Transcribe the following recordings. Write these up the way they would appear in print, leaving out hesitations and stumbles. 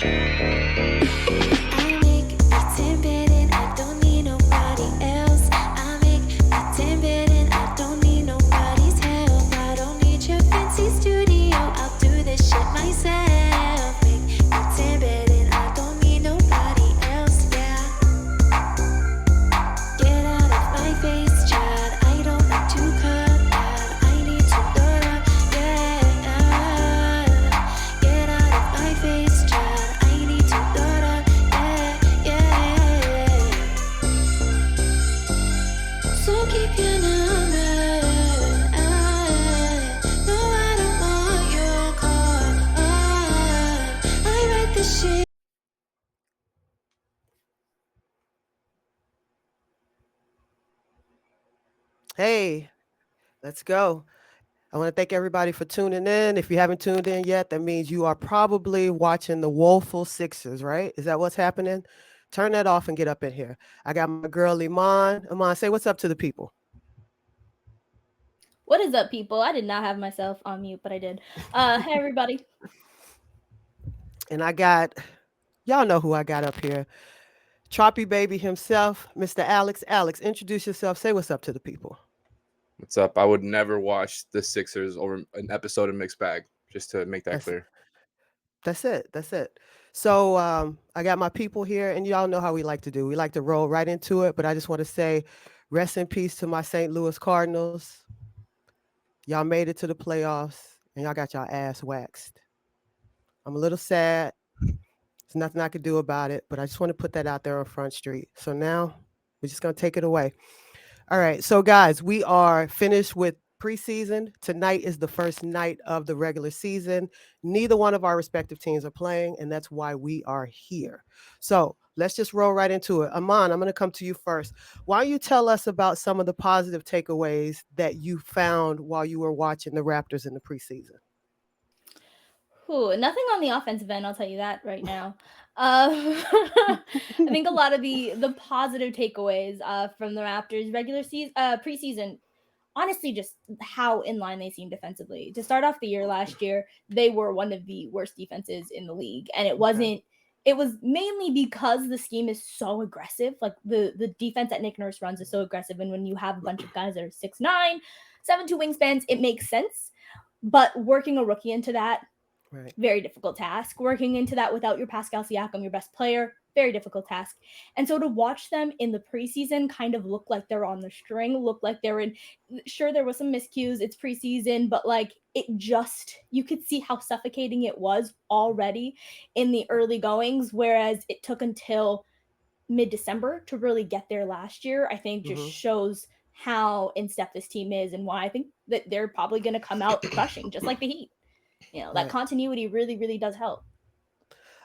I make a 10 bed and I don't need nobody else. I make a 10 bed and I don't need nobody's help. I don't need your fancy studio. I'll do this shit myself. Make a 10 bed and I don't need nobody else. Yeah. Get out of my face, child. I don't like to cut that. I need to load up. Yeah. Get out of my face, child. I need to load up. Yeah. So keep your number. No, I don't want your call. I write the shit. Hey, let's go. I want to thank everybody for tuning in. If you haven't tuned in yet, that means you are probably watching the woeful Sixers, right? Is that what's happening? Turn that off and get up in here. I got my girl Iman. Iman, say what's up to the people. What is up, people? I did not have myself on mute, but I did. Hey, everybody. And I got, y'all know who I got up here. Choppy Baby himself, Mr. Alex. Alex, introduce yourself. Say what's up to the people. What's up? I would never watch the Sixers over an episode of Mixed Bag, just to make that That's clear. that's it. That's it. So I got my people here, and y'all know how we like to do. We like to roll right into it, but I just want to say rest in peace to my St. Louis Cardinals. Y'all made it to the playoffs, and y'all got y'all ass waxed. I'm a little sad. There's nothing I could do about it, but I just want to put that out there on Front Street. So now we're just going to take it away. All right. So, guys, we are finished with preseason. Tonight is the first night of the regular season. Neither one of our respective teams are playing, and that's why we are here. So, let's just roll right into it. Amon, I'm going to come to you first. Why don't you tell us about some of the positive takeaways that you found while you were watching the Raptors in the preseason? Whew, nothing on the offensive end, I'll tell you that right now. I think a lot of the positive takeaways from the Raptors regular season, preseason, honestly, just how in line they seem defensively. To start off the year last year, they were one of the worst defenses in the league, and it Okay. wasn't. It was mainly because the scheme is so aggressive. Like the defense that Nick Nurse runs is so aggressive, and when you have a bunch of guys that are 6'9", 7'2" wingspans, it makes sense. But working a rookie into that, Right. very difficult task. Working into that without your Pascal Siakam, your best player, very difficult task. And so to watch them in the preseason kind of look like they're on the string, look like they're in, sure, there was some miscues, it's preseason, but like it just, you could see how suffocating it was already in the early goings, whereas it took until mid-December to really get there last year, I think just Mm-hmm. shows how in step this team is and why I think that they're probably going to come out crushing, just like the Heat. That Right. continuity really, really does help.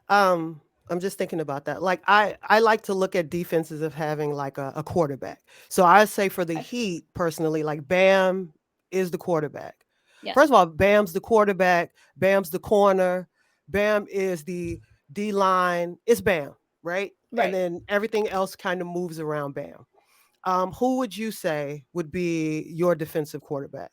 I'm just thinking about that. Like I like to look at defenses of having like a quarterback. So I say for the Okay. Heat personally, like Bam is the quarterback. Yes. First of all, Bam's the quarterback. Bam's the corner. Bam is the D line. It's Bam, right? And Right. then everything else kind of moves around Bam. Who would you say would be your defensive quarterback?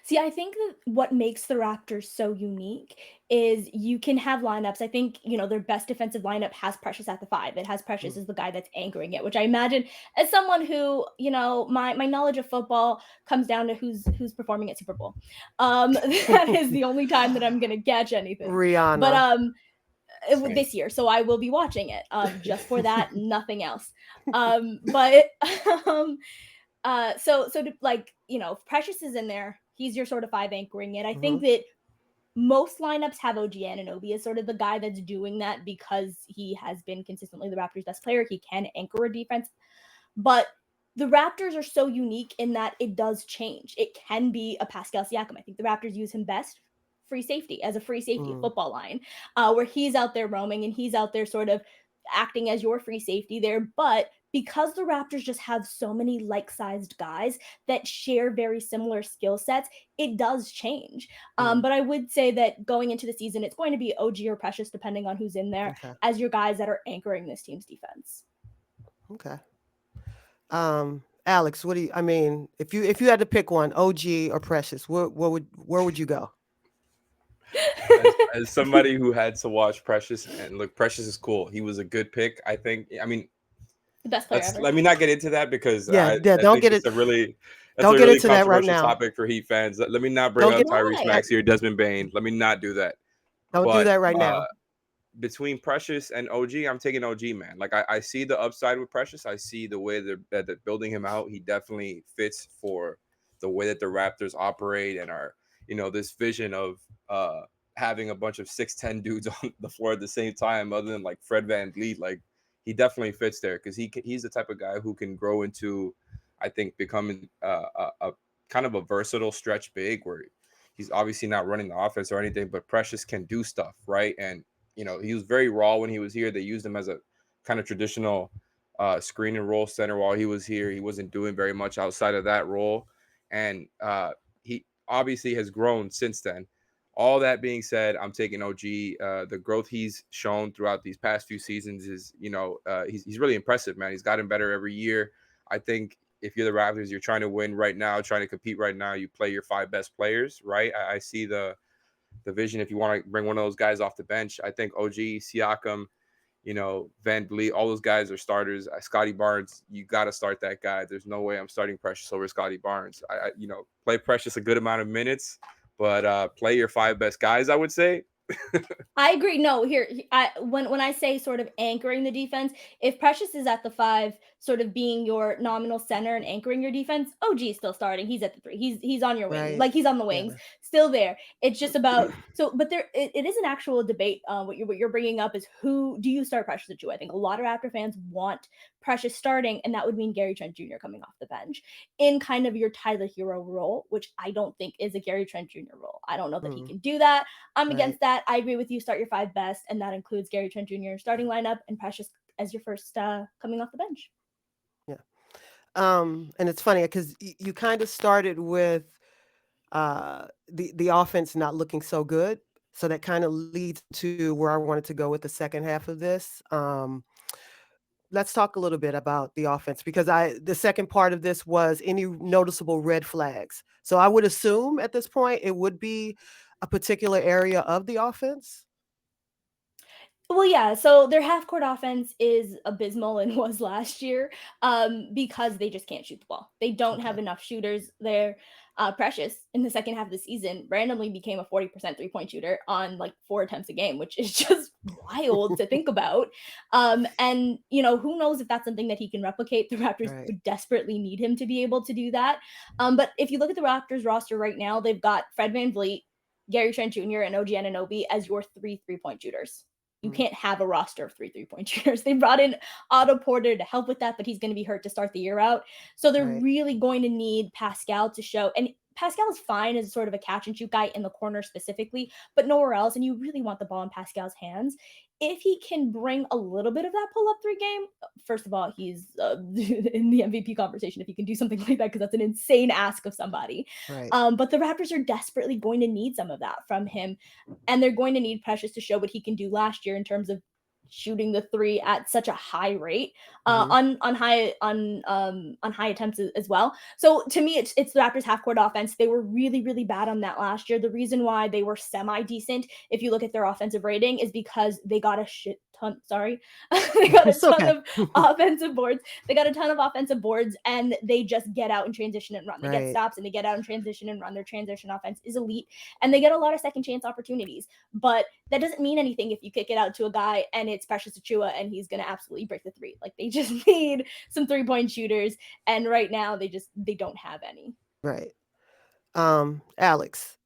See, I think that what makes the Raptors so unique is you can have lineups. I think, their best defensive lineup has Precious at the five. It has Precious Mm. as the guy that's anchoring it, which I imagine as someone who, my knowledge of football comes down to who's performing at Super Bowl. That is the only time that I'm gonna catch anything. But Rihanna. Same. this year, so I will be watching it just for that, nothing else. But um so to, like, if Precious is in there, he's your sort of five anchoring it. I Hmm. think that most lineups have OG Anunoby as sort of the guy that's doing that because he has been consistently the Raptors' best player. He can anchor a defense, but the Raptors are so unique in that it does change. It can be a Pascal Siakam. I think the Raptors use him best free safety, as a free safety, a Mm. football line, where he's out there roaming and he's out there sort of acting as your free safety there. But because the Raptors just have so many like-sized guys that share very similar skill sets, it does change. Mm. But I would say that going into the season, it's going to be OG or Precious, depending on who's in there, Okay. as your guys that are anchoring this team's defense. Okay. Alex, what do you? I mean, if you had to pick one, OG or Precious, where would you go? as somebody who had to watch Precious, and look, Precious is cool. He was a good pick, I think. I mean, The best player ever. let me not get into that because Yeah, I don't think get it's it. a really Don't get into that right controversial now. topic for Heat fans. Let me not bring Don't up get Tyrese Why? Maxey or Desmond Bain. Let me not do that. don't do But that right now. between Precious and OG, I'm taking OG, man. Like I see the upside with Precious. I see the way that they're building him out. He definitely fits for the way that the Raptors operate and are, this vision of having a bunch of 6'10" dudes on the floor at the same time, other than like Fred VanVleet. Like he definitely fits there because he's the type of guy who can grow into, I think, becoming a kind of a versatile stretch big where he's obviously not running the offense or anything, but Precious can do stuff, right? And he was very raw when he was here. They used him as a kind of traditional screen and roll center while he was here. He wasn't doing very much outside of that role. And he obviously has grown since then. All that being said, I'm taking OG. The growth he's shown throughout these past few seasons is, he's really impressive, man. He's gotten better every year. I think if you're the Raptors, you're trying to win right now, trying to compete right now, you play your 5 best players, right? I see the vision if you want to bring one of those guys off the bench. I think OG, Siakam, VanVleet, all those guys are starters. Scotty Barnes, you got to start that guy. There's no way I'm starting Precious over Scotty Barnes. I play Precious a good amount of minutes, but play your 5 best guys, I would say. I agree. No, when I say sort of anchoring the defense, if Precious is at the 5, sort of being your nominal center and anchoring your defense, OG is still starting. He's at the 3. He's on your wing. Right. Like he's on the wings, Yeah. still there. It's just about but it is an actual debate. What you're bringing up is who do you start Precious Achiuwa? I think a lot of Raptor fans want Precious starting, and that would mean Gary Trent Jr. coming off the bench in kind of your Tyler Hero role, which I don't think is a Gary Trent Jr. role. I don't know that he can do that. I'm against that. I agree with you. Start your 5 best, and that includes Gary Trent Jr. starting lineup and Precious as your first coming off the bench. Yeah. And it's funny because you kind of started with the offense not looking so good, so that kind of leads to where I wanted to go with the second half of this. Let's talk a little bit about the offense because the second part of this was any noticeable red flags. So I would assume at this point it would be a particular area of the offense. Well, yeah. So their half court offense is abysmal and was last year because they just can't shoot the ball. They don't have enough shooters there. Precious in the second half of the season randomly became a 40% 3-point shooter on like 4 attempts a game, which is just wild to think about. And who knows if that's something that he can replicate. The Raptors would desperately need him to be able to do that. But if you look at the Raptors roster right now, they've got Fred VanVleet, Gary Trent Jr., and OG Anunoby as your 3 3-point shooters. You can't have a roster of 3 3-point shooters. They brought in Otto Porter to help with that, but he's going to be hurt to start the year out. So they're really going to need Pascal to show. And Pascal is fine as sort of a catch and shoot guy in the corner specifically, but nowhere else. And you really want the ball in Pascal's hands. If he can bring a little bit of that pull-up 3 game, first of all, he's in the MVP conversation if he can do something like that, because that's an insane ask of somebody. But the Raptors are desperately going to need some of that from him, and they're going to need Precious to show what he can do last year in terms of shooting the 3 at such a high rate on high attempts as well. So to me, it's the Raptors half court offense. They were really, really bad on that last year. The reason why they were semi decent, if you look at their offensive rating, is because they got a shit ton. Sorry, they got a ton of offensive boards. They got a ton of offensive boards, and they just get out and transition and run. They get stops and they get out and transition and run. Their transition offense is elite, and they get a lot of second chance opportunities. But that doesn't mean anything if you kick it out to a guy and it's Precious Achiuwa and he's going to absolutely break the 3. Like, they just need some 3-point shooters, and right now they don't have any. Right. Alex.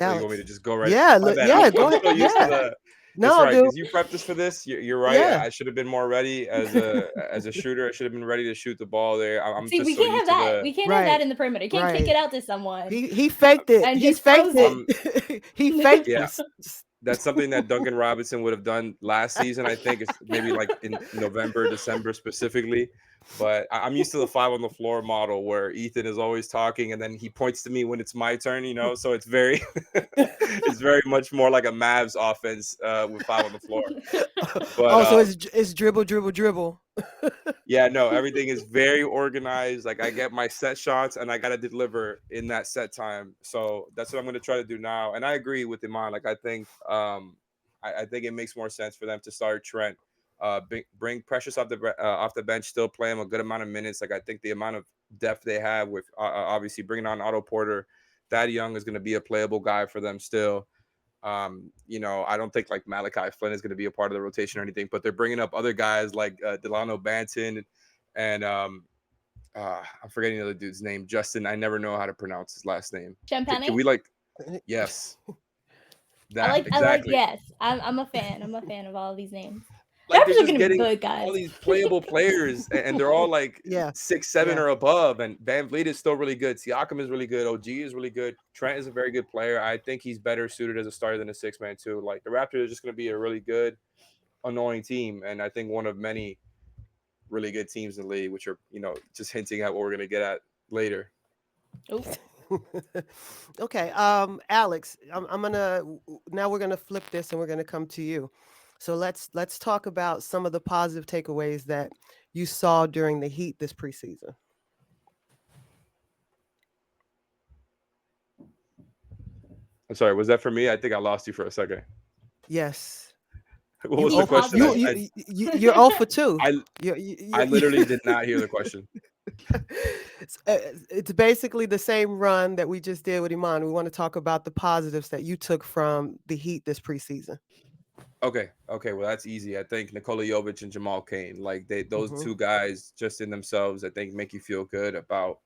So you want me to just go right? Yeah, go ahead. Yeah. No, right, dude. because you prepped us for this. You're right. Yeah. I should have been more ready as a shooter. I should have been ready to shoot the ball there. We can't have that. We can't have that in the perimeter. You can't kick it out to someone. He faked it. And he faked it. He faked it. That's something that Duncan Robinson would have done last season. I think it's maybe like in November, December specifically. But I'm used to the 5 on the floor model where Ethan is always talking and then he points to me when it's my turn, so it's very much more like a Mavs offense with 5 on the floor. But, so it's dribble. Yeah, no, everything is very organized. Like I get my set shots and I gotta deliver in that set time. So that's what I'm gonna try to do now. And I agree with Iman. Like I think it makes more sense for them to start Trent, bring Precious off the bench, still play him a good amount of minutes. Like I think the amount of depth they have with obviously bringing on Otto Porter, Thad Young is gonna be a playable guy for them still. I don't think like Malachi Flynn is going to be a part of the rotation or anything, but they're bringing up other guys like Delano Banton and I'm forgetting the other dude's name, Justin. I never know how to pronounce his last name. Can Champagne. we like, yes, I that like. I like. exactly. Yes, I'm a fan. I'm a fan of all these names. Like they're Raptors are just gonna be getting good, all guys. these playable players, and they're all like Yeah, 6'7" yeah. or above. And Van Vliet is still really good. Siakam is really good. OG is really good. Trent is a very good player. I think he's better suited as a starter than a six man too. Like the Raptors are just going to be a really good, annoying team, and I think one of many really good teams in the league, which are just hinting at what we're going to get at later. Oh, Okay, Alex, I'm gonna now we're gonna flip this and we're gonna come to you. So let's talk about some of the positive takeaways that you saw during the Heat this preseason. I'm sorry, was that for me? I think I lost you for a second. Yes, What you was the Heat oh question? you positive. you you're 0 for 2. I You I you, literally you did not hear the question. it's basically the same run that we just did with Iman. We want to talk about the positives that you took from the Heat this preseason. Okay, well that's easy. I think Nikola Jovic and Jamal Cain, like those Hmm. two guys, just in themselves, I think make you feel good about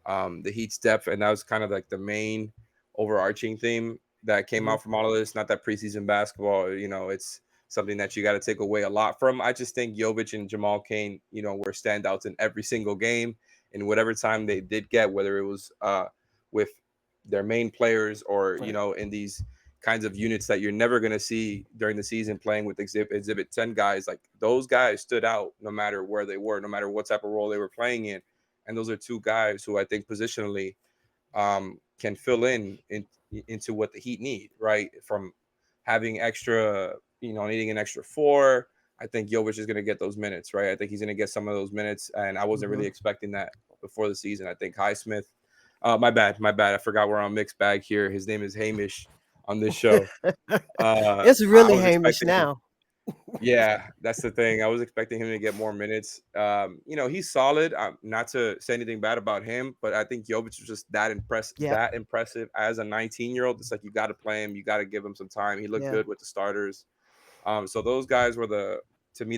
the Heat's depth, and that was kind of like the main overarching theme that came Hmm. out from all of this. Not that preseason basketball, it's something that you got to take away a lot from. I just think Jovic and Jamal Cain, were standouts in every single game, and whatever time they did get, whether it was with their main players or Right. in these kinds of units that you're never going to see during the season playing with exhibit 10 guys, like those guys stood out no matter where they were, no matter what type of role they were playing in. And those are two guys who I think positionally can fill into what the Heat need, right? From having extra, needing an extra four. I think Jovic is going to get those minutes, right? I think he's going to get some of those minutes, and I wasn't Hmm. really expecting that before the season. I think Highsmith. My bad. I forgot we're on mixed bag here. His name is Hamish on this show. It's I really was Hamish expecting him. now. Yeah, that's the thing. I was expecting him to get more minutes. He's solid. Not to say anything bad about him, but I think Jovic was just Yep. that impressive as a 19-year-old. It's like you got to play him. You got to give him some time. He looked Yeah. good with the starters. So those guys were to me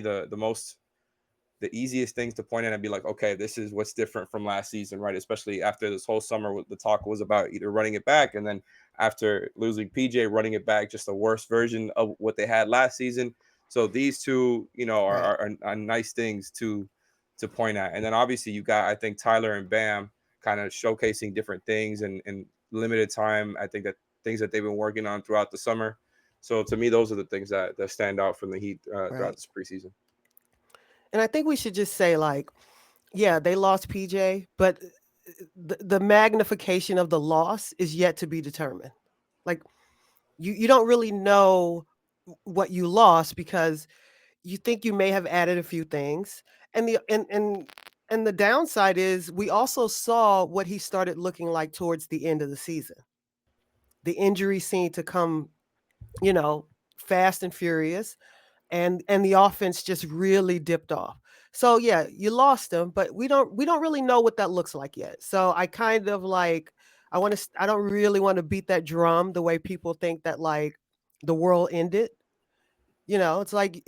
the easiest things to point at and be like, okay, this is what's different from last season, right? Especially after this whole summer, the talk was about either running it back, and then after losing PJ, running it back, just a worse version of what they had last season. So these two, Right. are nice things to point at. And then obviously you got, I think, Tyler and Bam kind of showcasing different things and limited time. I think that things that they've been working on throughout the summer. So to me, those are the things that stand out from the Heat throughout Right. this preseason. And I think we should just say, like, yeah, they lost PJ, but the magnification of the loss is yet to be determined. Like, you don't really know what you lost because you think you may have added a few things. And the downside is we also saw what he started looking like towards the end of the season. The injury seemed to come, you know, fast and furious, and the offense just really dipped off. So yeah, you lost him, but we don't really know what that looks like yet. So I kind of like I don't really want to beat that drum the way people think that like the world ended. It's like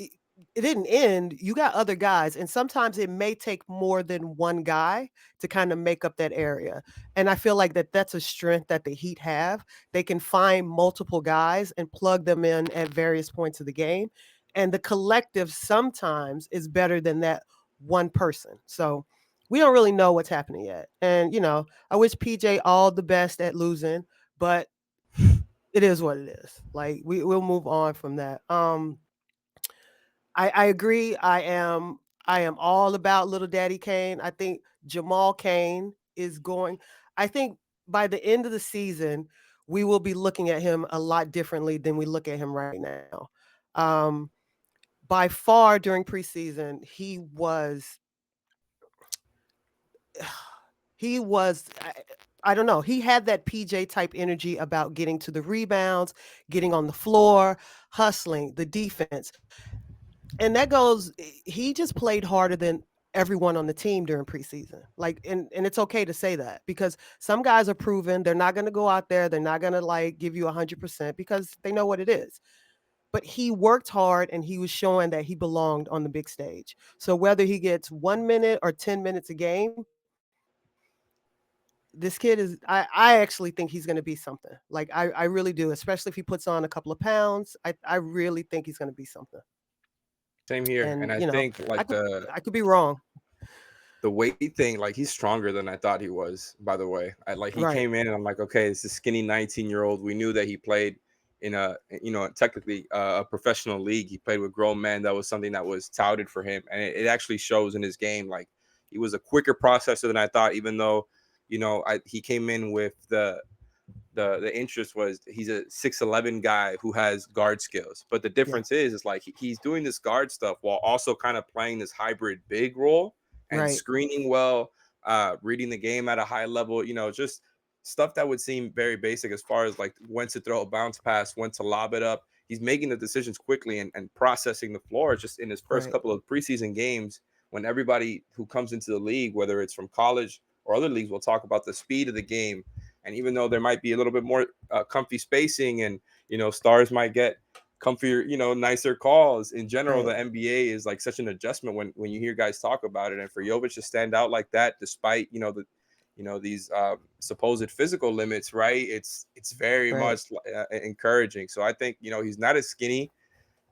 it didn't end. You got other guys, and sometimes it may take more than one guy to kind of make up that area. And I feel like that's a strength that the Heat have. They can find multiple guys and plug them in at various points of the game, and the collective sometimes is better than that one person. So we don't really know what's happening yet. And I wish PJ all the best at losing, but it is what it is. Like we'll move on from that. I agree. I am all about little Daddy Kane. I think Jamal Kane is going. I think by the end of the season, we will be looking at him a lot differently than we look at him right now. Um, by far during preseason, he was. he was I don't know. He had that PJ type energy about getting to the rebounds, getting on the floor, hustling, the defense. And that goes he just played harder than everyone on the team during preseason. Like and it's okay to say that because some guys are proven they're not going to go out there, they're not going to like give you 100% because they know what it is. But he worked hard and he was showing that he belonged on the big stage. So whether he gets 1 minute or 10 minutes a game, this kid is I actually think he's going to be something. Like I really do, especially if he puts on a couple of pounds. I really think he's going to be something. Same here, And and I think I like could I could be wrong. the weight thing, like he's stronger than I thought he was. By the way, he Right. came in and I'm like, okay, it's a skinny 19-year-old. We knew that he played in a technically a professional league. He played with grown men. That was something that was touted for him, and it actually shows in his game. Like he was a quicker processor than I thought, even though he came in with the interest was he's a 6'11" guy who has guard skills. But the Yeah. difference is like he's doing this guard stuff while also kind of playing this hybrid big role and Right. screening well, reading the game at a high level, just stuff that would seem very basic as far as like when to throw a bounce pass, when to lob it up. He's making the decisions quickly and processing the floor just in his first Right. couple of preseason games when everybody who comes into the league, whether it's from college or other leagues, will talk about the speed of the game. And even though there might be a little bit more comfy spacing and, stars might get comfier, nicer calls, in general, Right. the NBA is like such an adjustment when you hear guys talk about it. And for Jovic to stand out like that, despite, these supposed physical limits, right? It's very Right. much encouraging. So I think, he's not as skinny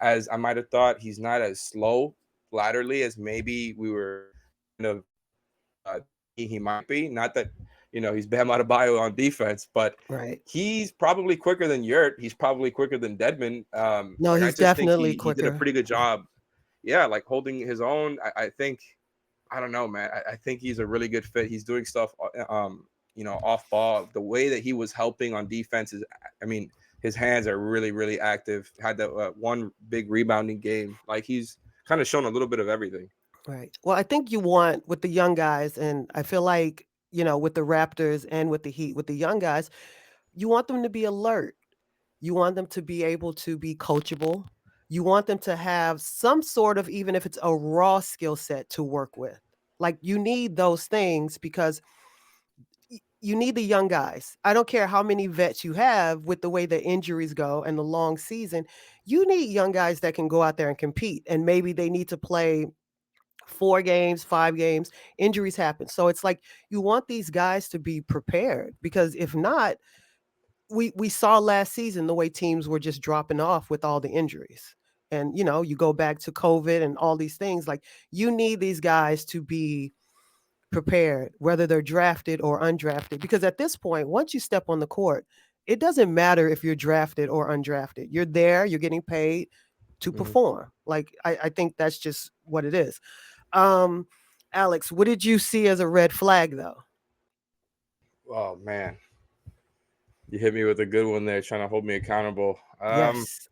as I might have thought. He's not as slow laterally as maybe we were kind of thinking he might be. Not that he's Bam Adebayo on defense, but Right. he's probably quicker than Yurt. He's probably quicker than Deadman. No, Like I he's just think definitely he did a quicker. pretty good job. Yeah, like holding his own. I think I don't know, man. I think he's a really good fit. He's doing stuff, off ball. The way that he was helping on defense is, I mean, his hands are really, really active. Had that one big rebounding game. Like he's kind of shown a little bit of everything. Right. Well, I think you want with the young guys, and I feel like, with the Raptors and with the Heat, with the young guys, you want them to be alert. You want them to be able to be coachable. You want them to have some sort of, even if it's a raw skill set to work with. Like you need those things because you need the young guys. I don't care how many vets you have with the way the injuries go and the long season. You need young guys that can go out there and compete. And maybe they need to play 4 games, 5 games, injuries happen. So it's like you want these guys to be prepared because if not, we saw last season the way teams were just dropping off with all the injuries. And you go back to COVID and all these things. Like you need these guys to be prepared, whether they're drafted or undrafted. Because at this point, once you step on the court, it doesn't matter if you're drafted or undrafted. You're there, you're getting paid to Mhm. perform. Like I think that's just what it is. Um, Alex, what did you see as a red flag though? Oh man, you hit me with a good one there, trying to hold me accountable. Yes.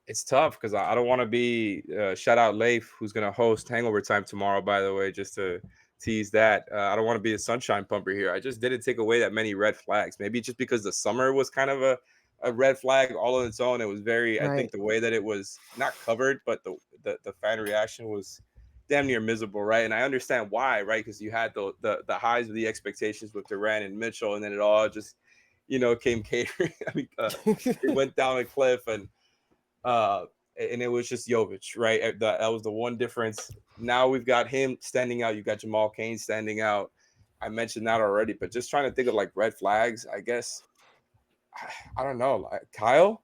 It's tough because I don't want to be shout out Leif, who's gonna host Hangover Time tomorrow. By the way, just to tease that, I don't want to be a sunshine pumper here. I just didn't take away that many red flags. Maybe just because the summer was kind of a red flag all on its own. It was very, I think, Right. the way that it was not covered, but the fan reaction was damn near miserable, right? And I understand why, right? Because you had the highs of the expectations with Durant and Mitchell, and then it all just came catering. I mean, it went down a cliff, uh, and it was just Jovic, right? That was the one difference. Now we've got him standing out. You got Jamal Cain standing out. I mentioned that already, but just trying to think of like red flags. I guess I don't know, like Kyle.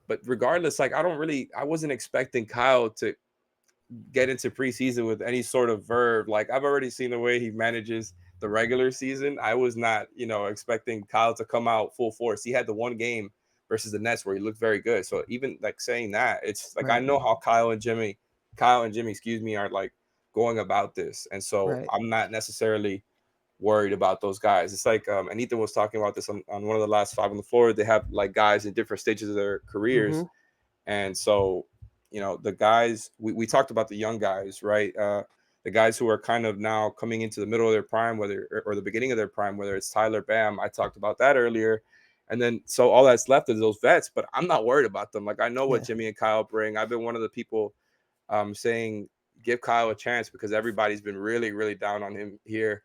But regardless, like I wasn't expecting Kyle to get into preseason with any sort of verve. Like I've already seen the way he manages the regular season. I was not, expecting Kyle to come out full force. He had the one game versus the Nets where he looked very good. So even like saying that, it's like I Right. know how Kyle and Jimmy, excuse me, are like going about this. And so Right. I'm not necessarily worried about those guys. It's like and Ethan was talking about this on one of the last five on the floor. They have like guys in different stages of their careers, Mhm. and so, the guys, we talked about the young guys, right? the guys who are kind of now coming into the middle of their prime, or the beginning of their prime, whether it's Tyler, Bam, I talked about that earlier. And then so all that's left is those vets, but I'm not worried about them. Like I know what Yeah. Jimmy and Kyle bring. I've been one of the people saying give Kyle a chance because everybody's been really, really down on him here.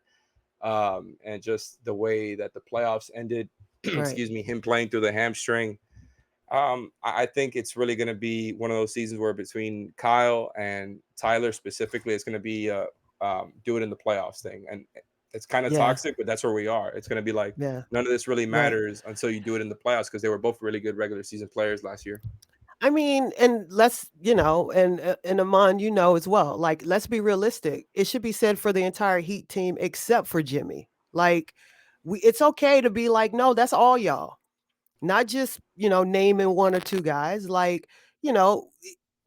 And just the way that the playoffs ended, Right. excuse me, him playing through the hamstring. I think it's really going to be one of those seasons where between Kyle and Tyler specifically, it's going to be do it in the playoffs thing. And it's kind of Yeah. toxic, but that's where we are. It's going to be like Yeah. none of this really Right. matters until you do it in the playoffs because they were both really good regular season players last year. I mean, and let's, and Amon, as well. Like, let's be realistic. It should be said for the entire Heat team except for Jimmy. Like, it's okay to be like, no, that's all y'all. Not just, naming one or two guys. Like, you know,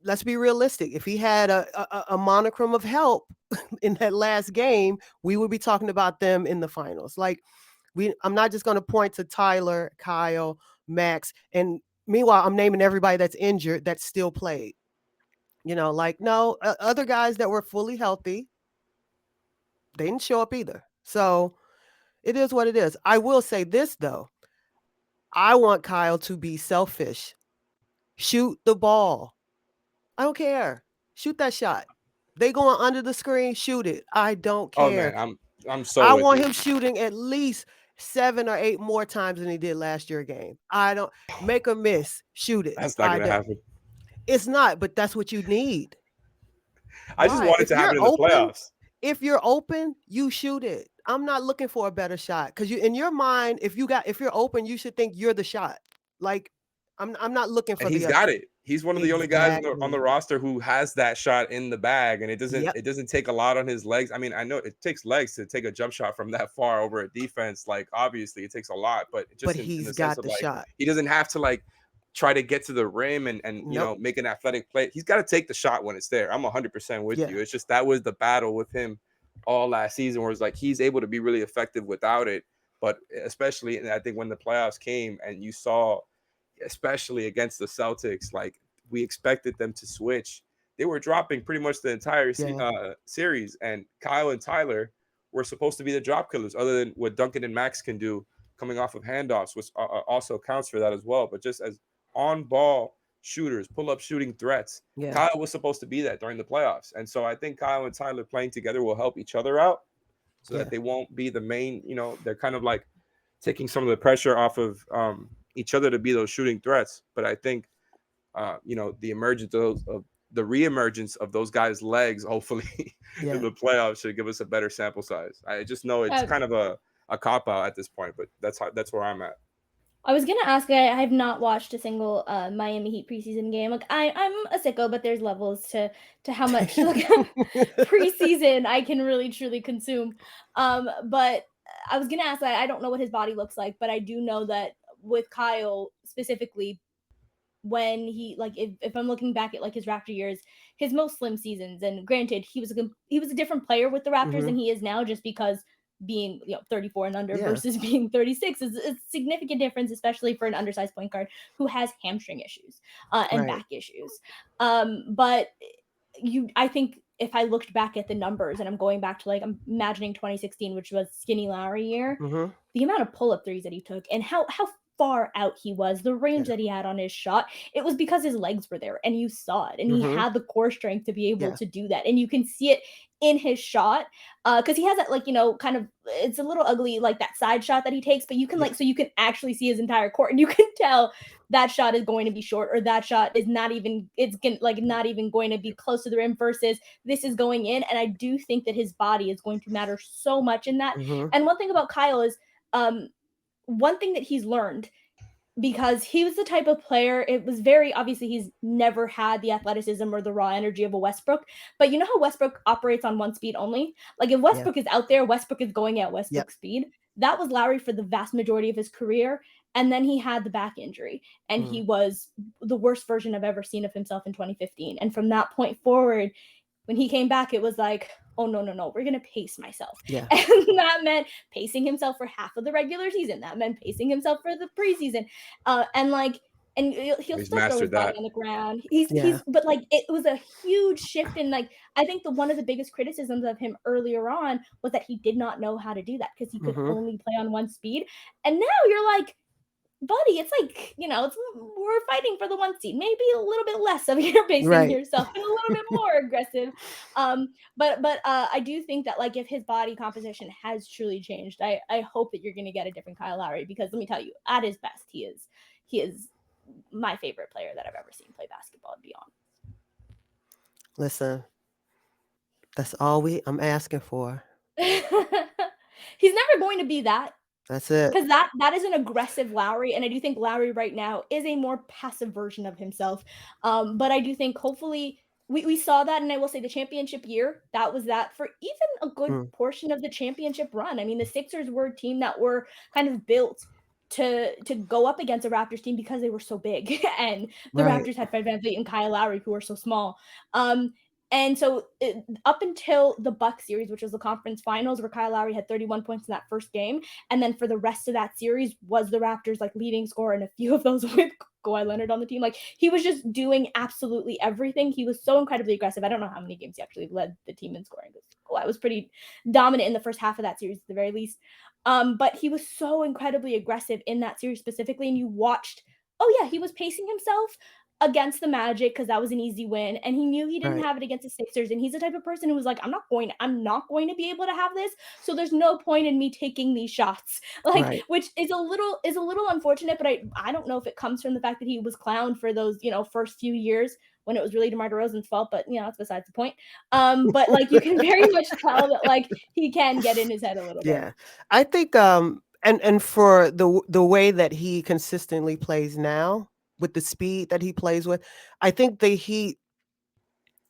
let's be realistic. If he had a monochrome of help in that last game, we would be talking about them in the finals. Like, I'm not just going to point to Tyler, Kyle, Max, and meanwhile, I'm naming everybody that's injured that still played. No, other guys that were fully healthy, they didn't show up either. So it is what it is. I will say this though. I want Kyle to be selfish. Shoot the ball. I don't care. Shoot that shot. They going under the screen, shoot it. I don't Oh care. man, I'm so I with want you. him shooting at least 7 or 8 more times than he did last year game. I don't make a miss, shoot it. That's not going to happen. It's not, but that's what you need. I just Why? want it to happen in the playoffs. If you're open, you shoot it. I'm not looking for a better shot because you, in your mind, if you're open, you should think you're the shot. Like, I'm not looking for And he's the got it. He's one of the only guys on the Exactly. roster who has that shot in the bag, and it Yep. doesn't take a lot on his legs. I mean, I know it takes legs to take a jump shot from that far over a defense. Like obviously, it takes a lot, but just in he's the sense got of the like shot. he doesn't have to like try to get to the rim and Nope. make an athletic play. He's got to take the shot when it's there. I'm 100% with you. It's just that was the battle with him all last season, where it's like he's able to be really effective without it, but especially, and I think when the playoffs came and you saw, especially against the Celtics, like we expected them to switch. They were dropping pretty much the entire series, and Kyle and Tyler were supposed to be the drop killers, other than what Duncan and Max can do coming off of handoffs, which also counts for that as well. But just as on-ball shooters, pull-up shooting threats, Kyle was supposed to be that during the playoffs. And so I think Kyle and Tyler playing together will help each other out so that they won't be the main, they're kind of like taking some of the pressure off of each other to be those shooting threats. But I think, the emergence of the reemergence of those guys' legs, hopefully in the playoffs, should give us a better sample size. I just know it's kind of a cop out at this point, but that's where I'm at. I was gonna ask. I have not watched a single Miami Heat preseason game. Like I'm a sicko, but there's levels to how much preseason I can really truly consume. But I was gonna ask. I don't know what his body looks like, but I do know that with Kyle specifically, when he if I'm looking back at like his Raptor years, his most slim seasons, and granted he was a different player with the Raptors than he is now, just because being 34 and under versus being 36 is a significant difference, especially for an undersized point guard who has hamstring issues and back issues. But I think if I looked back at the numbers, and I'm going back to I'm imagining 2016, which was Skinny Lowry year, the amount of pull-up threes that he took and how far out he was, the range that he had on his shot, it was because his legs were there and you saw it, and he had the core strength to be able to do that, and you can see it in his shot because he has that kind of, it's a little ugly, like that side shot that he takes, but you can so you can actually see his entire court, and you can tell that shot is going to be short, or that shot is not even, not even going to be close to the rim, versus this is going in. And I do think that his body is going to matter so much in that. And one thing about Kyle is one thing that he's learned, because he was the type of player, it was very obviously he's never had the athleticism or the raw energy of a Westbrook, but you know how Westbrook operates on one speed only? Like if Westbrook is out there, Westbrook is going at Westbrook speed. That was Lowry for the vast majority of his career. And then he had the back injury, and he was the worst version I've ever seen of himself in 2015. And from that point forward, when he came back, it was like, oh, no, we're going to pace myself. And that meant pacing himself for half of the regular season. That meant pacing himself for the preseason. And and he'll He's still throw his mastered body that. on the ground. Yeah. But like it was a huge shift in like I think the one of the biggest criticisms of him earlier on was that he did not know how to do that because he could Mm-hmm. only play on one speed. And now you're like, buddy, it's like, we're fighting for the one seed. Maybe a little bit less of your pacing Right. yourself and a little bit more aggressive. But I do think that like if his body composition has truly changed, I hope that you're gonna get a different Kyle Lowry because let me tell you, at his best, he is my favorite player that I've ever seen play basketball, to be Listen, that's all I'm asking for. honest. He's never going to be that. That's it. Because that is an aggressive Lowry, and I do think Lowry right now is a more passive version of himself. But I do think hopefully we saw that, and I will say the championship year that was that for even a good Mm, portion of the championship run. I mean, the Sixers were a team that were kind of built to go up against a Raptors team because they were so big, and the right. Raptors had Fred VanVleet and Kyle Lowry who are so small. And so up until the Bucks series, which was the conference finals, where Kyle Lowry had 31 points in that first game, and then for the rest of that series was the Raptors like leading scorer and a few of those with Kawhi Leonard on the team. Like he was just doing absolutely everything. He was so incredibly aggressive. I don't know how many games he actually led the team in scoring because Kawhi was pretty dominant in the first half of that series at the very least. But he was so incredibly aggressive in that series specifically, and you watched. Oh yeah, he was pacing himself against the Magic because that was an easy win, and he knew he didn't Right. have it against the Sixers. And he's the type of person who was like, I'm not going to be able to have this, so there's no point in me taking these shots. Like, Right. which is a little unfortunate, but I don't know if it comes from the fact that he was clowned for those first few years when it was really DeMar DeRozan's fault, but that's besides the point. But like you can very much tell that like he can get in his head a little bit. Yeah. I think and for the way that he consistently plays now with the speed that he plays with, I think the Heat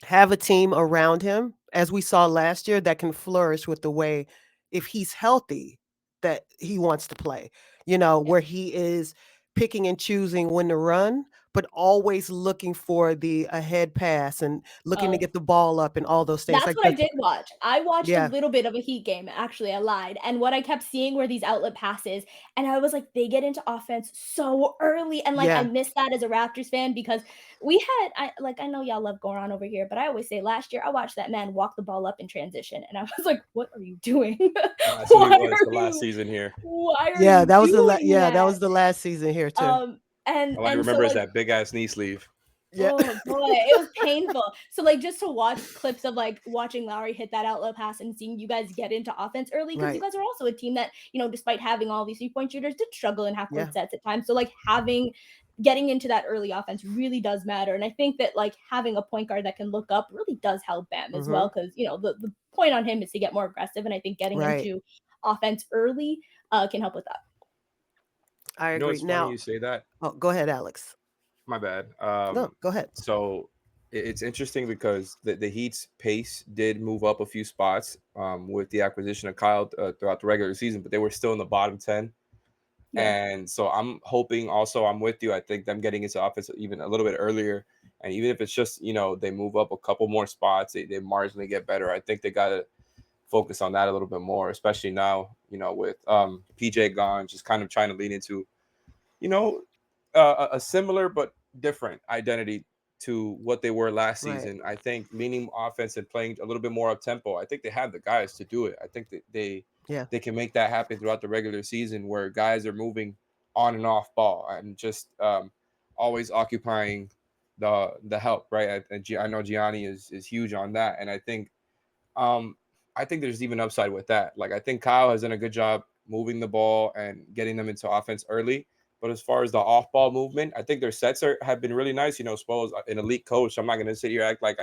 have a team around him, as we saw last year, that can flourish with the way, if he's healthy, that he wants to play. Yeah. Where he is picking and choosing when to run, but always looking for the ahead pass and looking to Oh, get the ball up and all those things. that's Like what I the did watch. I watched a yeah, little bit of a Heat game, actually, I lied, and what I kept seeing were these outlet passes, and I was like, they get into offense so early, and, like, I yeah, missed that as a Raptors fan because I know y'all love Goran over here, but I always say last year, I watched that man walk the ball up in transition, and I was like, "What are you doing? That's what he Why was are the last you season here. why are yeah. you That was doing that that?" was the last season here too. And All I and so, remember is like, that big ass knee sleeve. Yeah, oh boy, it was painful. So like just to watch clips of like watching Lowry hit that outlet pass and seeing you guys get into offense early because you right. guys are also a team that, despite having all these 3-point shooters, did struggle in half Yeah. court sets at times. So like getting into that early offense really does matter. And I think that like having a point guard that can look up really does help Bam as Mm-hmm. well because the point on him is to get more aggressive. And I think getting Right. into offense early can help with that. I You know, agree. it's funny Now, you say that. oh, go ahead, Alex. My bad. No, go ahead. So it's interesting because the Heat's pace did move up a few spots with the acquisition of Kyle throughout the regular season, but they were still in the bottom 10. Yeah. And so I'm hoping also, I'm with you. I think them getting into offense even a little bit earlier. And even if it's just, they move up a couple more spots, they marginally get better. I think they got to focus on that a little bit more, especially now, with PJ gone, just kind of trying to lean into, you know, a similar but different identity to what they were last Right. season. I think leaning offense and playing a little bit more up tempo. I think they have the guys to do it. I think that Yeah. they can make that happen throughout the regular season, where guys are moving on and off ball and just always occupying the help. Right. I know Gianni is huge on that, and um, I think there's even upside with that. Like I think Kyle has done a good job moving the ball and getting them into offense early. But as far as the off-ball movement, I think their sets have been really nice. Spo's an elite coach. I'm not going to sit here act like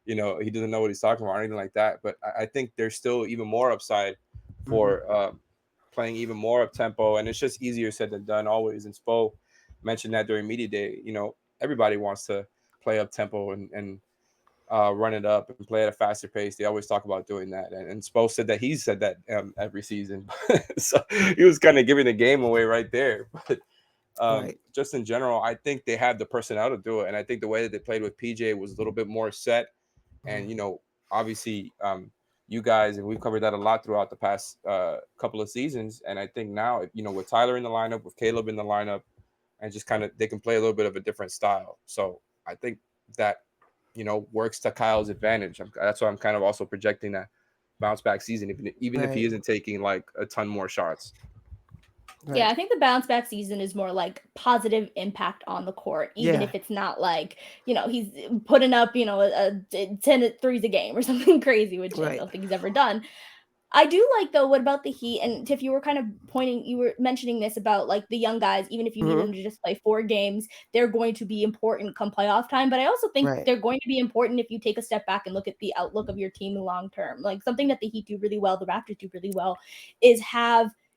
he doesn't know what he's talking about or anything like that. But I think there's still even more upside Mm-hmm. for playing even more up tempo, and it's just easier said than done always. And Spo mentioned that during media day. Everybody wants to play up tempo and run it up and play at a faster pace. They always talk about doing that. And Spo said that he said that every season. So he was kind of giving the game away right there. But Right. just in general, I think they have the personnel to do it. And I think the way that they played with PJ was a little bit more set. And, obviously, you guys, and we've covered that a lot throughout the past couple of seasons. And I think now, with Tyler in the lineup, with Caleb in the lineup, and just kind of they can play a little bit of a different style. So I think that works to Kyle's advantage. That's why I'm kind of also projecting that bounce back season, even if he Right. isn't taking like a ton more shots. Yeah, Right. I think the bounce back season is more like positive impact on the court, even Yeah. if it's not like, he's putting up, 10 threes a game or something crazy, which I Right. don't think he's ever done. I do like though, what about the Heat? And Tiff, you were mentioning this about like the young guys, even if you need Hmm. them to just play 4 games, they're going to be important come playoff time. But I also think Right. they're going to be important if you take a step back and look at the outlook of your team long term. Like something that the Heat do really well, the Raptors do really well, is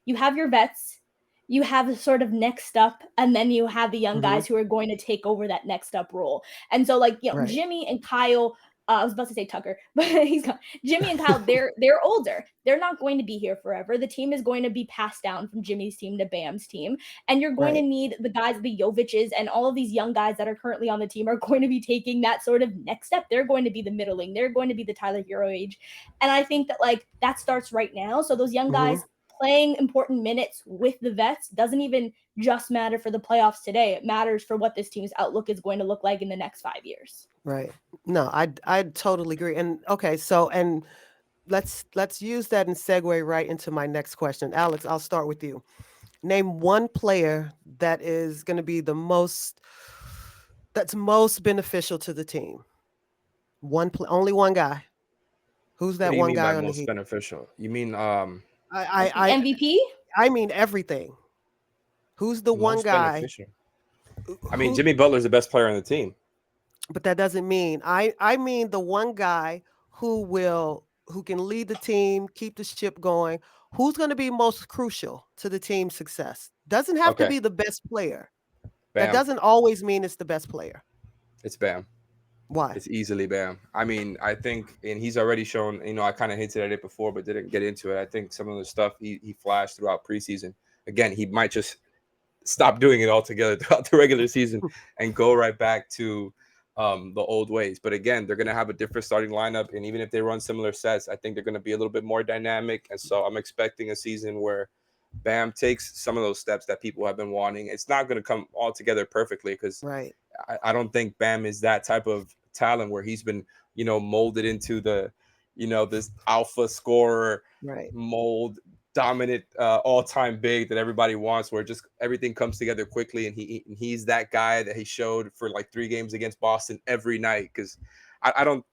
you have your vets, you have the sort of next up, and then you have the young Hmm. guys who are going to take over that next up role. And so like, Right. Jimmy and Kyle, I was about to say Tucker, but he's gone. Jimmy and Kyle, they're older. They're not going to be here forever. The team is going to be passed down from Jimmy's team to Bam's team, and you're going to Right. need the guys, the Jovic's, and all of these young guys that are currently on the team are going to be taking that sort of next step. They're going to be the middling. They're going to be the Tyler Hero age, and I think that like that starts right now. So those young Hmm. guys playing important minutes with the vets doesn't even just matter for the playoffs today. It matters for what this team's outlook is going to look like in the next 5 years. Right. No, I totally agree. And okay, so and let's use that and segue right into my next question. Alex, I'll start with you. Name one player that is going to be that's most beneficial to the team. Only one guy. Who's What that do you one mean by guy on the most Heat? beneficial? You mean I The I MVP? I mean everything. Who's the one most guy beneficial? I mean, who Jimmy Butler's the best player on the team. but that doesn't mean I mean the one guy who can lead the team, keep the ship going, who's going to be most crucial to the team's success. Doesn't have to Okay, be the best player. That Bam. doesn't always mean it's the best player. It's Bam. Why? It's easily Bam. I mean, I think, and he's already shown. I kind of hinted at it before, but didn't get into it. I think some of the stuff he flashed throughout preseason. Again, he might just stop doing it altogether throughout the regular season and go right back to the old ways. But again, they're going to have a different starting lineup. And even if they run similar sets, I think they're going to be a little bit more dynamic. And so I'm expecting a season where Bam takes some of those steps that people have been wanting. It's not going to come all together perfectly because Right. I don't think Bam is that type of talent where he's been, molded into this alpha scorer Right. mold, dominant all-time big that everybody wants, where just everything comes together quickly, and he's that guy that he showed for like 3 games against Boston every night. Because I don't,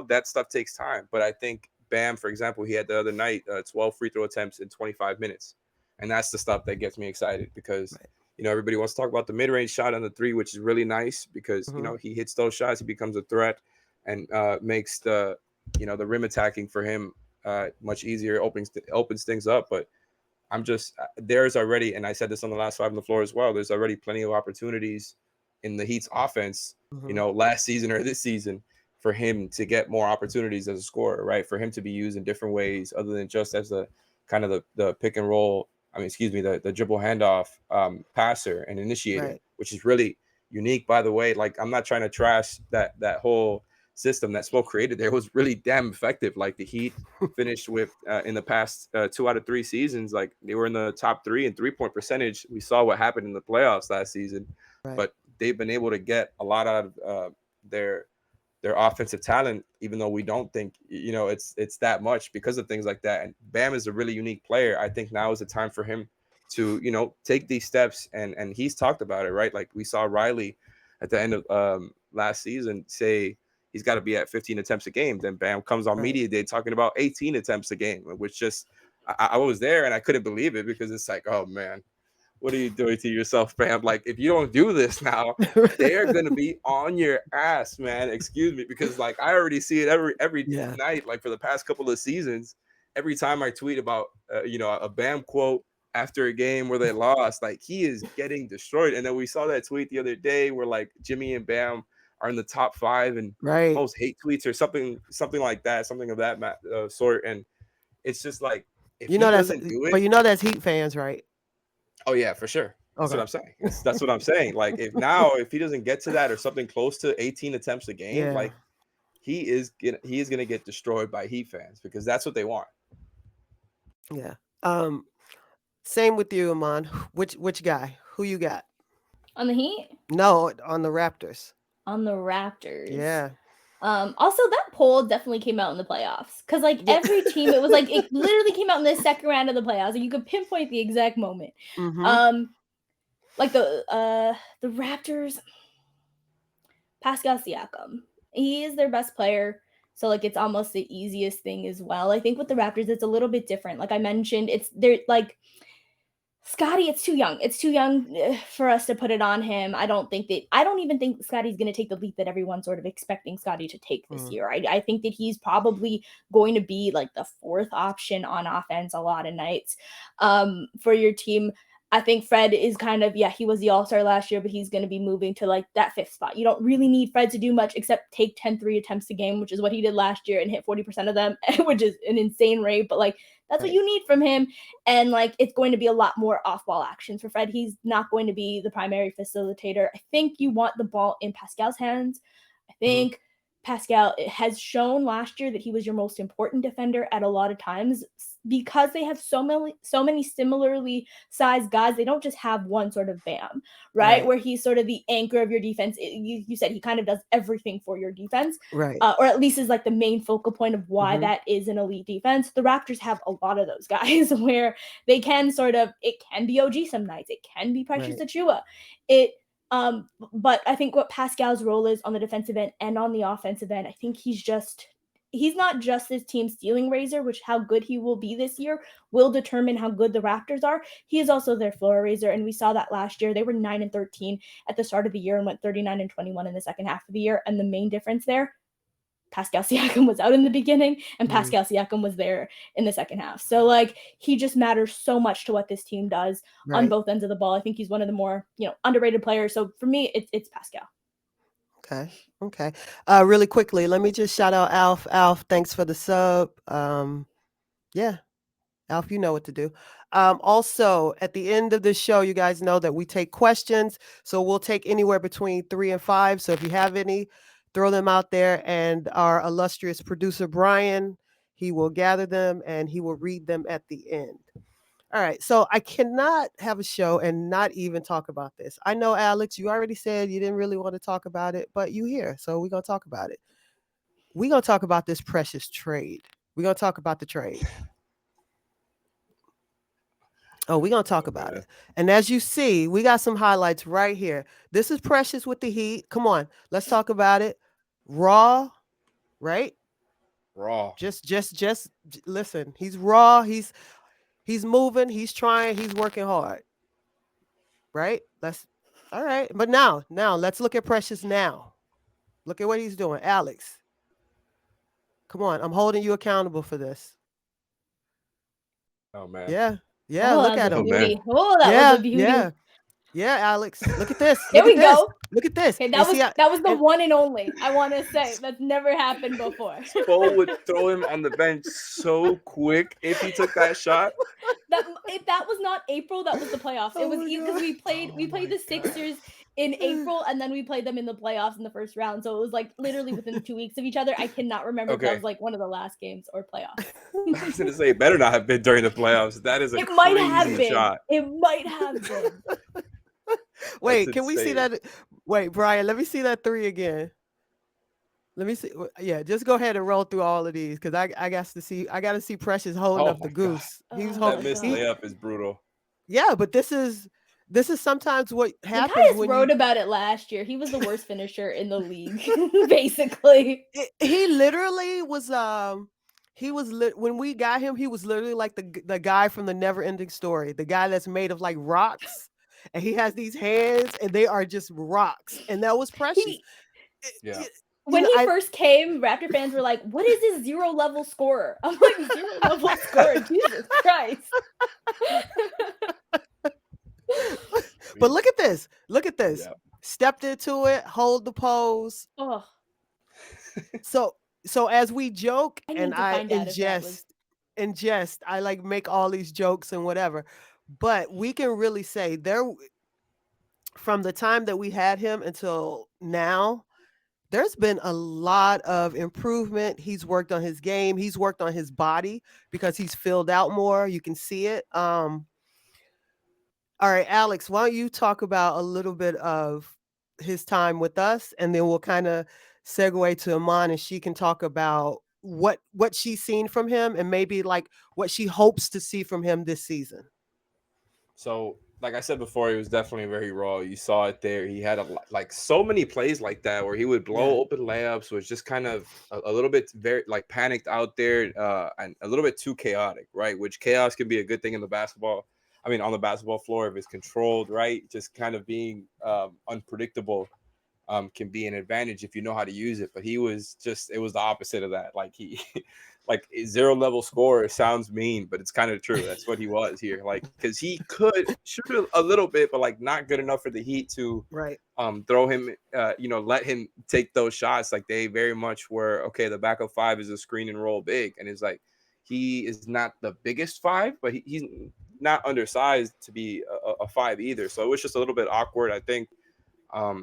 that stuff takes time. But I think Bam, for example, he had the other night 12 free throw attempts in 25 minutes, and that's the stuff that gets me excited because Right. everybody wants to talk about the mid-range shot on the three, which is really nice because Hmm. he hits those shots, he becomes a threat, and makes the rim attacking for him much easier, opens things up. But I'm just there's already, and I said this on the last five on the floor as well. There's already plenty of opportunities in the Heat's offense, Hmm. last season or this season, for him to get more opportunities as a scorer, right? For him to be used in different ways other than just as the kind of the pick and roll. I mean, excuse me, the dribble handoff passer and initiator, Right. which is really unique, by the way. Like, I'm not trying to trash that whole system that Smoke created there. It was really damn effective. Like, the Heat finished with in the past 2 out of 3 seasons, like they were in the top three in 3-point percentage. We saw what happened in the playoffs last season, Right. but they've been able to get a lot out of their offensive talent, even though we don't think it's that much because of things like that. And Bam is a really unique player. I think now is the time for him to take these steps, and he's talked about it, right? Like, we saw Riley at the end of last season say he's got to be at 15 attempts a game. Then Bam comes on Right. media day talking about 18 attempts a game, which just I was there and I couldn't believe it because it's like, oh man, what are you doing to yourself, Bam? Like, if you don't do this now, they're gonna be on your ass, man. Excuse me, because like I already see it every Yeah. night, like for the past couple of seasons. Every time I tweet about a Bam quote after a game where they lost, like, he is getting destroyed. And then we saw that tweet the other day where like Jimmy and Bam are in the top 5 and Right. most hate tweets or something like that, something of that sort. And it's just like, if You know he that's doesn't do but it, you know that's Heat fans, right? oh yeah, for sure. That's what Okay. I'm saying. That's what I'm saying. Like, if he doesn't get to that or something close to 18 attempts a game, Yeah. like he is gonna get destroyed by Heat fans because that's what they want. Yeah. Same with you, Amon. Which guy? Who you got? On the Heat? No, on the Raptors. On the Raptors. Yeah. Also, that poll definitely came out in the playoffs because, like, Yeah. every team, it was like it literally came out in the second round of the playoffs, and you could pinpoint the exact moment. Mm-hmm. Like the Raptors, Pascal Siakam, he is their best player, so like it's almost the easiest thing as well. I think with the Raptors, it's a little bit different. Like I mentioned, it's they're like Scotty, it's too young. It's too young for us to put it on him. I don't even think Scotty's going to take the leap that everyone's sort of expecting Scotty to take this year. I think that he's probably going to be like the fourth option on offense a lot of nights for your team. I think Fred is kind of, yeah, he was the all-star last year, but he's going to be moving to like that fifth spot. You don't really need Fred to do much except take 10 3 attempts a game, which is what he did last year and hit 40% of them, which is an insane rate. But like, that's what you need from him. And like it's going to be a lot more off-ball actions for Fred. He's not going to be the primary facilitator. I think you want the ball in Pascal's hands. I think Pascal has shown last year that he was your most important defender at a lot of times because they have so many similarly sized guys. They don't just have one sort of Bam, right? Where he's sort of the anchor of your defense. You said he kind of does everything for your defense, Right. or at least is like the main focal point of why that is an elite defense. The Raptors have a lot of those guys where they can sort of, it can be OG some nights, it can be Precious Achiuwa. But I think what Pascal's role is on the defensive end and on the offensive end, I think he's not just this team's ceiling raiser, which how good he will be this year will determine how good the Raptors are. He is also their floor raiser, and we saw that last year. They were 9-13 at the start of the year and went 39-21 in the second half of the year. And the main difference there, Pascal Siakam was out in the beginning and Pascal Siakam was there in the second half. So like he just matters so much to what this team does on both ends of the ball. I think he's one of the more, underrated players. So for me, it's Pascal. Okay. Really quickly, let me just shout out Alf. Alf, thanks for the sub. Yeah, Alf, you know what to do. Also, at the end of the show, you guys know that we take questions. So we'll take anywhere between 3 and 5. So if you have any, throw them out there. And our illustrious producer, Brian, he will gather them and he will read them at the end. All right. So I cannot have a show and not even talk about this. I know, Alex, you already said you didn't really want to talk about it, but you here. So we're going to talk about it. We're going to talk about this Precious trade. We're going to talk about the trade. Oh, we're going to talk about it. And as you see, we got some highlights right here. This is Precious with the Heat. Come on, let's talk about it. Raw, right? Raw. Just listen. He's raw. He's moving. He's trying. He's working hard. Right? All right. But now let's look at Precious now. Look at what he's doing. Alex, come on. I'm holding you accountable for this. Oh man. Yeah. Yeah. Look at him. Beauty. Oh, that was a beauty. Yeah, Alex. Look at this. There we go. Look at this. Okay, that was the one and only. I want to say that's never happened before. Spo would throw him on the bench so quick if he took that shot. If that was not April, that was the playoffs. It was because we played the Sixers in April and then we played them in the playoffs in the first round. So it was like literally within 2 weeks of each other. I cannot remember if that was like one of the last games or playoffs. I was gonna say it better not have been during the playoffs. That is a might have crazy been. shot. It might have been. Wait, can we see that? Wait, Brian, let me see that 3 again. Let me see. Yeah, just go ahead and roll through all of these because I got to see Precious holding up the goose. He's holding. That missed layup is brutal. Yeah, but this is sometimes what happens. Caius wrote about it last year. He was the worst finisher in the league, basically. He literally was. When we got him, he was literally like the guy from the Never Ending Story, the guy that's made of like rocks. And he has these hands, and they are just rocks. And that was Precious. When he first came, Raptor fans were like, "What is this 0-level scorer?" I'm like, "0-level scorer, Jesus Christ!" But look at this. Look at this. Yeah. Stepped into it. Hold the pose. Oh. So as we joke and I ingest, I like make all these jokes and whatever. But we can really say from the time that we had him until now, there's been a lot of improvement. He's worked on his game. He's worked on his body because he's filled out more. You can see it. All right, Alex, why don't you talk about a little bit of his time with us, and then we'll kind of segue to Iman, and she can talk about what she's seen from him, and maybe like what she hopes to see from him this season. So, like I said before, he was definitely very raw. You saw it there. He had like so many plays like that where he would Yeah. blow open layups, was just kind of a little bit very like panicked out there, and a little bit too chaotic, right? Which chaos can be a good thing in the basketball. I mean, on the basketball floor if it's controlled, right? Just kind of being unpredictable can be an advantage if you know how to use it. But he was just, it was the opposite of that. Like he, like a zero level scorer sounds mean, but it's kind of true. That's what he was here. Like, because he could shoot a little bit, but like not good enough for the Heat to Right. throw him, let him take those shots. Like they very much were, okay, the backup five is a screen and roll big. And it's like, he is not the biggest five, but he's not undersized to be a five either. So it was just a little bit awkward, I think.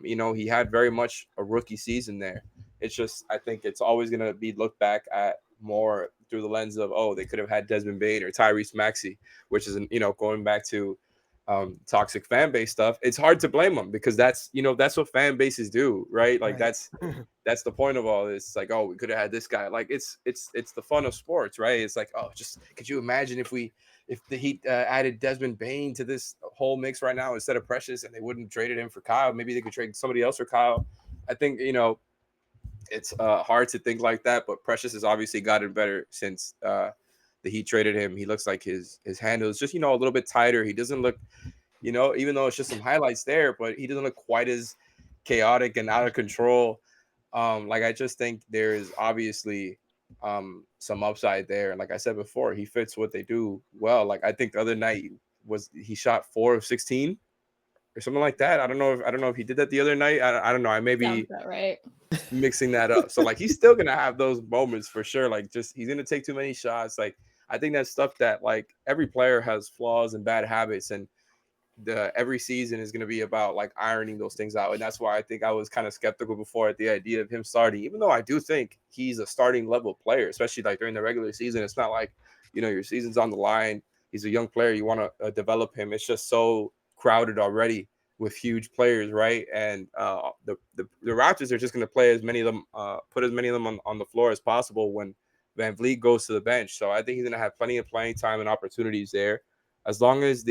He had very much a rookie season there. It's just, I think it's always going to be looked back at more through the lens of, oh, they could have had Desmond Bane or Tyrese Maxey, which is, going back to toxic fan base stuff. It's hard to blame them because that's what fan bases do, right? Like Right. that's the point of all this. It's like, oh, we could have had this guy. Like it's the fun of sports, right? It's like, oh, just could you imagine if the Heat added Desmond Bane to this whole mix right now instead of Precious, and they wouldn't traded him for Kyle? Maybe they could trade somebody else for Kyle. I think it's hard to think like that, but Precious has obviously gotten better since the Heat traded him. He looks like his handle is just a little bit tighter. He doesn't look, even though it's just some highlights there, but he doesn't look quite as chaotic and out of control. Like I just think there is obviously some upside there. And like I said before, he fits what they do well. Like I think the other night he shot 4 of 16 or something like that. I don't know if he did that the other night. I don't know. I may Sounds be about right. mixing that up. So like he's still gonna have those moments for sure. Like just he's gonna take too many shots. Like I think that's stuff that like every player has flaws and bad habits, and every season is going to be about like ironing those things out. And that's why I think I was kind of skeptical before at the idea of him starting, even though I do think he's a starting level player, especially like during the regular season. It's not like, your season's on the line. He's a young player. You want to develop him. It's just so crowded already with huge players, right? And the Raptors are just going to play as many of them, put as many of them on the floor as possible when Van Vliet goes to the bench. So I think he's going to have plenty of playing time and opportunities there, as long as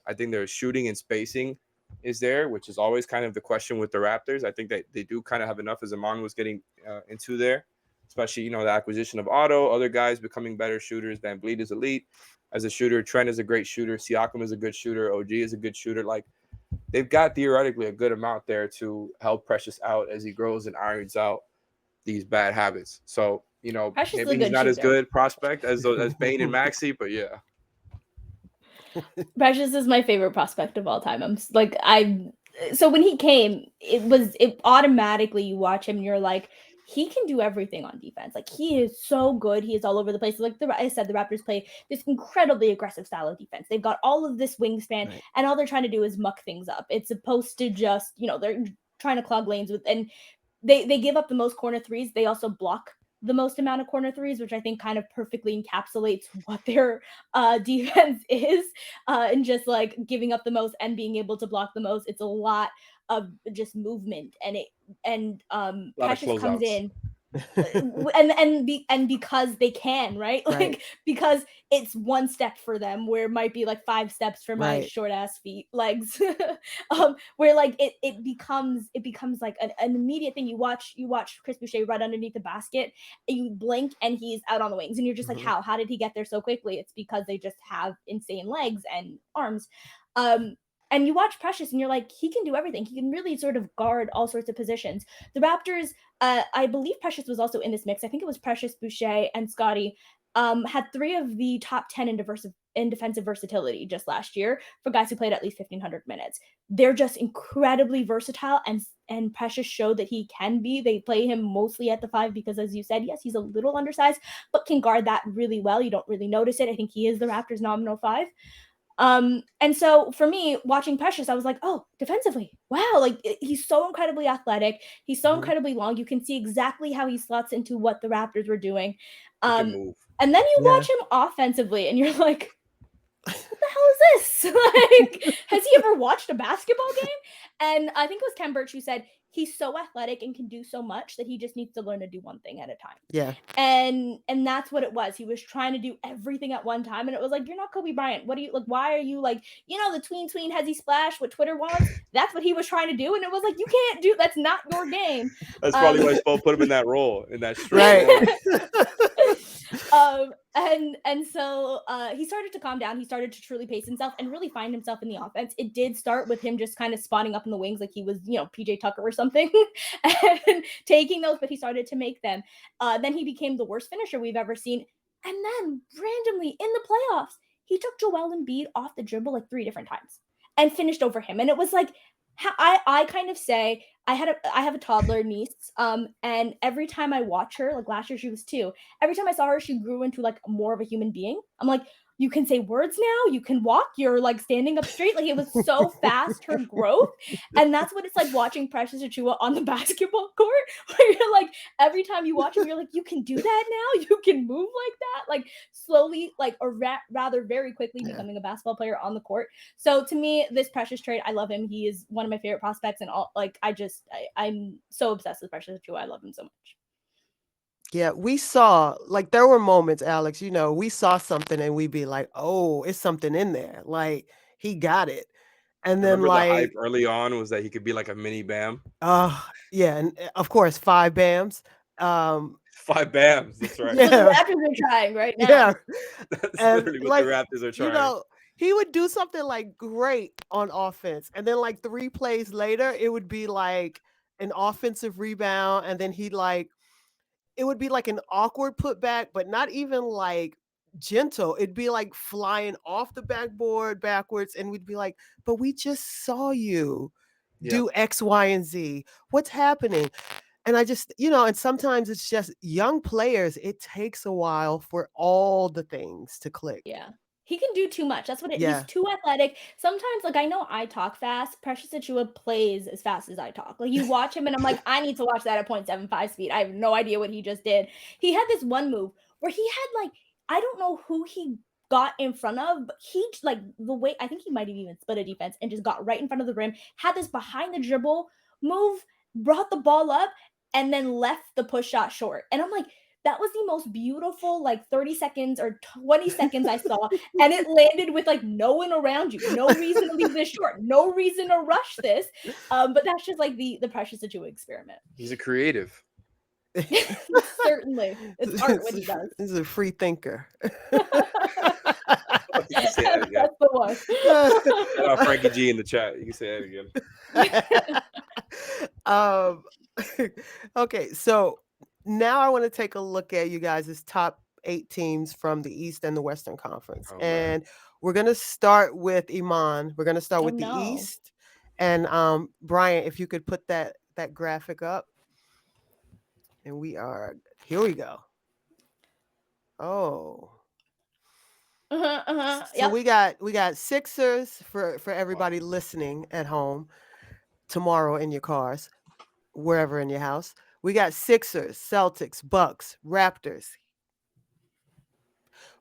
I think their shooting and spacing is there, which is always kind of the question with the Raptors. I think that they do kind of have enough, as Imman was getting into there, especially, the acquisition of Otto, other guys becoming better shooters. Van Vliet is elite as a shooter. Trent is a great shooter. Siakam is a good shooter. OG is a good shooter. Like they've got theoretically a good amount there to help Precious out as he grows and irons out these bad habits. So, Precious is a maybe he's good not as shooter. good prospect as Bane and Maxey, but yeah. Precious is my favorite prospect of all time. So when he came, it automatically you watch him and you're like, he can do everything on defense. Like he is so good. He is all over the place. Like I said, the Raptors play this incredibly aggressive style of defense. They've got all of this wingspan, Right. and all they're trying to do is muck things up. It's supposed to just, they're trying to clog lanes and they give up the most corner threes. They also block the most amount of corner threes, which I think kind of perfectly encapsulates what their defense is, and just like giving up the most and being able to block the most. It's a lot of just movement, and A lot of Precious comes closeouts. in. And because they can, right? Like Right. because it's one step for them where it might be like 5 steps for my Right. short ass legs. Where like it becomes like an immediate thing. You watch Chris Boucher right underneath the basket, and you blink and he's out on the wings, and you're just like, Mhm. how did he get there so quickly? It's because they just have insane legs and arms. And you watch Precious and you're like, he can do everything. He can really sort of guard all sorts of positions. The Raptors, I believe Precious was also in this mix. I think it was Precious, Boucher, and Scotty. Had 3 of the top 10 in defensive versatility just last year for guys who played at least 1,500 minutes. They're just incredibly versatile, and Precious showed that he can be. They play him mostly at the 5 because, as you said, yes, he's a little undersized, but can guard that really well. You don't really notice it. I think he is the Raptors' nominal 5. And so for me, watching Precious, I was like, oh, defensively, wow, like he's so incredibly athletic. He's so Mhm. incredibly long. You can see exactly how he slots into what the Raptors were doing. He can Um, move. and then you Yeah. watch him offensively, and you're like, what the hell is this? Like, has he ever watched a basketball game? And I think it was Ken Birch who said he's so athletic and can do so much that he just needs to learn to do one thing at a time. Yeah. And that's what it was. He was trying to do everything at one time, and it was like, you're not Kobe Bryant. What do you like? Why are you like, the tween hezzy splash, what Twitter wants? That's what he was trying to do, and it was like, you can't do that's not your game. That's probably why Spo put him in that role, in that straight Right. role. And so he started to calm down. He started to truly pace himself and really find himself in the offense. It did start with him just kind of spawning up in the wings like he was, PJ Tucker or something, and taking those, but he started to make them. Then he became the worst finisher we've ever seen. And then randomly in the playoffs, he took Joel Embiid off the dribble like 3 different times and finished over him. And it was like, I kind of say I have a toddler niece, and every time I watch her, like last year she was 2, every time I saw her, she grew into like more of a human being. I'm like, you can say words now, you can walk, you're like standing up straight. Like, it was so fast, her growth. And that's what it's like watching Precious Achiuwa on the basketball court, where you're like, every time you watch him, you're like, you can do that now, you can move like that, like slowly, like, or rather very quickly becoming a basketball player on the court. So to me, this Precious trade, I love him. He is one of my favorite prospects, and all, like, I'm so obsessed with Precious Achiuwa. I love him so much. Yeah, we saw, like, there were moments, Alex, we saw something and we'd be like, oh, it's something in there. Like, he got it. And then, Remember the hype like, early on was that he could be like a mini Bam? yeah, and of course, 5 Bams. 5 Bams, that's right. That's what the Yeah. Raptors are trying right now. Yeah. That's And, literally what like, the Raptors are trying. he would do something like great on offense. And then, like, 3 plays later, it would be like an offensive rebound. And then it would be like an awkward putback, but not even like gentle. It'd be like flying off the backboard backwards. And we'd be like, but we just saw you do X, Y, and Z. What's happening? And I just, and sometimes it's just young players. It takes a while for all the things to click. Yeah. He can do too much. That's what Yeah. he's too athletic. Sometimes, like, I know I talk fast. Precious Achiuwa plays as fast as I talk. Like, you watch him and I'm like, I need to watch that at 0.75 speed. I have no idea what he just did. He had this one move where he had, like, I don't know who he got in front of, but he, like, the way, I think he might have even split a defense and just got right in front of the rim, had this behind the dribble move, brought the ball up, and then left the push shot short. And I'm like, that was the most beautiful, like, 30 seconds or 20 seconds I saw, and it landed with, like, no one around you. No reason to leave this short. No reason to rush this. But that's just, like, the Precious Achiuwa experiment. He's a creative. Certainly. It's art what he does. He's a free thinker. You can say that again. That's the one. Shout out Frankie G in the chat. You can say that again. Okay, so now I want to take a look at you guys' top 8 teams from the East and the Western Conference. Oh, man. And we're going to start with Imman. We're going to start Oh, with the no. East. And Brian, if you could put that graphic up. And here we go. Oh. So Yep. we got Sixers for everybody listening at home tomorrow in your cars, wherever in your house. We got Sixers, Celtics, Bucks, Raptors.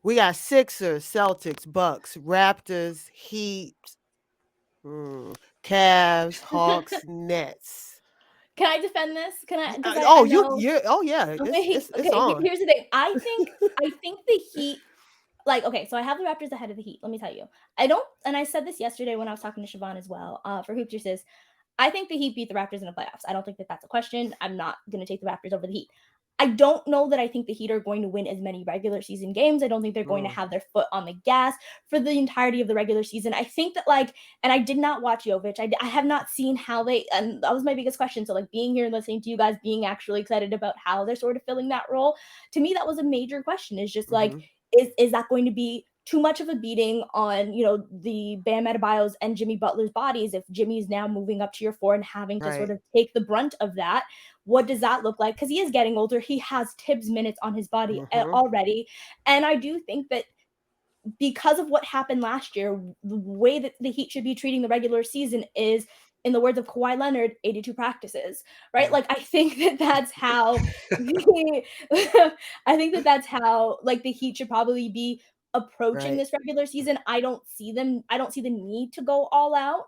We got Sixers, Celtics, Bucks, Raptors, Heat, Cavs, Hawks, Nets. Can I defend this? Can I? 'Cause Yeah. Okay, It's on. here's the thing. I think the Heat, like, okay, so I have the Raptors ahead of the Heat. Let me tell you. And I said this yesterday when I was talking to Siobhan as well, for Hoop Juices. I think the Heat beat the Raptors in the playoffs. I don't think that that's a question. I'm not going to take the Raptors over the Heat. I don't know that I think the Heat are going to win as many regular season games. I don't think they're going to have their foot on the gas for the entirety of the regular season. I think that, like, and I did not watch Jovic. I have not seen how and that was my biggest question. So, like, being here and listening to you guys, being actually excited about how they're sort of filling that role, to me, that was a major question. Is just like, is that going to be too much of a beating on, the Bam Adebayos and Jimmy Butler's bodies if Jimmy's now moving up to your 4 and having to sort of take the brunt of that? What does that look like? Because he is getting older. He has Tibbs minutes on his body already. And I do think that because of what happened last year, the way that the Heat should be treating the regular season is, in the words of Kawhi Leonard, 82 practices, right? Like, I think that that's how like, the Heat should probably be approaching Right. this regular season. I don't see the need to go all out.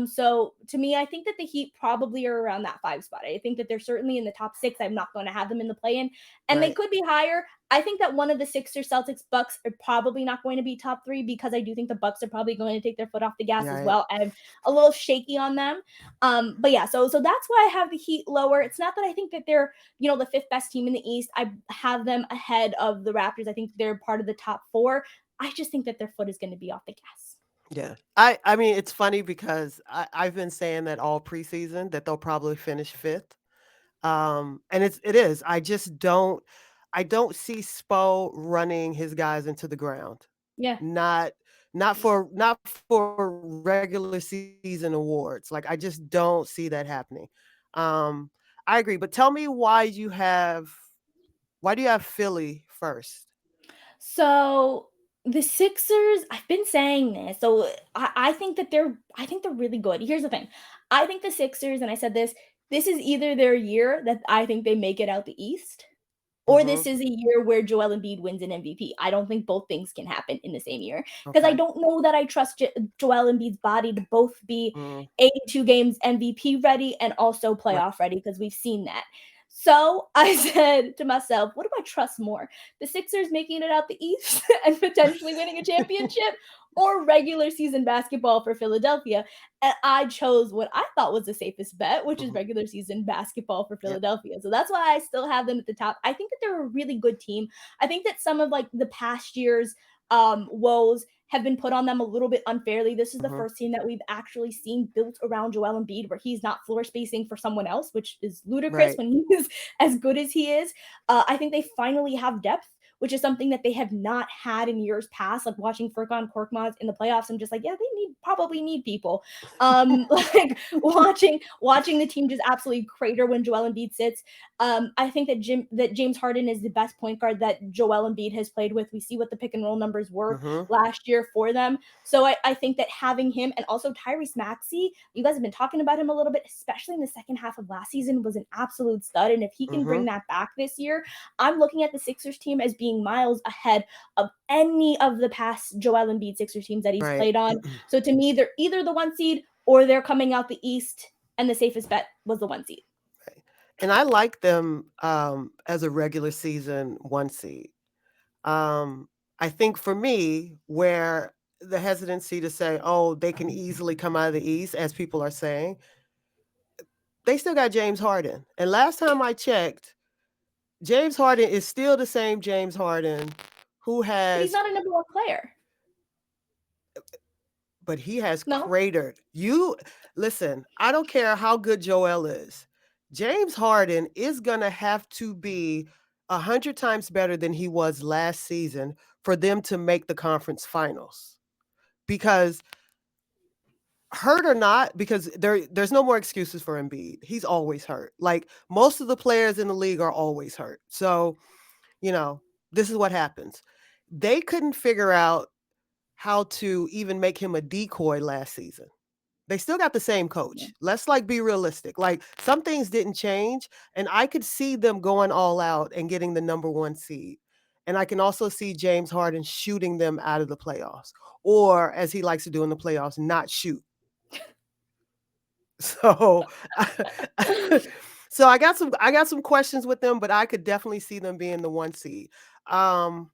So to me, I think that the Heat probably are around that 5 spot. I think that they're certainly in the top 6. I'm not going to have them in the play-in, and they Right. could be higher. I think that one of the Sixers, Celtics, Bucks are probably not going to be top 3 because I do think the Bucks are probably going to take their foot off the gas as Right. well. I'm a little shaky on them. But yeah, so that's why I have the Heat lower. It's not that I think that they're, the 5th best team in the East. I have them ahead of the Raptors. I think they're part of the top 4. I just think that their foot is going to be off the gas. Yeah. I mean, it's funny because I've been saying that all preseason that they'll probably finish fifth. And it is. I don't see Spo running his guys into the ground. Yeah. Not not for regular season awards. Like I just don't see that happening. Um, I agree, but tell me why do you have Philly first? So the Sixers, I've been saying this. So I think they're really good. Here's the thing. I think the Sixers, and I said this is either their year that I think they make it out the East, or Mhm. this is a year where Joel Embiid wins an MVP. I don't think both things can happen in the same year because I Okay. don't know that I trust Joel Embiid's body to both be Mm, 82 games MVP ready and also right. playoff ready because we've seen that. So I said to myself, what do I trust more? The Sixers making it out the East and potentially winning a championship, or regular season basketball for Philadelphia? And I chose what I thought was the safest bet, which is Mhm. regular season basketball for Yep. Philadelphia. So that's why I still have them at the top. I think that they're a really good team. I think that some of like the past years woes have been put on them a little bit unfairly. This is the Mhm. first team that we've actually seen built around Joel Embiid where he's not floor spacing for someone else, which is ludicrous Right. when he is as good as he is. I think they finally have depth, which is something that they have not had in years past. Like watching Furkan Korkmaz in the playoffs, I'm just like, yeah, they probably need people. Like watching the team just absolutely crater when Joel Embiid sits. I think that James Harden is the best point guard that Joel Embiid has played with. We see what the pick and roll numbers were Mhm. last year for them. So I think that having him and also Tyrese Maxey, you guys have been talking about him a little bit, especially in the second half of last season, was an absolute stud. And if he can bring Mhm. that back this year, I'm looking at the Sixers team as being miles ahead of any of the past Joel Embiid Sixers teams that he's Right. played on. So to me, they're either the 1 seed or they're coming out the East, and the safest bet was the 1 seed. Right. And I like them as a regular season 1 seed. Um, I think for me, where the hesitancy to say, "Oh, they can easily come out of the East," as people are saying, they still got James Harden. And last time I checked, James Harden is still the same James Harden who But he's has not a number 1 player. but he has No? cratered. You listen, I don't care how good Joel is. James Harden is going to have to be 100 times better than he was last season for them to make the conference finals. Because hurt or not, because there's no more excuses for Embiid. He's always hurt. Like most of the players in the league are always hurt. So, you know, this is what happens. They couldn't figure out how to even make him a decoy last season. They still got the same Yeah. coach. Let's like be realistic. Like some things didn't change, and I could see them going all out and getting the number 1 seed. And I can also see James Harden shooting them out of the playoffs, or as he likes to do in the playoffs, not shoot. So so I got some questions with them, but I could definitely see them being the 1 seed. Um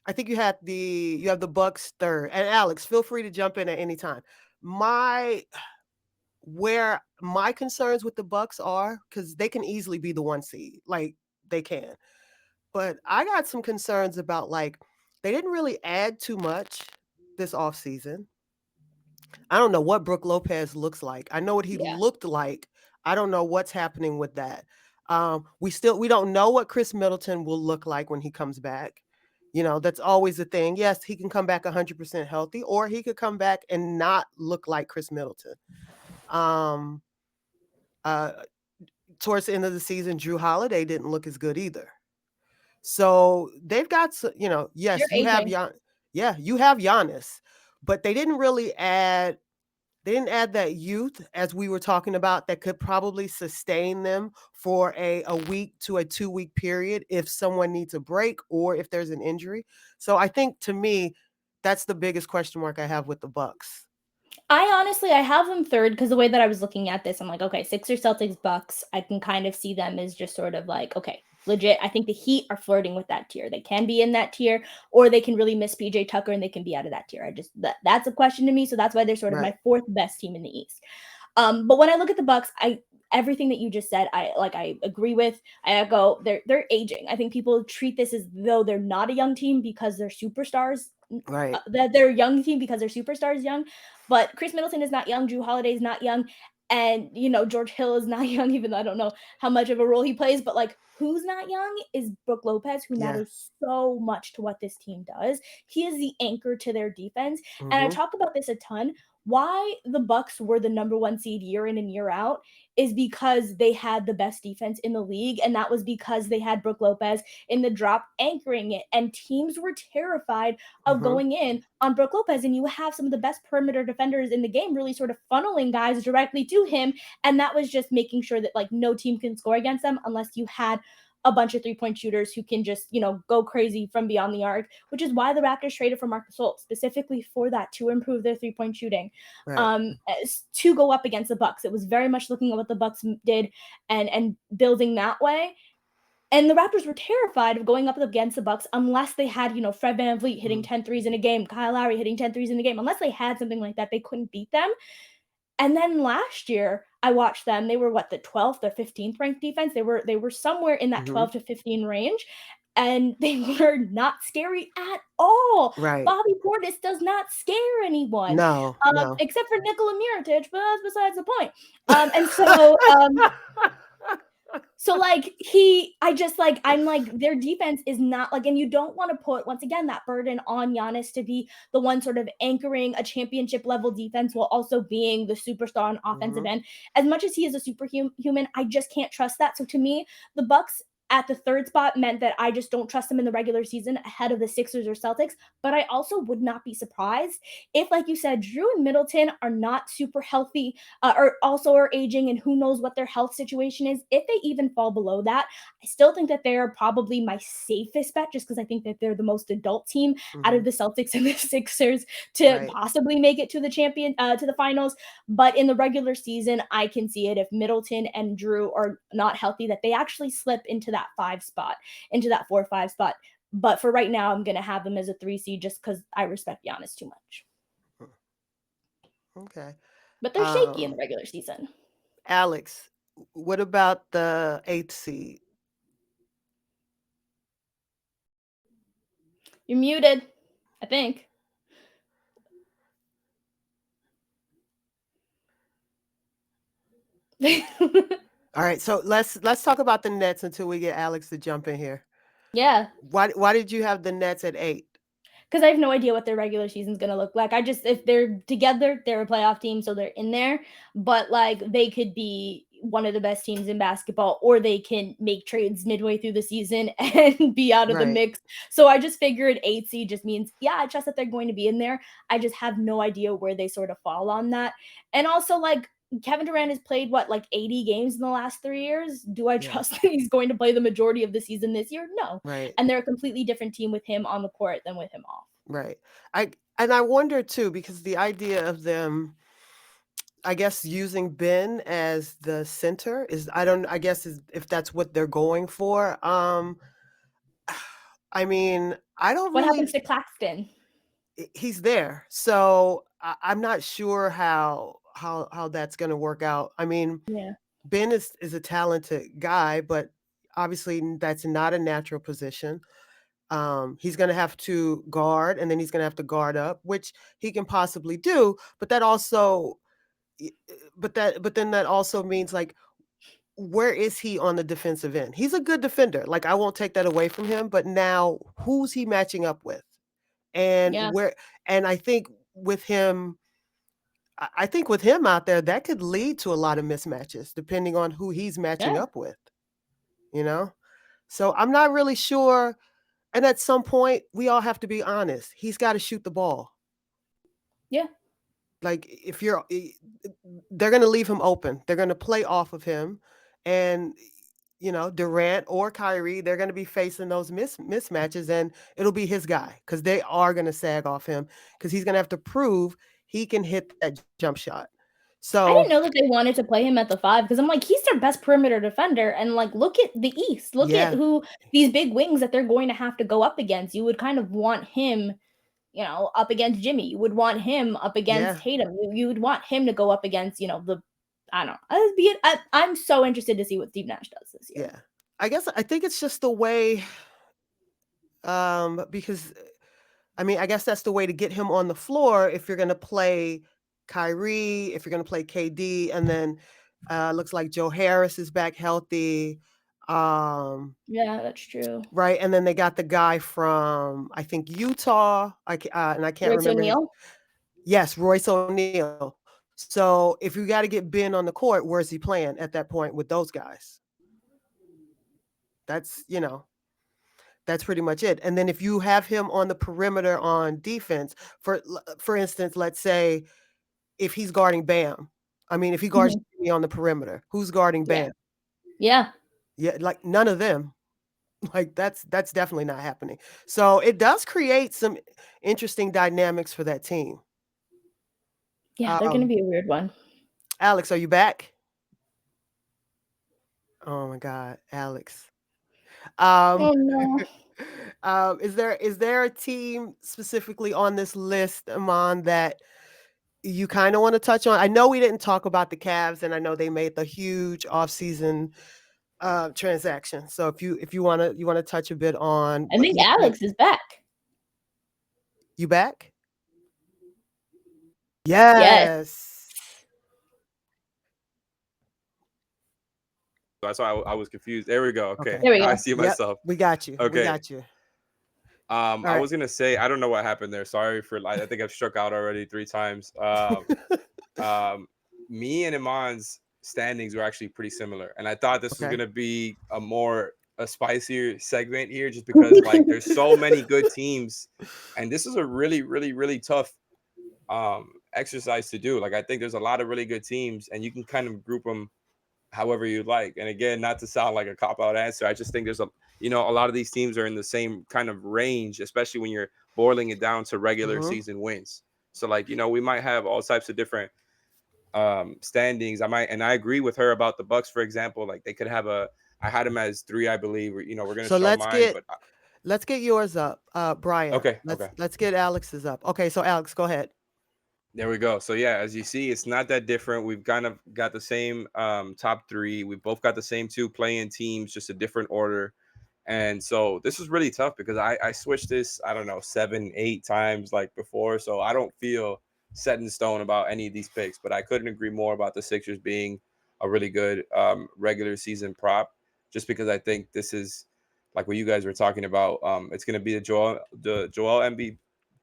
I think you have the Bucks third. And Alex, feel free to jump in at any time. My where my concerns with the Bucks are, because they can easily be the 1 seed, like they can. But I got some concerns about like they didn't really add too much this offseason. I don't know what Brook Lopez looks like. I know what he Yeah. looked like. I don't know what's happening with that. We don't know what Chris Middleton will look like when he comes back. That's always the thing. Yes, he can come back 100% healthy, or he could come back and not look like Chris Middleton. Um, uh, Towards the end of the season, Drew Holiday didn't look as good either. So they've got, You're yes, aging. yeah, you have Giannis, but they didn't really add They didn't add that youth, as we were talking about, that could probably sustain them for a week to a 2 week period if someone needs a break or if there's an injury. So I think, to me, that's the biggest question mark I have with the Bucks. I have them third because the way that I was looking at this, I'm like, okay, Sixers, Celtics, Bucks. I can kind of see them as just sort of like, okay, legit. I think the Heat are flirting with that tier. They can be in that tier, or they can really miss PJ Tucker and they can be out of that tier. That's a question to me. So that's why they're sort of Right. my fourth best team in the East. But when I look at the Bucks, everything that you just said, I agree with. I echo. They're aging. I think people treat this as though they're not a young team because they're superstars. Right. That they're a young team because their superstars young, but Chris Middleton is not young. Drew Holiday is not young, and George Hill is not young. Even though I don't know how much of a role he plays, but like who's not young is Brook Lopez, who Yeah. matters so much to what this team does. He is the anchor to their defense, and I Hmm. talk about this a ton. Why the Bucks were the number one seed year in and year out is because they had the best defense in the league, and that was because they had Brook Lopez in the drop anchoring it, and teams were terrified of Hmm. going in on Brook Lopez, and you have some of the best perimeter defenders in the game really sort of funneling guys directly to him, and that was just making sure that like no team can score against them unless you had a bunch of three-point shooters who can just, go crazy from beyond the arc, which is why the Raptors traded for Marcus Holt, specifically for that, to improve their three-point shooting, Right. to go up against the Bucks. It was very much looking at what the Bucks did and building that way. And the Raptors were terrified of going up against the Bucks unless they had, Fred VanVleet hitting Mhm. 10 threes in a game, Kyle Lowry hitting 10 threes in a game. Unless they had something like that, they couldn't beat them. And then last year, I watched them. They were what, the 12th or 15th ranked defense. They were somewhere in that Mhm. 12 to 15 range, and they were not scary at all. Right. Bobby Portis does not scare anyone, No, no. except for Nikola Mirotic, but that's besides the point. And so so like I'm like their defense is not like, and you don't want to put once again that burden on Giannis to be the one sort of anchoring a championship level defense while also being the superstar on offensive Mhm. end. As much as he is a superhuman, I just can't trust that. So to me, the Bucks at the third spot meant that I just don't trust them in the regular season ahead of the Sixers or Celtics. But I also would not be surprised if, like you said, Drew and Middleton are not super healthy, or also are aging, and who knows what their health situation is. If they even fall below that, I still think that they're probably my safest bet, just because I think that they're the most adult team out of Mhm. the Celtics and the Sixers to Right. possibly make it to the finals. But in the regular season, I can see it if Middleton and Drew are not healthy, that they actually slip into that 5 spot, into that 4 or 5 spot. But for right now, I'm gonna have them as a 3 seed just because I respect Giannis too much. Okay. But they're shaky in the Um, regular season. Alex, what about the 8th seed? You're muted, I think. All right, so let's talk about the Nets until we get Alex to jump in here. Yeah, Why did you have the Nets at 8? because I have no idea what their regular season's gonna look like. If they're together, they're a playoff team, so they're in there. But like, they could be one of the best teams in basketball, or they can make trades midway through the season and be out of the Right. mix. So I just figured 8 seed just means, yeah, I trust that they're going to be in there. I just have no idea where they sort of fall on that. And also, like, Kevin Durant has played what, like 80 games in the last 3 years. Do I Yeah. trust that he's going to play the majority of the season this year? No. Right. And they're a completely different team with him on the court than with him off. Right. I wonder too, because the idea of them, I guess, using Ben as the center is, I guess, is if that's what they're going for. I mean, I don't What really happens to Claxton? he's there. So I'm not sure how that's going to work out. I mean, Yeah. Ben is a talented guy, but obviously that's not a natural position. He's going to have to guard, and then he's going to have to guard up, which he can possibly do. But that also, but then that also means, like, where is he on the defensive end? He's a good defender. Like, I won't take that away from him. But now, who's he matching up with? And Yeah. where? And I think with him out there, that could lead to a lot of mismatches, depending on who he's matching Yeah. up with. You know. So I'm not really sure. And at some point, we all have to be honest. He's got to shoot the ball. Yeah. Like if they're going to leave him open. They're going to play off of him, and Durant or Kyrie, they're going to be facing those mismatches, and it'll be his guy because they are going to sag off him because he's going to have to prove he can hit that jump shot. I So didn't know that they wanted to play him at the 5 because I'm like, he's their best perimeter defender. And like, look at the East. Look at yeah, who these big wings that they're going to have to go up against. You would kind of want him, up against Jimmy. You would want him up against yeah, Tatum. You would want him to go up against, I don't know. I'm so interested to see what Steve Nash does this year. yeah. I think it's just the way, because I guess that's the way to get him on the floor if you're going to play Kyrie, if you're going to play KD, and then looks like Joe Harris is back healthy. Yeah, that's true. Right, and then they got the guy from, I think, Utah, and I can't Royce remember his. O'Neal. Yes, Royce O'Neal. So if you got to get Ben on the court, where's he playing at that point with those guys? That's, that's pretty much it. And then if you have him on the perimeter on defense, for instance, let's say if he's guarding Bam, if he guards Mhm. Jimmy on the perimeter, who's guarding Yeah. Bam? Yeah. Yeah, like none of them. Like that's definitely not happening. So it does create some interesting dynamics for that team. Yeah, they're gonna Um, be a weird one. Alex, are you back? Oh my God, Alex. Um, Oh no. is there a team specifically on this list, Amon, that you kind of want to touch on? I know we didn't talk about the Cavs, and I know they made the huge offseason transaction. So if you want to touch a bit on I what think you think. Alex is back. You back? Yes. Yes. That's why I was confused. There we go. Okay, Okay. There we now I go. see Yep. myself. We got you. We Okay. got you. All I right. was gonna say I don't know what happened there. Sorry for I think I've struck out already 3 times. Um, Me and Iman's standings were actually pretty similar, and I thought this was Okay. gonna be a spicier segment here, just because like there's so many good teams, and this is a really really really tough exercise to do. Like I think there's a lot of really good teams, and you can kind of group them however you like. And again, not to sound like a cop out answer, I just think there's a lot of these teams are in the same kind of range, especially when you're boiling it down to regular Mm-hmm. season wins. So like, we might have all types of different standings. And I agree with her about the Bucks, for example. Like they could have I had them as 3, I believe. We're gonna So show let's mine, get but let's get yours up, Brian. okay, Let's okay. let's get Alex's up. Okay, so Alex, go ahead. There we go. So yeah, as you see, it's not that different. We've kind of got the same top 3. We've both got the same 2 playing teams, just a different order. And so this is really tough because I switched this, I don't know, 7, 8 times like before. So I don't feel set in stone about any of these picks, but I couldn't agree more about the Sixers being a really good regular season prop, just because I think this is like what you guys were talking about. It's going to be the Joel Embiid,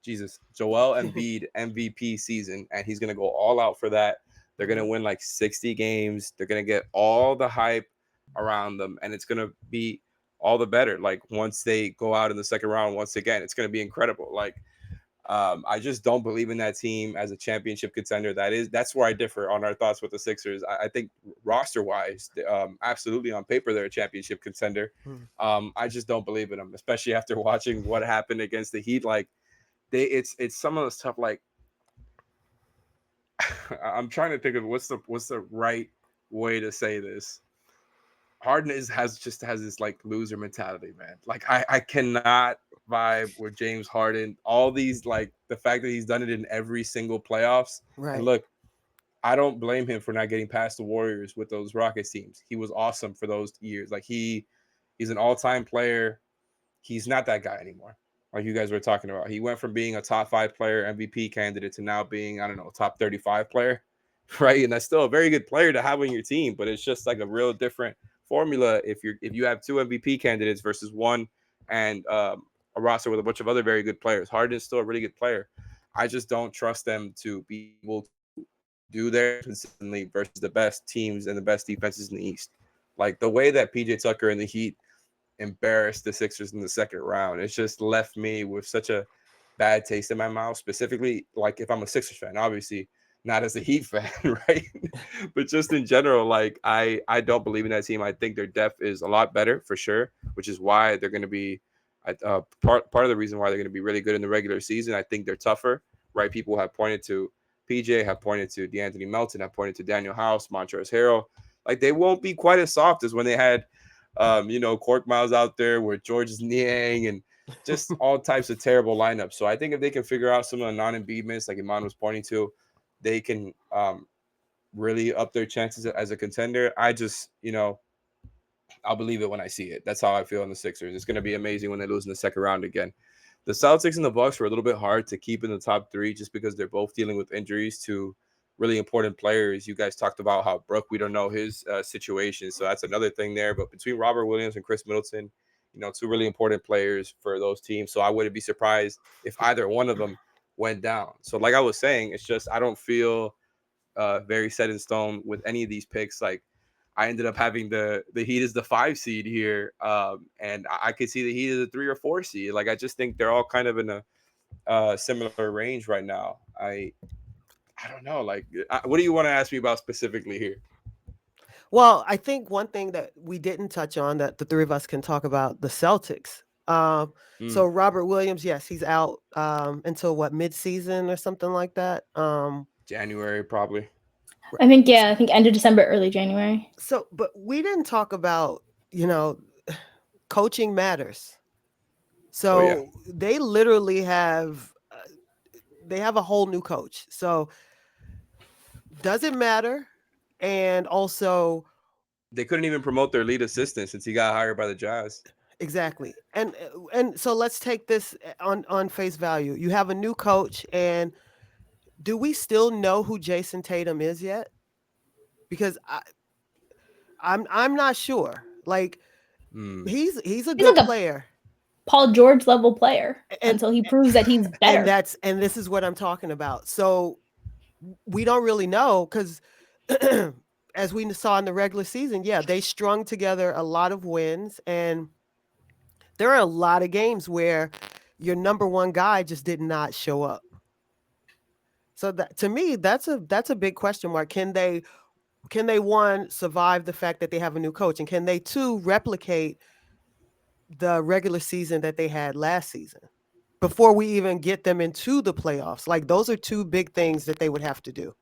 Joel Embiid MVP season, and he's going to go all out for that. They're going to win like 60 games. They're going to get all the hype around them, and it's going to be all the better. Like once they go out in the second round, once again, it's going to be incredible. Like I just don't believe in that team as a championship contender. That's where I differ on our thoughts with the Sixers. I think roster wise, absolutely on paper they're a championship contender. Hmm. I just don't believe in them, especially after watching what happened against the Heat. Like it's some of the stuff. Like I'm trying to think of what's the right way to say this. Harden has this like loser mentality, man. Like I cannot vibe with James Harden. All these, like the fact that he's done it in every single playoffs. And Right. look, I don't blame him for not getting past the Warriors with those Rockets teams. He was awesome for those years. Like he's an all-time player. He's not that guy anymore. Like you guys were talking about, he went from being a top 5 player, MVP candidate, to now being, I don't know, top 35 player, right? And that's still a very good player to have on your team, but it's just like a real different formula if you have 2 MVP candidates versus one, and a roster with a bunch of other very good players. Harden is still a really good player. I just don't trust them to be able to do their consistently versus the best teams and the best defenses in the East. Like the way that PJ Tucker and the Heat embarrassed the Sixers in the second round, it's just left me with such a bad taste in my mouth. Specifically, like if I'm a Sixers fan, obviously not as a Heat fan, right? But just in general, like I don't believe in that team. I think their depth is a lot better for sure, which is why they're going to be part of the reason why they're going to be really good in the regular season. I think they're tougher, right? People have pointed to PJ, have pointed to DeAnthony Melton, have pointed to Daniel House, Montrezl Harrell. Like they won't be quite as soft as when they had, Cork Miles out there with George's Niang and just all types of terrible lineups. So I think if they can figure out some of the non-Embiid minutes, like Iman was pointing to, they can really up their chances as a contender. I'll believe it when I see it. That's how I feel in the Sixers. It's going to be amazing when they lose in the second round again. The Celtics and the Bucks were a little bit hard to keep in the top three just because they're both dealing with injuries to really important players. You guys talked about how Brooke, we don't know his situation, so that's another thing there. But between Robert Williams and Chris Middleton, two really important players for those teams. So I wouldn't be surprised if either one of them went down. So like I was saying, it's just I don't feel very set in stone with any of these picks. Like I ended up having the Heat as the 5 seed here, and I could see the Heat as a 3 or 4 seed. Like I just think they're all kind of in a similar range right now. I don't know. Like, what do you want to ask me about specifically here? Well, I think one thing that we didn't touch on that the three of us can talk about the Celtics. So Robert Williams, yes, he's out until what, mid-season or something like that. January probably. I think end of December, early January. So, but we didn't talk about, coaching matters. So Oh, yeah. they literally have they have a whole new coach. So does it matter? And also, They couldn't even promote their lead assistant since he got hired by the Jazz. exactly. And so let's take this on face value. You have a new coach, and do we still know who Jason Tatum is yet? Because I'm not sure. Like he's a He's good like a player. Paul George level player And- until he proves that he's better. And this is what I'm talking about. So we don't really know because as we saw in the regular season, yeah, they strung together a lot of wins, and there are a lot of games where your number one guy just did not show up. So that, to me, that's a big question mark. Can they one survive the fact that they have a new coach, and can they two replicate the regular season that they had last season before we even get them into the playoffs? Like those are two big things that they would have to do.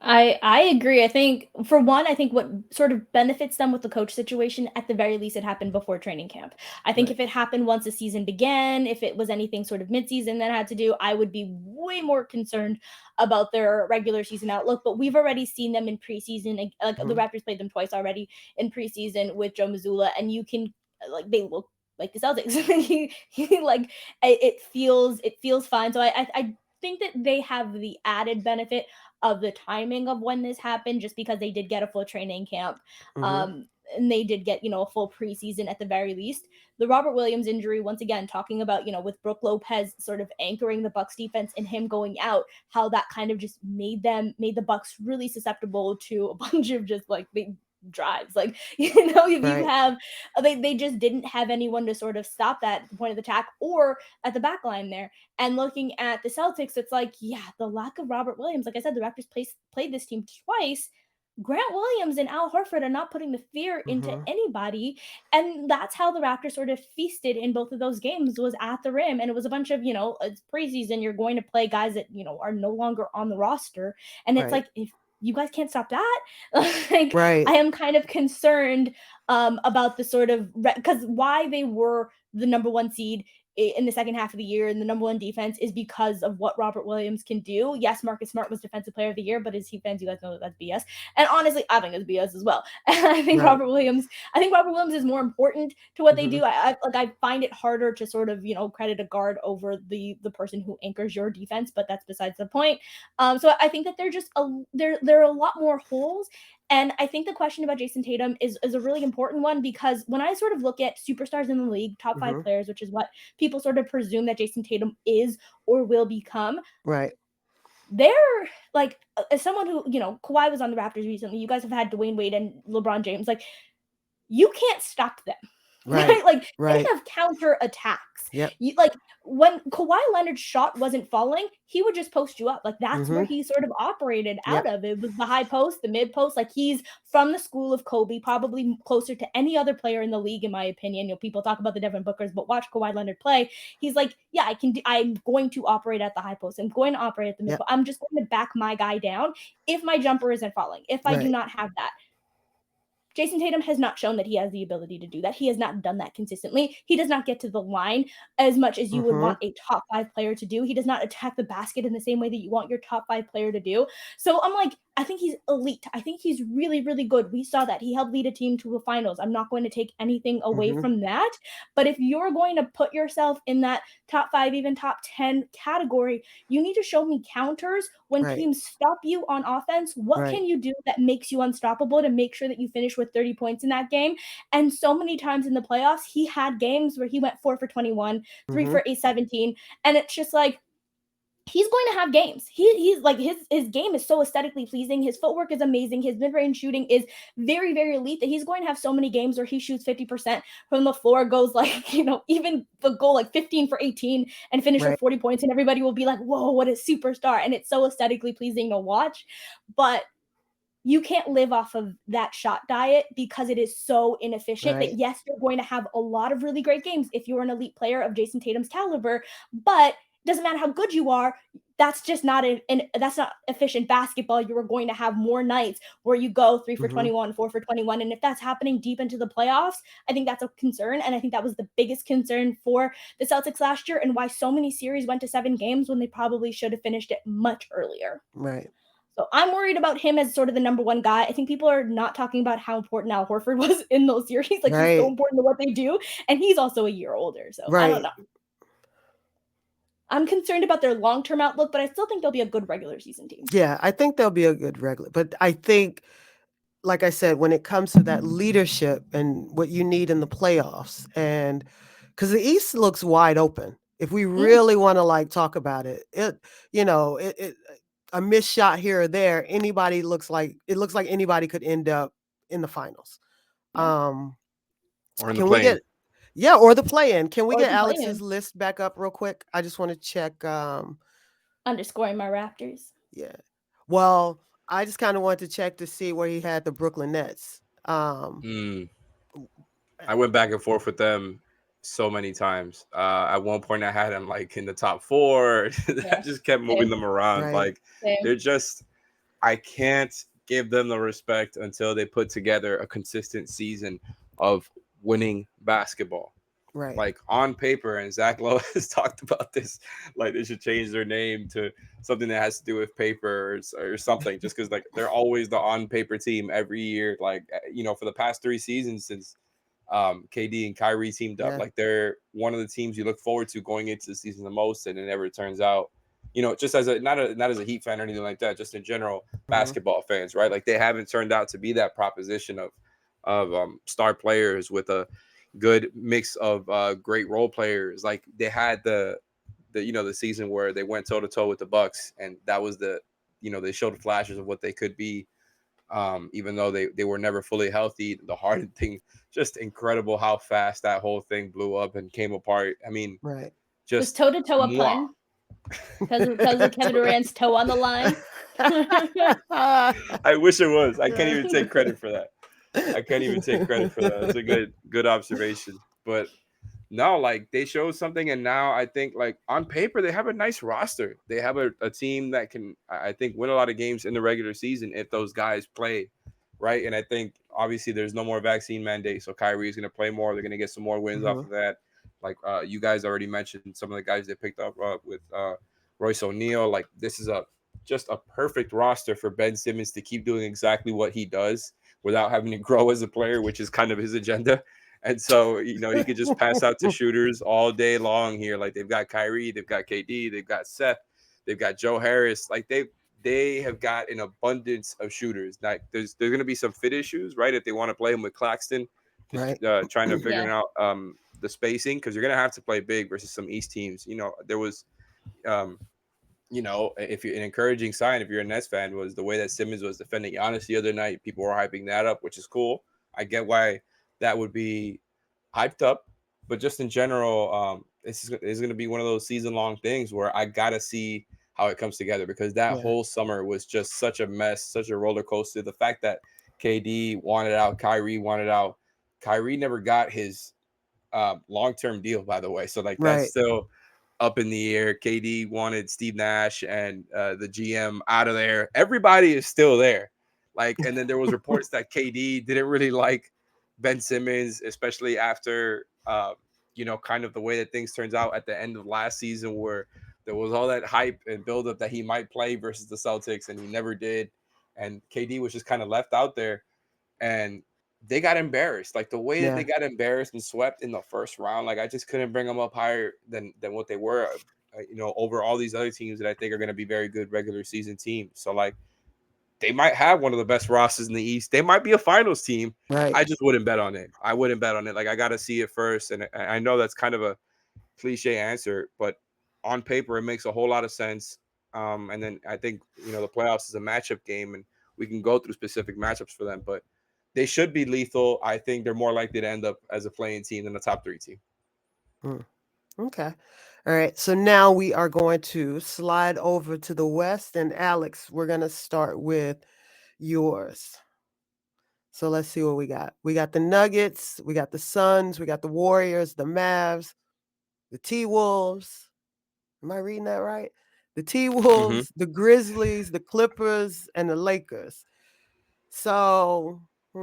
I agree. I think for one, I think what sort of benefits them with the coach situation, at the very least, it happened before training camp. I think Right. if it happened once the season began, if it was anything sort of midseason that had to do, I would be way more concerned about their regular season outlook. But we've already seen them in preseason. Like the Raptors played them twice already in preseason with Joe Mazzulla, and you can they look like the Celtics. Like it feels fine. So I think that they have the added benefit of the timing of when this happened, just because they did get a full training camp. And they did get, a full preseason at the very least. The Robert Williams injury, once again, talking about, with Brooke Lopez sort of anchoring the Bucks defense and him going out, how that kind of just made the Bucks really susceptible to a bunch of just like big drives. Like, if you Right. have, they just didn't have anyone to sort of stop that at the point of attack or at the back line there. And looking at the Celtics, it's like, yeah, the lack of Robert Williams. Like I said, the Raptors played this team twice. Grant Williams and Al Horford are not putting the fear into anybody. And that's how the Raptors sort of feasted in both of those games, was at the rim. And it was a bunch of, it's preseason. You're going to play guys that, are no longer on the roster. And it's Right. like, if you guys can't stop that, like, Right. I am kind of concerned about the sort of, because why they were the number one seed in the second half of the year and the number one defense is because of what Robert Williams can do. Yes, Marcus Smart was defensive player of the year, but as Heat fans, you guys know that's BS. And honestly, I think it's BS as well. And I think Right. Robert Williams is more important to what they do. I find it harder to sort of, credit a guard over the person who anchors your defense, but that's besides the point. So I think that there are a lot more holes. And I think the question about Jason Tatum is a really important one, because when I sort of look at superstars in the league, top 5 players, which is what people sort of presume that Jason Tatum is or will become, Right. they're like, as someone who, Kawhi was on the Raptors recently, you guys have had Dwayne Wade and LeBron James, like, you can't stop them. Right. right? Like they Right. have counter attacks. Yep. Like when Kawhi Leonard's shot wasn't falling, he would just post you up. Like that's where Mm-hmm. he sort of operated out Yep. of. It was the high post, the mid post. Like he's from the school of Kobe, probably closer to any other player in the league, in my opinion. People talk about the Devin Bookers, but watch Kawhi Leonard play. He's like, yeah, I'm going to operate at the high post. I'm going to operate at the mid Yep. post. I'm just going to back my guy down if my jumper isn't falling, if I do Right. not have that. Jason Tatum has not shown that he has the ability to do that. He has not done that consistently. He does not get to the line as much as you would Mm-hmm. want a top 5 player to do. He does not attack the basket in the same way that you want your top 5 player to do. So I'm like, I think he's elite. I think he's really, really good. We saw that. He helped lead a team to a finals. I'm not going to take anything away Mm-hmm. from that. But if you're going to put yourself in that top 5, even top 10 category, you need to show me counters when Right. teams stop you on offense. What Right. can you do that makes you unstoppable to make sure that you finish with 30 points in that game? And so many times in the playoffs, he had games where he went 4 for 21, 3 Mm-hmm. for 817, and it's just like he's going to have games. He's like his game is so aesthetically pleasing. His footwork is amazing. His mid-range shooting is very, very elite that he's going to have so many games where he shoots 50% from the floor, goes like, even the goal like 15 for 18 and finish with Right. 40 points. And everybody will be like, whoa, what a superstar. And it's so aesthetically pleasing to watch. But you can't live off of that shot diet because it is so inefficient that Right. yes, you're going to have a lot of really great games if you're an elite player of Jason Tatum's caliber, but it doesn't matter how good you are. That's just not that's not efficient basketball. You are going to have more nights where you go 3 for Mm-hmm. 21, 4 for 21. And if that's happening deep into the playoffs, I think that's a concern. And I think that was the biggest concern for the Celtics last year and why so many series went to 7 games when they probably should have finished it much earlier. Right. So I'm worried about him as sort of the number one guy. I think people are not talking about how important Al Horford was in those series. Like he's so Right. important to what they do. And he's also a year older. So I don't Right. know. I'm concerned about their long-term outlook, but I still think they'll be a good regular season team. Yeah, I think they'll be a good regular. But I think, like I said, when it comes to that leadership and what you need in the playoffs, and because the East looks wide open. If we really want to like talk about it, a missed shot here or there, it looks like anybody could end up in the finals. Yeah. Um, Or in the can we play-in. get or the play-in? Can we Or get the play-in. Alex's list back up real quick? I just want to check. Underscoring my Raptors. Yeah. Well, I just kind of wanted to check to see where he had the Brooklyn Nets. I went back and forth with them so many times. At one point, I had them like in the top 4. Yeah. I just kept moving them around. Right. Like Same. they're just, I can't give them the respect until they put together a consistent season of winning basketball. Right. Like on paper, and Zach Lowe has talked about this, like they should change their name to something that has to do with paper or something, just because like they're always the on paper team every year. Like for the past 3 seasons since KD and Kyrie teamed up, Yeah. like they're one of the teams you look forward to going into the season the most, and it never turns out. Just as not as a Heat fan or anything like that, just in general basketball fans, right? Like they haven't turned out to be that proposition of star players with a good mix of great role players. Like they had the season where they went toe to toe with the Bucks, and that was they showed flashes of what they could be, even though they were never fully healthy. The Harden thing, just incredible how fast that whole thing blew up and came apart. I mean, Right. Was just toe to toe a mwah. pun? Because of Kevin Durant's toe on the line. I wish it was. I can't even take credit for that. It's a good observation. But no, like they showed something, and now I think like on paper they have a nice roster. They have a team that can, I think, win a lot of games in the regular season if those guys play, right? And I think obviously there's no more vaccine mandate, so Kyrie is going to play more. They're going to get some more wins off of that. Like you guys already mentioned some of the guys they picked up with Royce O'Neal. Like this is just a perfect roster for Ben Simmons to keep doing exactly what he does without having to grow as a player, which is kind of his agenda. And so, he could just pass out to shooters all day long here. Like they've got Kyrie, they've got KD, they've got Seth, they've got Joe Harris. Like they have got an abundance of shooters. Like there's going to be some fit issues, right? If they want to play him with Claxton, Right. trying to figure Yeah. out the spacing, because you're going to have to play big versus some East teams. There was, if you're an encouraging sign, if you're a Nets fan, was the way that Simmons was defending Giannis the other night. People were hyping that up, which is cool. I get why that would be hyped up, but just in general, this is going to be one of those season long things where I gotta see how it comes together, because that Yeah. whole summer was just such a mess, such a roller coaster. The fact that KD wanted out, Kyrie wanted out, Kyrie never got his long term deal, by the way. So like that's Right. still up in the air. KD wanted Steve Nash and the GM out of there. Everybody is still there. Like, and then there was reports that KD didn't really like Ben Simmons, especially after kind of the way that things turns out at the end of last season, where there was all that hype and buildup that he might play versus the Celtics, and he never did. And KD was just kind of left out there, and they got embarrassed. Like the way that Yeah. they got embarrassed and swept in the first round, like I just couldn't bring them up higher than what they were, over all these other teams that I think are going to be very good regular season teams. So like they might have one of the best rosters in the East. They might be a finals team. Right. I just wouldn't bet on it. I wouldn't bet on it. Like I got to see it first. And I know that's kind of a cliche answer, but on paper, it makes a whole lot of sense. And then I think, the playoffs is a matchup game, and we can go through specific matchups for them, but they should be lethal. I think they're more likely to end up as a playing team than a top 3 team. Okay. All right. So now we are going to slide over to the West. And Alex, we're going to start with yours. So let's see what we got. We got the Nuggets, we got the Suns, we got the Warriors, the Mavs, the T-Wolves. Am I reading that right? The T-Wolves, the Grizzlies, the Clippers, and the Lakers. So, I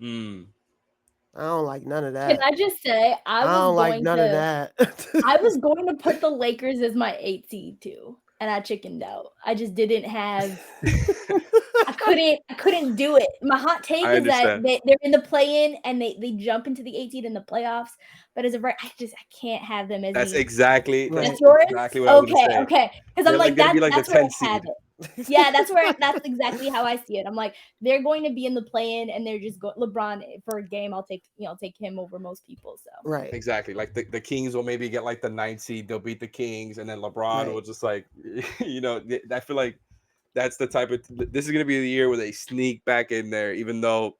don't like none of that. Can I just say I don't like none of that. I was going to put the Lakers as my 8 seed too, and I chickened out. I just didn't have. I couldn't do it. My hot take is that they're in the play-in and they jump into the 8 seed in the playoffs. But as of right, I can't have them as. That's exactly Right. That's yours. Exactly what I was gonna say. Okay. Because I'm like gonna be like that's the where 10th I have it. Yeah, that's exactly how I see it. I'm like, they're going to be in the play-in, and they're just going. LeBron for a game, I'll take him over most people. So Right. Exactly. Like the Kings will maybe get like the 9th seed. They'll beat the Kings, and then LeBron will just like, I feel like that's the type of. This is gonna be the year where they sneak back in there, even though.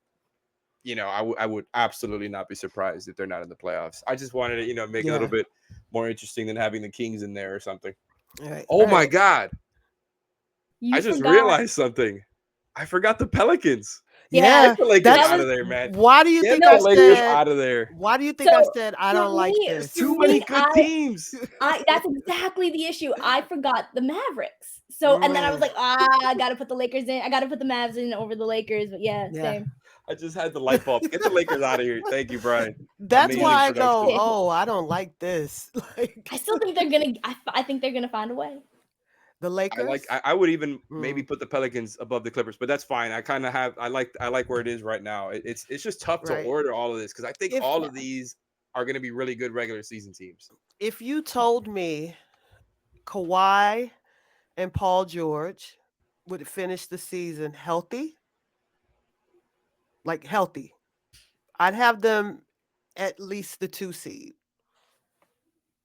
I would absolutely not be surprised if they're not in the playoffs. I just wanted to, make it a little bit more interesting than having the Kings in there or something. Right. Oh my God. You I just forgot- realized something. I forgot the Pelicans. Yeah, Get the Lakers out of there, man. Why do you think Get I the Lakers said? out of there. Why do you think I So, said I for don't like me- this? for Too me, many good teams. That's exactly the issue. I forgot the Mavericks. So and then I was like, I gotta put the Lakers in. I gotta put the Mavs in over the Lakers. But yeah. Same. I just had the light bulb. Get the Lakers out of here. Thank you, Brian. That's Amazing why I go, production. oh, I don't like this. Like I still think they're gonna. I think they're gonna find a way. the Lakers. I would even maybe put the Pelicans above the Clippers, but that's fine. I kind of have I like where it is right now. It's just tough to order all of this because I think all of these are going to be really good regular season teams. If you told me Kawhi and Paul George would finish the season healthy, I'd have them at least the 2 seed.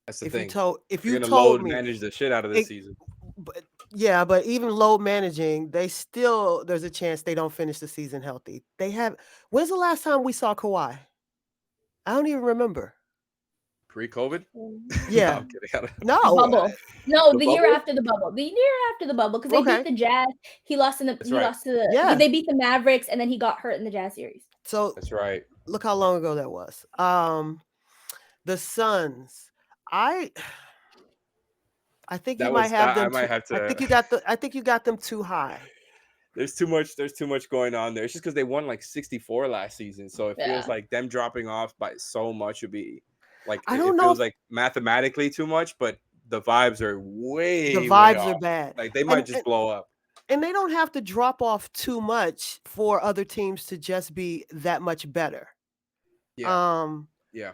That's the If thing. If You're you gonna told load me, manage the shit out of this season. But even load managing, there's a chance they don't finish the season healthy. When's the last time we saw Kawhi? I don't even remember. Pre-COVID? Yeah. No, I'm kidding. No. Bubble. No, The the year bubble? after the bubble. The year after the bubble because they beat the Jazz. He lost in the. That's he right. lost to the. Yeah. They beat the Mavericks and then he got hurt in the Jazz series. So That's right. look how long ago that was. The Suns. I think you might have them. I think you got them too high. There's too much going on there. It's just because they won like 64 last season, so it feels like them dropping off by so much would be like it feels like mathematically too much, but the vibes are way. The vibes way are off. bad. Like they might just blow up. And they don't have to drop off too much for other teams to just be that much better. Yeah. Yeah.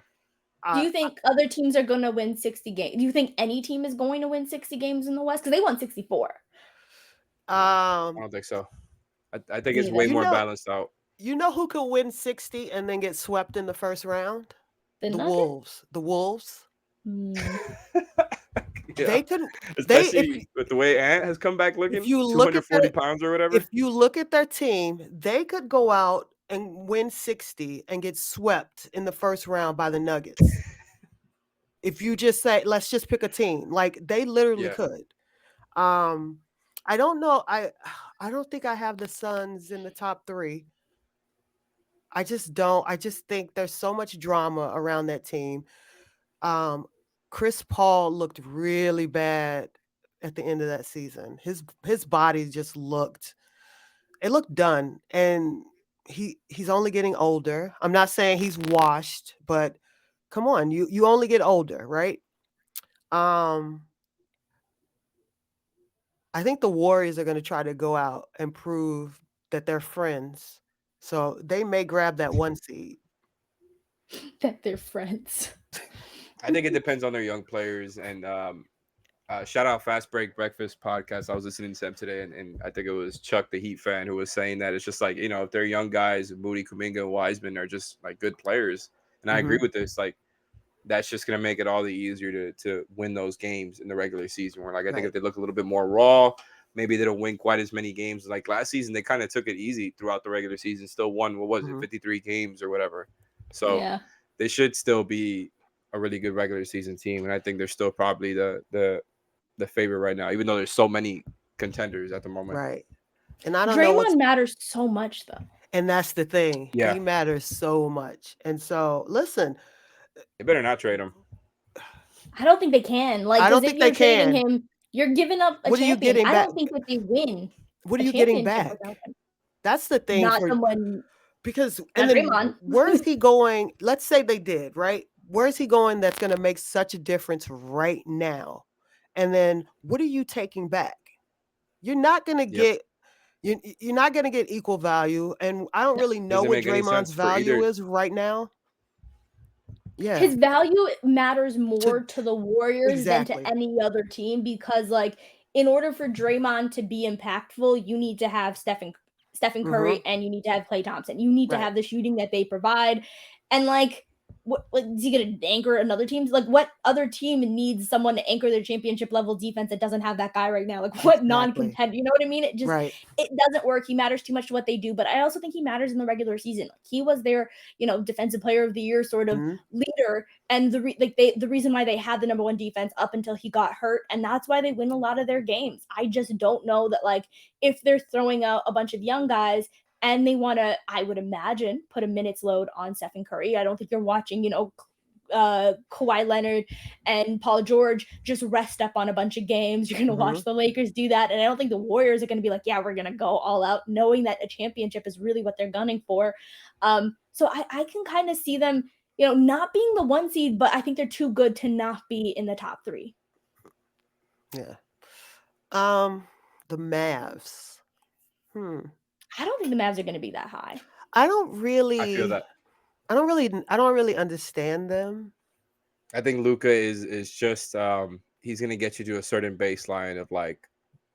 Do you think other teams are going to win 60 games? Do you think any team is going to win 60 games in the West? Because they won 64. I don't think so. I think it's way more balanced out. You know who could win 60 and then get swept in the first round? The Wolves. The Wolves. Yeah. They could. Especially with the way Ant has come back looking 240 pounds or whatever. If you look at their team, they could go out and win 60 and get swept in the first round by the Nuggets. If you just say, let's just pick a team, like they literally Yeah. could. Um, I don't know. I don't think I have the Suns in the top 3. I just don't. I just think there's so much drama around that team. Um, Chris Paul looked really bad at the end of that season. His body just looked, it looked done, and he's only getting older. I'm not saying he's washed, but come on, you only get older, right? Um, I think the Warriors are going to try to go out and prove that they're friends. So they may grab that 1 seed. That they're friends. I think it depends on their young players. And shout out Fast Break Breakfast podcast. I was listening to them today, and I think it was Chuck, the Heat fan, who was saying that it's just like, if they're young guys, Moody, Kuminga, and Wiseman are just like good players. And I agree Mhm. with this. Like, that's just going to make it all the easier to win those games in the regular season. Where, like, I think Right. if they look a little bit more raw, maybe they don't win quite as many games. Like last season, they kind of took it easy throughout the regular season, still won, what was it, Mhm. 53 games or whatever. So Yeah. they should still be a really good regular season team. And I think they're still probably the favorite right now, even though there's so many contenders at the moment. Right. And I don't know what's Draymond matters so much though. and that's the thing. Yeah, He matters so much. And so, listen, they better not trade him. I don't think they can. Like, I because don't if think they you're trading can. him, you're giving up a What are you champion. getting I back? don't think that they win What are a you getting championship back? without him. That's the thing Not for someone, because not and then Draymond. where's he going? Let's say they did, right? Where's he going that's going to make such a difference right now? And then what are you taking back? You're not going to Yep. get you're not going to get equal value, and I don't No. really know Doesn't what make any Draymond's sense for value either. is right now. Yeah, His value matters more to to the Warriors than to exactly. any other team because, like, in order for Draymond to be impactful, you need to have Stephen Mhm. Curry and you need to have Klay Thompson. You need to Right. have the shooting that they provide. And like what is he gonna anchor another team? Like what other team needs someone to anchor their championship level defense that doesn't have that guy right now? Like what Exactly. non-contender? You know what I mean? Right. It doesn't work. He matters too much to what they do, but I also think he matters in the regular season. Like he was their, defensive player of the year sort of Mhm. leader, and the reason why they had the number one defense up until he got hurt, and that's why they win a lot of their games. I just don't know that like if they're throwing out a bunch of young guys and they want to, I would imagine, put a minutes load on Stephen Curry. I don't think you're watching, Kawhi Leonard and Paul George just rest up on a bunch of games. You're going to watch Mhm. the Lakers do that. And I don't think the Warriors are going to be like, yeah, we're going to go all out, knowing that a championship is really what they're gunning for. So I can kind of see them, not being the 1 seed, but I think they're too good to not be in the top 3. Yeah. The Mavs. I don't think the Mavs are going to be that high. I don't I feel really that. I don't really understand them. I think Luca is just he's gonna get you to a certain baseline of like,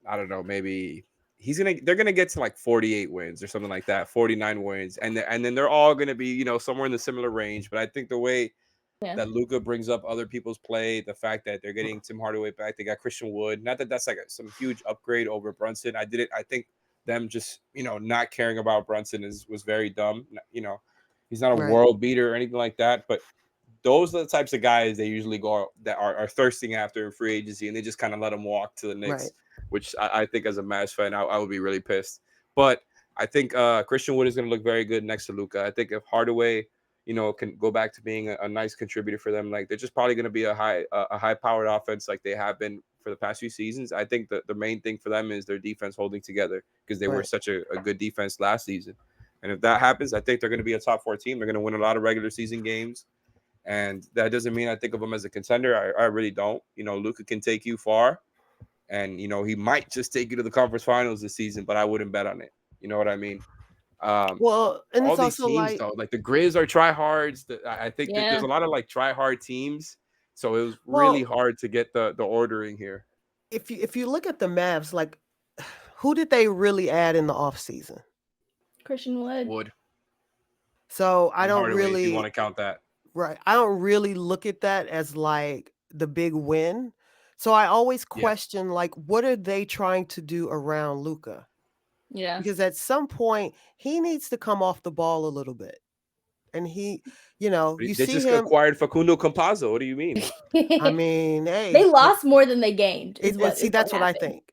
I don't know, maybe they're gonna get to like 48 wins or something like that, 49 wins, and then they're all gonna be somewhere in the similar range. But I think the way Yeah. that Luca brings up other people's play, the fact that they're getting Tim Hardaway back, they got Christian Wood. Not that that's like some huge upgrade over Brunson. I think them just not caring about Brunson was very dumb. He's not a Right. world beater or anything like that, but those are the types of guys they usually go that are thirsting after in free agency, and they just kind of let them walk to the Knicks, Right. which I think as a Mavs fan, I would be really pissed. But I think Christian Wood is going to look very good next to Luca. I think if Hardaway, can go back to being a nice contributor for them, like they're just probably going to be a high powered offense like they have been for the past few seasons. I think the main thing for them is their defense holding together because they were Right. such a good defense last season. And if that happens, I think they're going to be a top 4 team. They're going to win a lot of regular season games. And that doesn't mean I think of him as a contender. I really don't. Luka can take you far, and he might just take you to the conference finals this season, but I wouldn't bet on it. You know what I mean? Well, and All it's these also teams like though, like the Grizz are tryhards. I think that there's Yeah. a lot of like tryhard teams, so it was really well, hard to get the ordering here. if you look at the Mavs, like who did they really add in the offseason? Christian Wood. Wood So I and don't Hardaway, if you want really to count that. right. I don't really look at that as like the big win. So I always Yeah, question like what are they trying to do around Luca? Yeah. because at some point he needs to come off the ball a little bit. And he, you know, you They see just him. acquired Facundo Campazzo. What do you mean? I mean, They hey, lost more than they gained see, is what that's what I happened. think.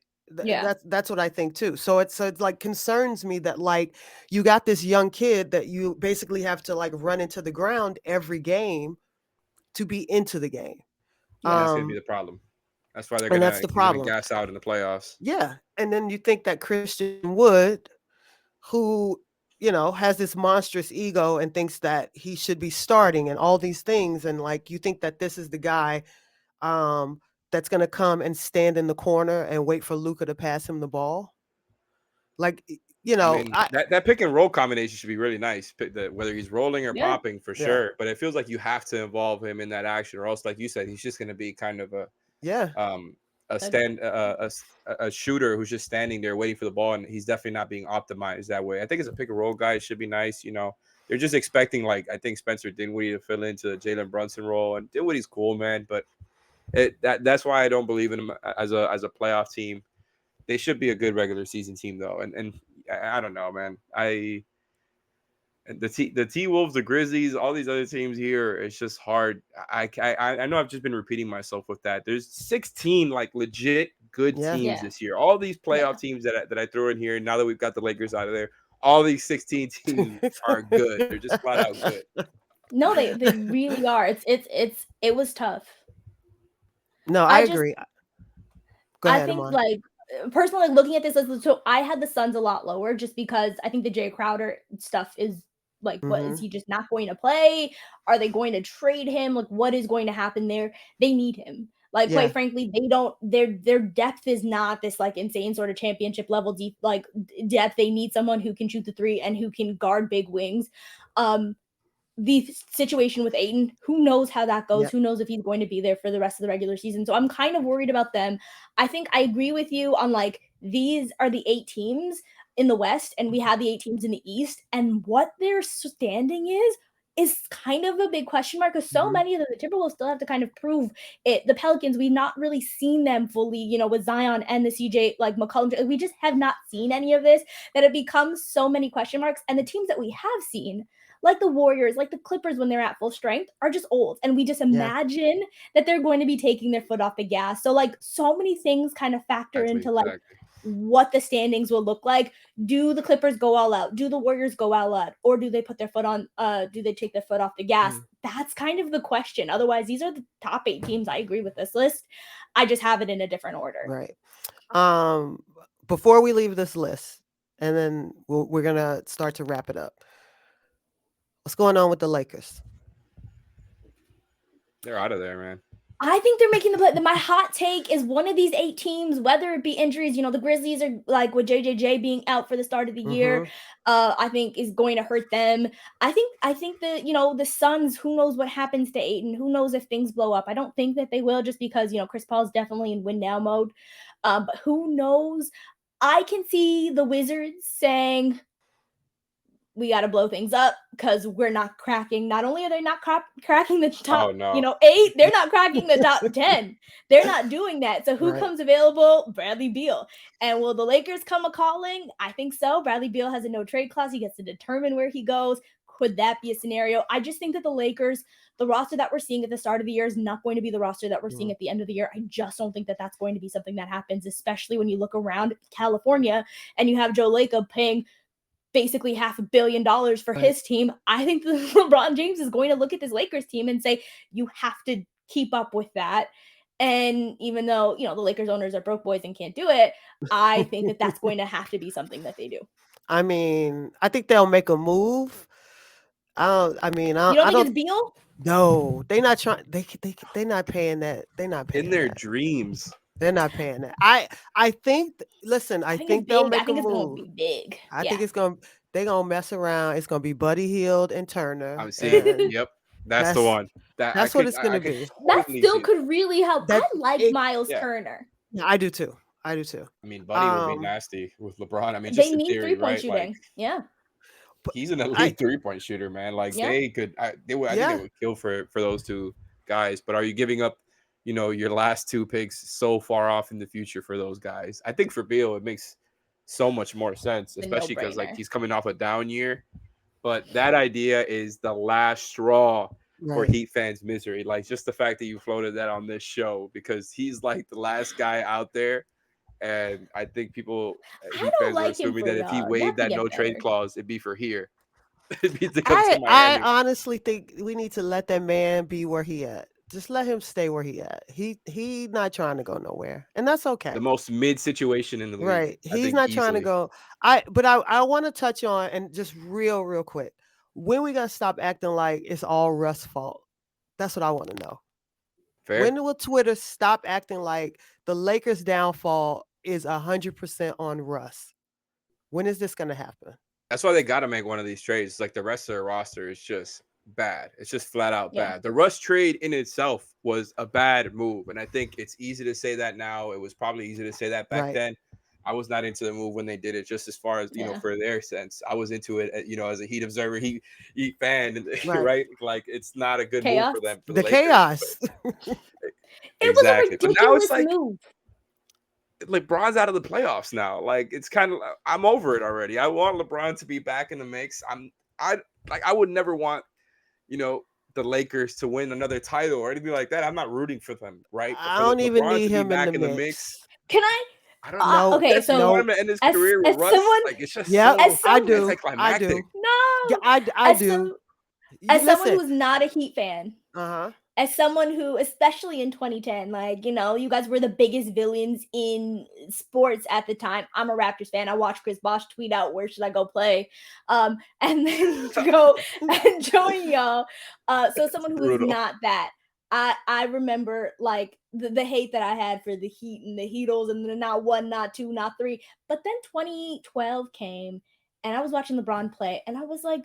Yeah. That's what I think too. So it's like concerns me that like you got this young kid that you basically have to like run into the ground every game to be into the game. And Yeah. that's gonna be the problem. That's why And that's the he's gonna problem. gas out in the playoffs. Yeah. And then you think that Christian Wood, who, you know, has this monstrous ego and thinks that he should be starting and all these things, and like you think that this is the guy that's gonna come and stand in the corner and wait for Luca to pass him the ball. Like, you I know, mean, that pick and roll combination should be really nice. Whether he's rolling or Yeah. popping for yeah, sure, but it feels like you have to involve him in that action, or else, like you said, he's just going to be kind of yeah, um, Uh, a shooter who's just standing there waiting for the ball, and he's definitely not being optimized that way. I think as a pick and roll guy, it should be nice. You know, they're just expecting like I think Spencer Dinwiddie to fill into the Jalen Brunson role, and Dinwiddie's cool, man, but that's why I don't believe in him as a playoff team. They should be a good regular season team though, and I don't know, man. The T Wolves, the Grizzlies, all these other teams here, it's just hard. I know I've just been repeating myself with that. There's 16 like legit good yeah, teams yeah. this year. All these playoff Yeah. teams that I throw in here. Now that we've got the Lakers out of there, all these 16 teams are good. They're just flat out good. No, they really are. It was tough. no, I I just agree. Go I ahead, think Amon. like personally like, looking at this list, so I had the Suns a lot lower just because I think the Jay Crowder stuff is like, what is Hmm. he just not going to play? Are they going to trade him? Like, what is going to happen there? They need him. Like, Yeah, quite frankly, they don't. Their depth is not this like insane sort of championship level deep like depth. They need someone who can shoot the three and who can guard big wings. Um, the situation with Aiden, who knows how that goes? yep, Who knows if he's going to be there for the rest of the regular season? So I'm kind of worried about them. I think I agree with you on like these are the 8 teams in the West, and we have the 8 teams in the East, and what their standing is kind of a big question mark because so hmm, many of them, the Timberwolves still have to kind of prove it. The Pelicans, we've not really seen them fully, with Zion and the CJ like McCollum. We just have not seen any of this. That it becomes so many question marks, and the teams that we have seen like the Warriors, like the Clippers when they're at full strength, are just old. And we just yeah, imagine that they're going to be taking their foot off the gas. So, like, so many things kind of factor Exactly, into like exactly. what the standings will look like. Do the Clippers go all out? Do the Warriors go all out? Or do they put their foot on do they take their foot off the gas? mhm, That's kind of the question. Otherwise, these are the top 8 teams. I agree with this list. I just have it in a different order. right. Um, Before we leave this list, and then we're gonna start to wrap it up. What's going on with the Lakers? They're out of there, man. I think they're making the play. My hot take is one of these 8 teams, whether it be injuries, the Grizzlies are like with JJJ being out for the start of the year, Hmm. I think is going to hurt them. I think that, the Suns, who knows what happens to Aiton? Who knows if things blow up? I don't think that they will just because, Chris Paul's definitely in win now mode. But who knows? I can see the Wizards saying, we got to blow things up because we're not cracking. Not only are they not cracking the Oh top, no. 8, they're not cracking the top 10. They're not doing that. So who Right. comes available? Bradley Beal. And will the Lakers come a calling? I think so. Bradley Beal has a no trade clause. He gets to determine where he goes. Could that be a scenario? I just think that the Lakers, the roster that we're seeing at the start of the year is not going to be the roster that we're seeing at the end of the year. I just don't think that that's going to be something that happens, especially when you look around California and you have Joe Lacob paying basically $500 million for Right. his team. I think LeBron James is going to look at this Lakers team and say, you have to keep up with that. And even though, the Lakers owners are broke boys and can't do it, I think that that's going to have to be something that they do. I mean, I think they'll make a move. I mean, You don't I think don't. it's Beal? No, they not trying. They not paying that. They not In paying their that. dreams. They're not paying that. I think. Listen, I I think it's think they'll big. I make a think it's going to move. be big. I think Yeah. it's gonna. They gonna mess around. It's gonna be Buddy Hield and Turner, I'm seeing. and Yep, that's the that's one. That that's what it's I gonna could be. That totally still see that. could really help. That I like it. Miles Yeah. Turner. Yeah, I do too. I do too. I mean, Buddy would be Um, nasty with LeBron. I mean, They just in need theory, 3-point right? Like shooting. Yeah. but he's an I. elite 3-point shooter, man. Like Yeah. they could. They would. I think they Yeah. would kill for those two guys. But are you giving up? Your last 2 picks so far off in the future for those guys? I think for Beal, it makes so much more sense, A especially because like no-brainer. he's coming off a down year. But that idea is the last straw for Right. Heat fans' misery. Like just the fact that you floated that on this show because he's like the last guy out there. And I think people, I Heat don't fans, are like him assuming for that if he that waived to that get no trade better. clause, it'd be for here. It'd be to come to I Miami. honestly think we need to let that man be where he at. Just let him stay where he at. He not trying to go nowhere, and that's okay. The most mid situation in the league, Right. I He's think, not trying to easily. go. I want to touch on and just real quick. When we gonna stop acting like it's all Russ' fault? That's what I want to know. Fair. When will Twitter stop acting like the Lakers' downfall is 100% on Russ? When is this gonna happen? That's why they got to make one of these trades. Like the rest of their roster is just bad. It's just flat out Yeah. bad. The Russ trade in itself was a bad move, and I think it's easy to say that now. It was probably easy to say that back Right. then. I was not into the move when they did it. Just as far as Yeah. for their sense, I was into it. As a Heat observer, Heat fan, Right. right? Like it's not a good move Chaos. for them for the The Lakers. chaos. It was a Exactly. But now it's ridiculous like move. LeBron's out of the playoffs now. Like it's kind of I'm over it already. I want LeBron to be back in the mix. I would never want the Lakers to win another title or anything like that. I'm not rooting for them, right? But I for don't even LeBron need to be him in the back in the mix, mix. Can I? I don't know. No, Okay, If you want so him to end his as career with as Russ, someone like it's just Yep, as I some do. I anticlimactic. do. no Yeah, I as do. some as someone Listen. who's not a Heat fan, Uh-huh. as someone who, especially in 2010, like, you guys were the biggest villains in sports at the time. I'm a Raptors fan. I watched Chris Bosh tweet out, "Where should I go play?" And then to go and join y'all. So someone who is Brutal. not that. I remember like the hate that I had for the Heat and the Heatles and the not one, not two, not three. But then 2012 came and I was watching LeBron play and I was like,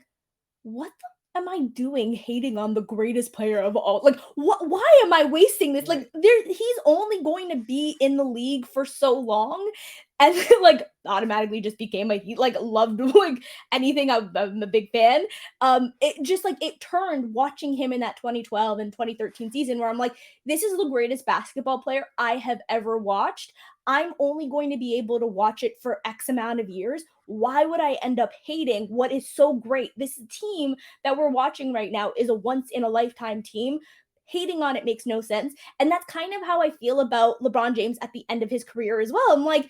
what the am I doing hating on the greatest player of all? Like, what? Why am I wasting this? Like, he's only going to be in the league for so long, and then, like automatically just became like he like loved like anything. I'm a big fan. It just like it turned watching him in that 2012 and 2013 season where I'm like, this is the greatest basketball player I have ever watched. I'm only going to be able to watch it for X amount of years. Why would I end up hating what is so great? This team that we're watching right now is a once in a lifetime team. Hating on it makes no sense. And that's kind of how I feel about LeBron James at the end of his career as well. I'm like,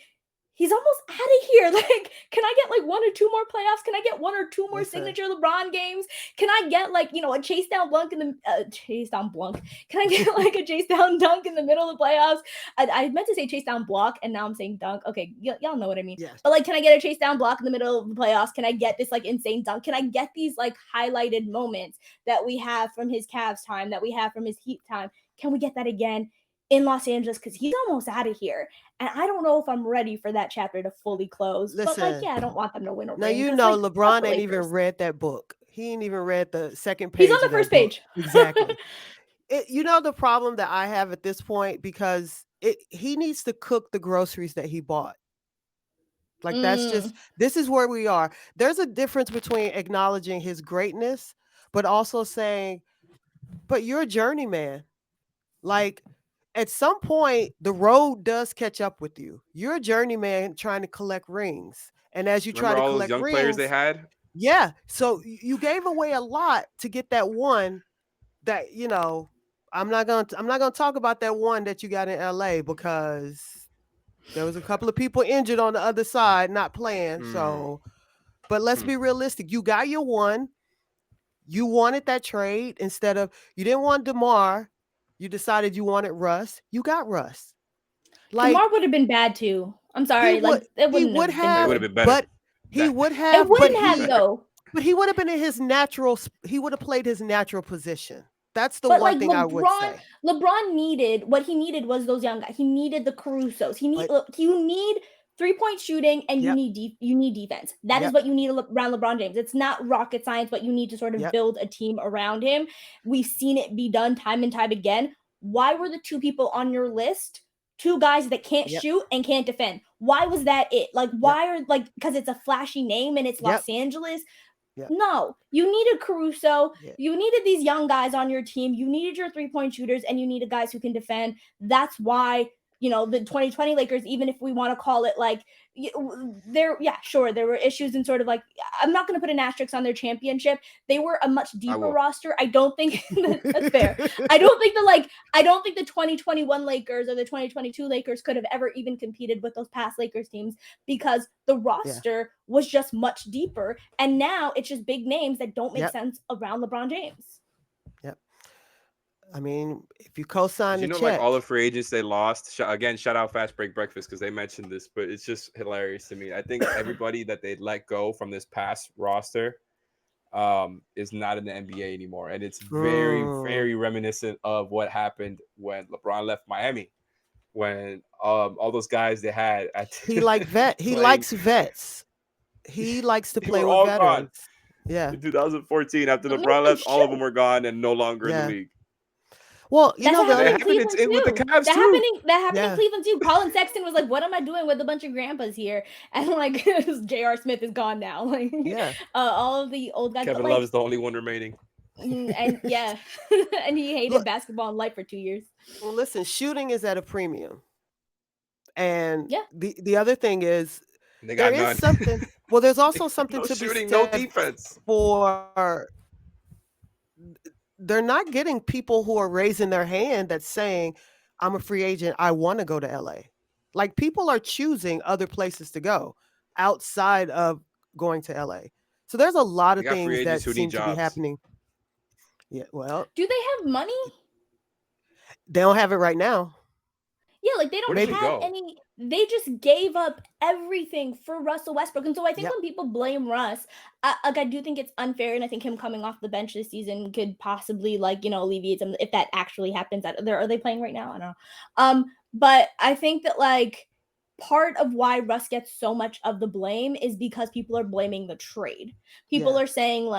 he's almost out of here. Like, can I get like one or two more playoffs? Can I get one or two more Listen. signature LeBron games? Can I get like, a chase down blank in the chase down blank? Can I get like a chase down dunk in the middle of the playoffs? I meant to say chase down block and now I'm saying dunk. Okay, y'all know what I mean. Yes. But like, can I get a chase down block in the middle of the playoffs? Can I get this like insane dunk? Can I get these like highlighted moments that we have from his Cavs time, that we have from his Heat time? Can we get that again in Los Angeles? Because he's almost out of here. And I don't know if I'm ready for that chapter to fully close. But like, Listen. yeah, I don't want them to win a Now ring. you 'cause, know like, fuck LeBron the ain't even Lakers. read that book. He ain't even read the second He's page on the of that first book. page. Exactly. The problem that I have at this point because he needs to cook the groceries that he bought. Like that's just this is where we are. There's a difference between acknowledging his greatness, but also saying, but you're a journeyman. Like at some point, the road does catch up with you. You're a journeyman trying to collect rings. And as you try Remember to all those collect young players they rings, had? yeah. So you gave away a lot to get that one that, I'm not gonna talk about that one that you got in LA because there was a couple of people injured on the other side, not playing. So, but let's be realistic. You got your one. You wanted that trade instead of you didn't want DeMar. You decided you wanted Russ. You got Russ. Like DeMar would have been bad too. I'm he sorry. would, Like, it he wouldn't would have been It have, would have good. been better. but he That- would It have, wouldn't have though. but he would have been in his natural. He would have played his natural position. That's the But one like thing I would say. LeBron needed what he needed was those young guys. He needed the Carusos. But You need 3-point shooting and Yep. you need defense. That is Yep. what you need around LeBron James. It's not rocket science, but you need to sort of Yep. build a team around him. We've seen it be done time and time again. Why were the two people on your list two guys that can't Yep. shoot and can't defend? Why was that it? Like, why are like because it's a flashy name and it's Yep. Los Angeles? Yep. No, you needed Caruso. Yeah. You needed these young guys on your team. You needed your 3-point shooters and you needed guys who can defend. That's why the 2020 Lakers, even if we want to call it like there were issues and sort of like, I'm not going to put an asterisk on their championship. They were a much deeper roster. I don't think that's fair. I don't think the 2021 Lakers or the 2022 Lakers could have ever even competed with those past Lakers teams because the roster was just much deeper. And now it's just big names that don't make sense around LeBron James. Yep. I mean, if you co-sign the check, like all the free agents they lost. Again, shout out Fast Break Breakfast because they mentioned this, but it's just hilarious to me. I think everybody that they let go from this past roster is not in the NBA anymore, and it's very, very reminiscent of what happened when LeBron left Miami. When all those guys they had, he likes vets. He likes to play with veterans. Gone. Yeah. In 2014, after LeBron left, all of them were gone and no longer in the league. Well, that happened in Cleveland too. With the Cavs that happened in Cleveland too. Colin Sexton was like, "What am I doing with a bunch of grandpas here?" And like, J.R. Smith is gone now. Like, all of the old guys. Kevin Love is the only one remaining. And and he hated basketball in life for 2 years. Well, listen, shooting is at a premium, and the other thing is there is something. Well, there's also something to shooting, be said no defense for. They're not getting people who are raising their hand that's saying, I'm a free agent, I want to go to LA. Like, people are choosing other places to go outside of going to LA. So there's a lot of things that seem to be happening. Yeah, well. Do they have money? They don't have it right now. Yeah, like they don't have any. They just gave up everything for Russell Westbrook. And so I think when people blame Russ, I do think it's unfair. And I think him coming off the bench this season could possibly alleviate some, if that actually happens. Are they playing right now? I don't know. But I think that part of why Russ gets so much of the blame is because people are blaming the trade. People are saying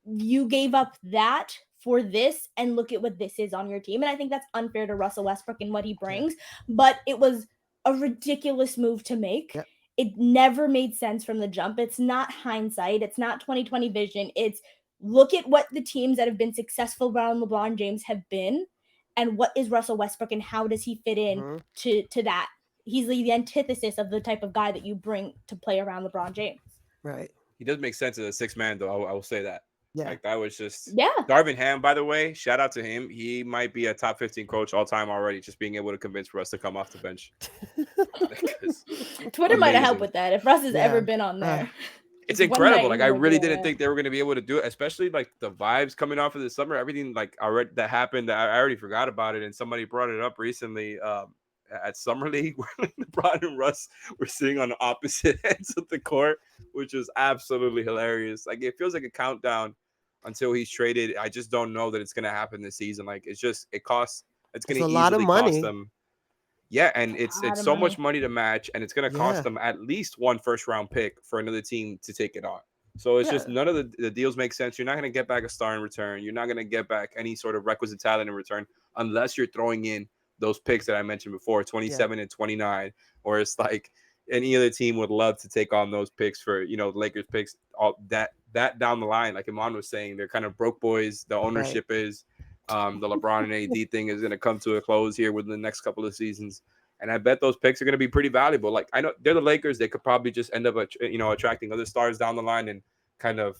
you gave up that for this, and look at what this is on your team. And I think that's unfair to Russell Westbrook and what he brings. But it was a ridiculous move to make. It never made sense from the jump. It's not hindsight. It's not 2020 vision. It's look at what the teams that have been successful around LeBron James have been, and what is Russell Westbrook and how does he fit in to that. He's the antithesis of the type of guy that you bring to play around LeBron James. Right. He does make sense as a sixth man, though. I will say that. Yeah. Like, that was just Darvin Ham, by the way, shout out to him. He might be a top 15 coach all time already, just being able to convince Russ to come off the bench. Twitter might have helped with that if Russ has ever been on there. It's incredible. Like, I really didn't think they were going to be able to do it, especially like the vibes coming off of the summer. Everything already that happened, I already forgot about it. And somebody brought it up recently at Summer League where LeBron and Russ were sitting on the opposite ends of the court, which was absolutely hilarious. Like, it feels like a countdown until he's traded. I just don't know that it's going to happen this season. Like, it's going to easily cost them. Yeah, and it's so much money to match, and it's going to cost them at least one first-round pick for another team to take it on. So it's just none of the deals make sense. You're not going to get back a star in return. You're not going to get back any sort of requisite talent in return unless you're throwing in those picks that I mentioned before, 27 and 29, or it's like any other team would love to take on those picks for, the Lakers picks, all that down the line. Like Imman was saying, they're kind of broke boys. The ownership is the LeBron and AD thing is going to come to a close here within the next couple of seasons. And I bet those picks are going to be pretty valuable. Like, I know they're the Lakers. They could probably just end up, attracting other stars down the line and kind of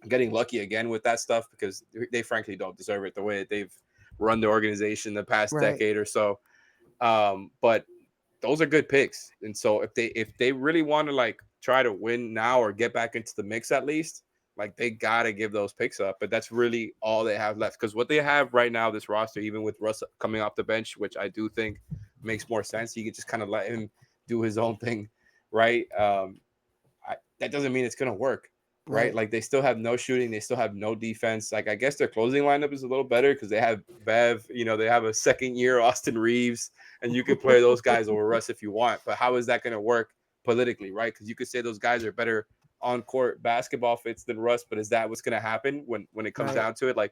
getting lucky again with that stuff because they frankly don't deserve it the way that they've run the organization the past decade or so. But those are good picks. And so if they really want to try to win now or get back into the mix at least, they got to give those picks up. But that's really all they have left. Because what they have right now, this roster, even with Russ coming off the bench, which I do think makes more sense. You can just kind of let him do his own thing, right? That doesn't mean it's going to work, right? Like, they still have no shooting. They still have no defense. Like, I guess their closing lineup is a little better because they have Bev. They have a second-year Austin Reeves, and you can play those guys over Russ if you want. But how is that going to work politically, right? Because you could say those guys are better on-court basketball fits than Russ, but is that what's going to happen when it comes down to it? Like,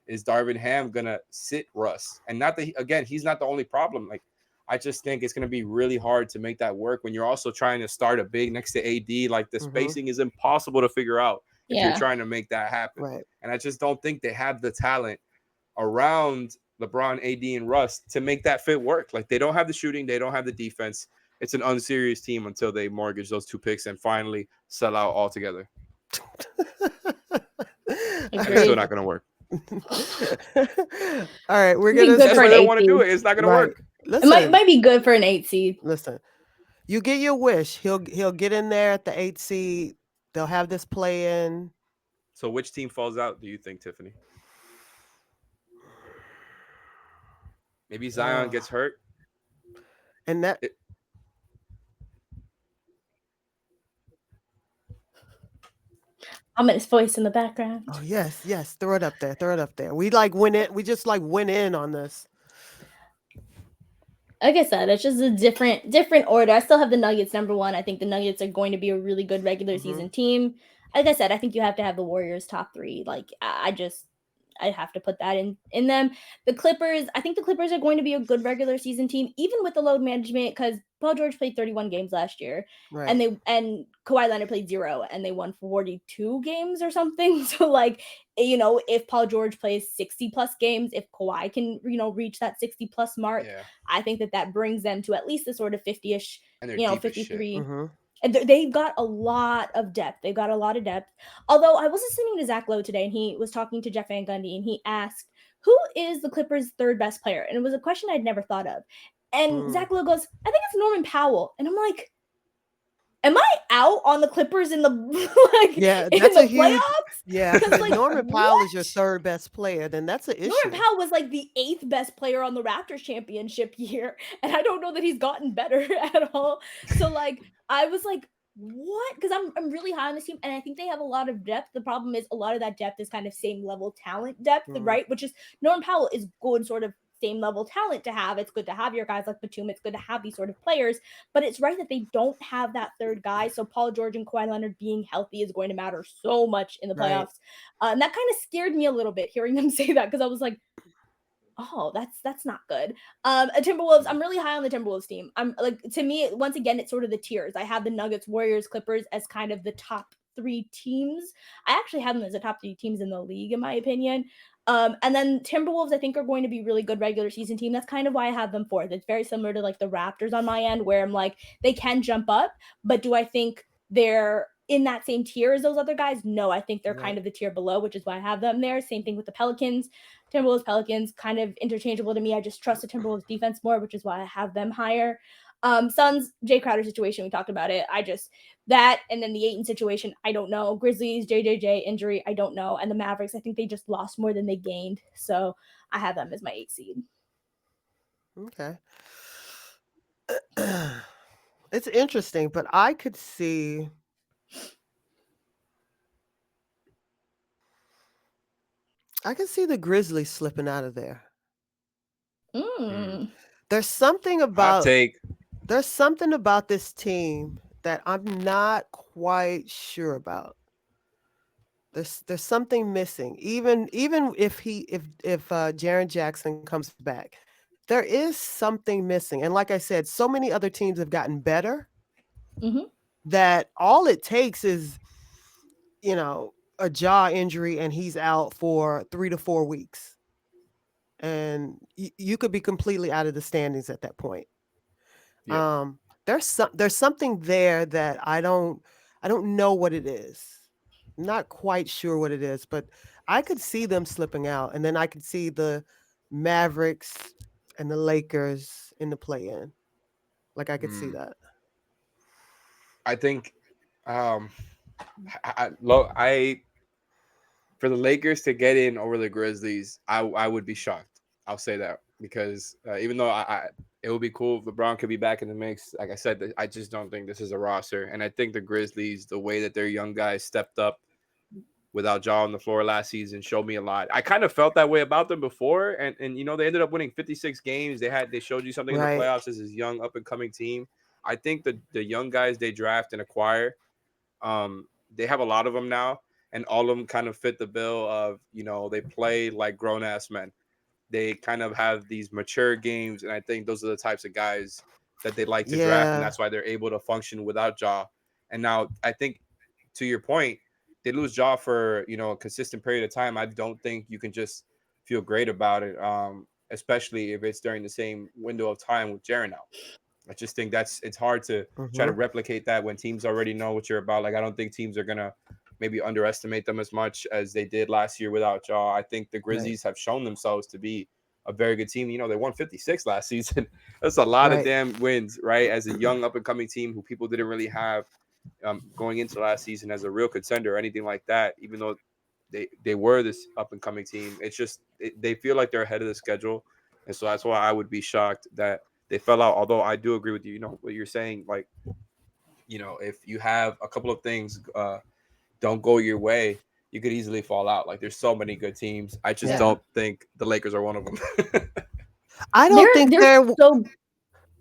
is Darvin Ham going to sit Russ? And not that, again, he's not the only problem. Like, I just think it's going to be really hard to make that work when you're also trying to start a big next to AD. Like, the spacing is impossible to figure out if you're trying to make that happen. Right. And I just don't think they have the talent around LeBron, AD, and Russ to make that fit work. Like they don't have the shooting, they don't have the defense. It's an unserious team until they mortgage those 2 picks and finally sell out altogether. And it's still Agreed. not going to work. All right, we're It'd be gonna good That's for why an they don't 8 want to do seed. it. It's not going to right. work. It might Listen, be good for an 8 seed. listen. You get your wish. He'll get in there at the 8 seed. They'll have this play in. So which team falls out, do you think, Tiffany? Maybe Zion Uh, gets hurt. and that It, Ominous voice in the background. oh yes, yes. Throw it up there. Throw it up there. We like went in. We just like went in on this. Like I said, it's just a different order. I still have the Nuggets number one. I think the Nuggets are going to be a really good regular season team. Like I said, I think you have to have the Warriors top three. Like I have to put that in them. The Clippers, I think the Clippers are going to be a good regular season team, even with the load management, because Paul George played 31 games last year, Right. and Kawhi Leonard played 0, and they won 42 games or something. So like, if Paul George plays 60 plus games, if Kawhi can reach that 60 plus mark, yeah. I think that brings them to at least the sort of 50ish, And they're deep as shit. 53. Mm-hmm. And they've got a lot of depth. They've got a lot of depth. Although I was listening to Zach Lowe today, and he was talking to Jeff Van Gundy, and he asked, "Who is the Clippers' third best player?" And it was a question I'd never thought of. And Zach Lowe goes, "I think it's Norman Powell." And I'm like, "Am I out on the Clippers in the Yeah, in that's the a huge. playoffs?" Yeah, Because because if like, Norman Powell is your what? third best player, then that's an Norman issue. Powell was like the 8th best player on the Raptors championship year, and I don't know that he's gotten better at all. So like, I was like, what? Because I'm really high on this team, and I think they have a lot of depth. The problem is a lot of that depth is kind of same level talent depth, Mm, right? Which is Norman Powell is good sort of same level talent to have. It's good to have your guys like Batum. It's good to have these sort of players, but it's right that they don't have that third guy. So Paul George and Kawhi Leonard being healthy is going to matter so much in the right. playoffs. And that kind of scared me a little bit hearing them say that, because I was like, oh, that's not good. Timberwolves, I'm really high on the Timberwolves team. I'm like, to me, once again, it's sort of the tiers. I have the Nuggets, Warriors, Clippers as kind of the top 3 teams. I actually have them as the top 3 teams in the league, in my opinion. And then Timberwolves, I think, are going to be really good regular season team. That's kind of why I have them fourth. It's very similar to like the Raptors on my end, where I'm like, they can jump up, but do I think they're in that same tier as those other guys? No, I think they're Right. kind of the tier below, which is why I have them there. Same thing with the Pelicans. Timberwolves, Pelicans, kind of interchangeable to me. I just trust the Timberwolves defense more, which is why I have them higher. Suns, Jay Crowder situation, we talked about it. That, and then the Ayton situation, I don't know. Grizzlies, JJJ injury, I don't know. And the Mavericks, I think they just lost more than they gained. So I have them as my 8 seed. Okay. It's interesting, but I could see. I can see the Grizzlies slipping out of there. There's something Hot about take. there's something about this team that I'm not quite sure about. There's something missing. Even if Jaren Jackson comes back, there is something missing. And like I said, so many other teams have gotten better Mhm. that all it takes is, a jaw injury and he's out for 3 to 4 weeks. And you could be completely out of the standings at that point. Yep. There's something there that I don't know what it is. I'm not quite sure what it is, but I could see them slipping out, and then I could see the Mavericks and the Lakers in the play-in. Like I could see Mm. that. I think um I for the Lakers to get in over the Grizzlies, I would be shocked. I'll say that because even though it would be cool if LeBron could be back in the mix, like I said, I just don't think this is a roster. And I think the Grizzlies, the way that their young guys stepped up without Jaw on the floor last season, showed me a lot. I kind of felt that way about them before, and they ended up winning 56 games. They showed you something in the Right. playoffs as this young up and coming team. I think the young guys they draft and acquire, they have a lot of them now, and all of them kind of fit the bill of they play like grown ass men. They kind of have these mature games, and I think those are the types of guys that they like to draft, and Yeah. that's why they're able to function without Jaw. And now I think, to your point, they lose Jaw for a consistent period of time. I don't think you can just feel great about it. especially if it's during the same window of time with Jaren out. I just think it's hard to try to Mm-hmm. replicate that when teams already know what you're about. Like I don't think teams are gonna maybe underestimate them as much as they did last year without y'all. I think the Right. Grizzlies have shown themselves to be a very good team. They won 56 last season. That's a lot of Right. damn wins, right? As a young up and coming team who people didn't really have going into last season as a real contender or anything like that. Even though they were this up and coming team, it's just they feel like they're ahead of the schedule, and so that's why I would be shocked that they fell out. Although I do agree with you, what you're saying, like if you have a couple of things don't go your way, you could easily fall out. Like there's so many good teams. I just Yeah. don't think the Lakers are one of them. I They're don't think they're they're so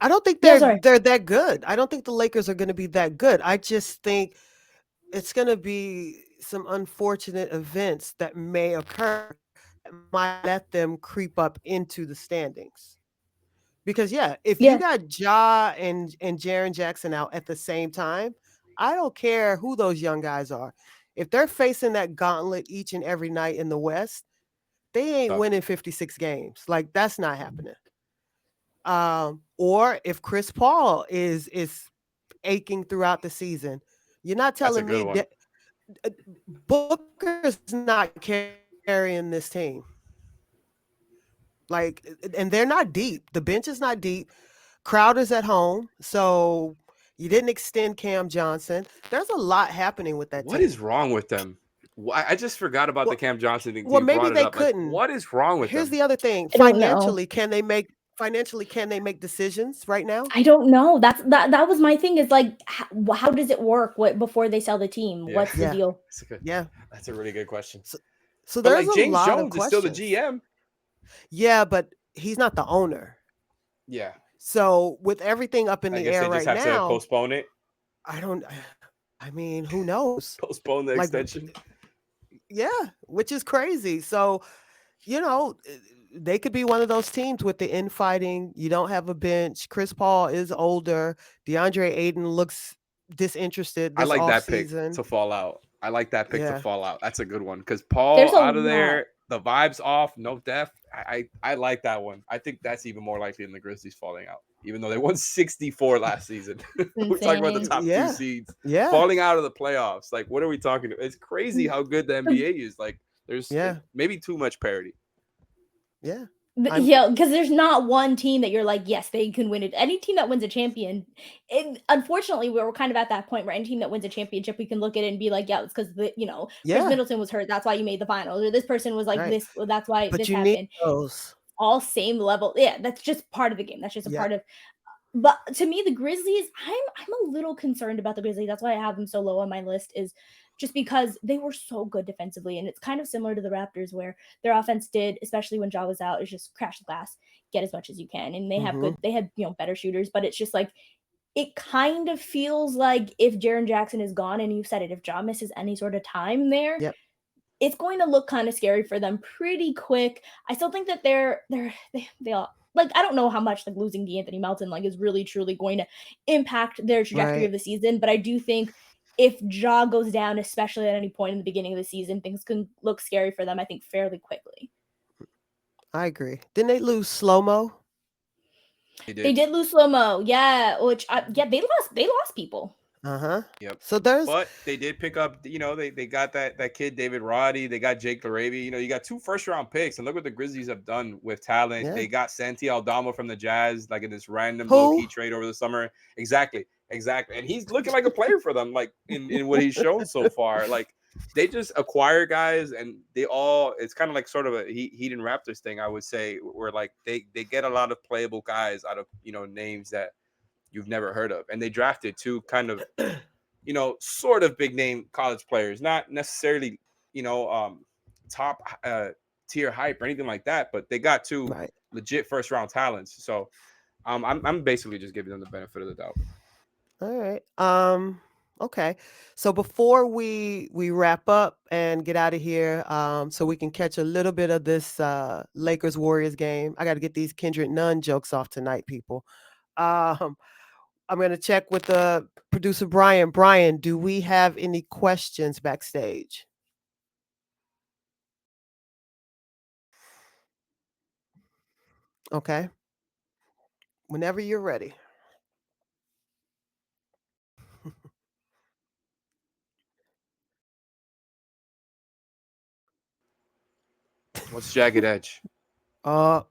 I don't think yeah, sorry. they're that good. I don't think the Lakers are going to be that good. I just think it's going to be some unfortunate events that may occur that might let them creep up into the standings. Because yeah, if you Yeah. got Ja and Jaren Jackson out at the same time, I don't care who those young guys are. If they're facing that gauntlet each and every night in the West, they ain't Tough. winning 56 games. Like that's not happening. Or if Chris Paul is aching throughout the season, you're not That's a telling good me one. that Booker's not carrying this team. Like, and they're not deep. The bench is not deep. Crowder's at home, so you didn't extend Cam Johnson. There's a lot happening with that What team. is wrong with them? I just forgot about the Well, Cam Johnson thing till well, you maybe brought it they up. Like, couldn't. what is wrong with Here's them? the other thing: I don't know. financially can they make decisions right now? I don't know. That was my thing is like how does it work before they sell the team? Yeah, What's the Yeah, deal? that's a good. yeah. That's a really good question. So, so But there's like a James lot of Jones is still the questions. GM. Yeah, but he's not the owner. Yeah, So with everything up in I the guess air they just right have to now, postpone it, I don't. I mean, who knows? postpone the Like, extension. yeah, which is crazy. So you know, they could be one of those teams with the infighting. You don't have a bench. Chris Paul is older. DeAndre Ayton looks disinterested I this like off that pick season. to fall out. I like that pick to Yeah. fall out. That's a good one because There's Paul a out of lot. there, the vibes off, no depth. I like that one. I think that's even more likely than the Grizzlies falling out, even though they won 64 last season. It's We're talking about the insane. top two Yeah. seeds Yeah. falling out of the playoffs. Like, what are we talking about? It's crazy how good the NBA is. Like, there's Yeah. maybe too much parity. Yeah. But, I'm yeah, because there's not one team that you're like, yes, they can win it. Any team that wins a champion, unfortunately, we're kind of at that point where any team that wins a championship, we can look at it and be like, yeah, it's because Chris yeah. Middleton was hurt, that's why you made the finals, or this person was like Right. this, well, that's why But this you need happened. those. All same level, yeah. That's just part of the game. That's just a Yeah. part of. But to me, the Grizzlies, I'm a little concerned about the Grizzlies. That's why I have them so low on my list. Is just because they were so good defensively, and it's kind of similar to the Raptors, where their offense did, especially when Ja was out, is just crash the glass, get as much as you can, and Mm-hmm. they had better shooters, but it's just like it kind of feels like if Jaren Jackson is gone, and you said it, if Ja misses any sort of time there, Yep. it's going to look kind of scary for them pretty quick. I still think that they all like I don't know how much like losing D'Anthony Melton like is really truly going to impact their trajectory Right. of the season, but I do think if Ja goes down, especially at any point in the beginning of the season, things can look scary for them, I think, fairly quickly. I agree. Didn't they lose slow mo? They They did. did lose slow mo, yeah, which they lost people. Uh-huh. Yep. So there's But they did pick up, they got that kid David Roddy. They got Jake LaRavia. You got 2 first-round picks, and look what the Grizzlies have done with talent. yeah. They got Santi Aldama from the Jazz, like in this random Who? low-key trade over the summer. Exactly. And he's looking like a player for them, like in what he's shown so far. Like they just acquire guys, and it's kind of like sort of a Heat and Raptors thing, I would say, where like they get a lot of playable guys out of names that you've never heard of, and they drafted 2 kind of sort of big name college players, not necessarily, top tier hype or anything like that, but they got 2 Right. legit first round talents. So I'm basically just giving them the benefit of the doubt. All right. Okay. So before we wrap up and get out of here, so we can catch a little bit of this Lakers Warriors game. I got to get these Kendrick Nunn jokes off tonight, people. I'm going to check with the producer Brian. Brian, do we have any questions backstage? Okay. Whenever you're ready. What's Jagged Edge? Uh,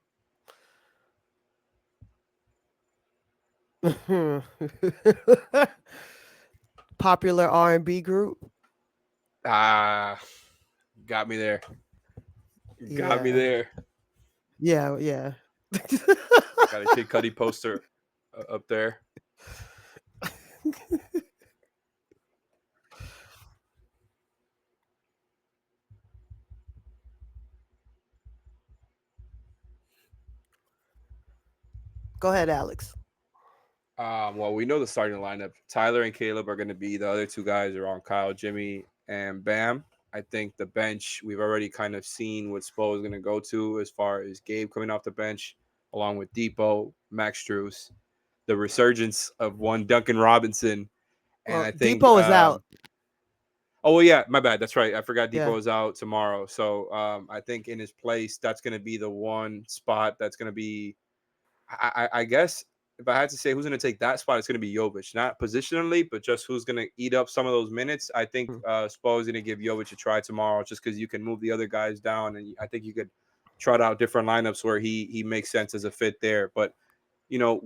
popular R&B group. Ah, got me there. Got me Yeah. there. Yeah, yeah. Got a Kid Cudi poster up there. Go ahead, Alex. Well, we know the starting lineup. Tyler and Caleb are going to be the other two guys are on Kyle, Jimmy, and Bam. I think the bench, we've already kind of seen what Spo is going to go to as far as Gabe coming off the bench, along with Depot, Max Struess, the resurgence of one Duncan Robinson. And Well, I think, Depot is out. oh, well, yeah, my bad. That's right. I forgot Yeah. Depot is out tomorrow. So I think in his place, that's going to be the one spot that's going to be I guess if I had to say who's going to take that spot, it's going to be Jovic. Not positionally, but just who's going to eat up some of those minutes. I think Mm, Spo is going to give Jovic a try tomorrow, just because you can move the other guys down, and I think you could trot out different lineups where he makes sense as a fit there. But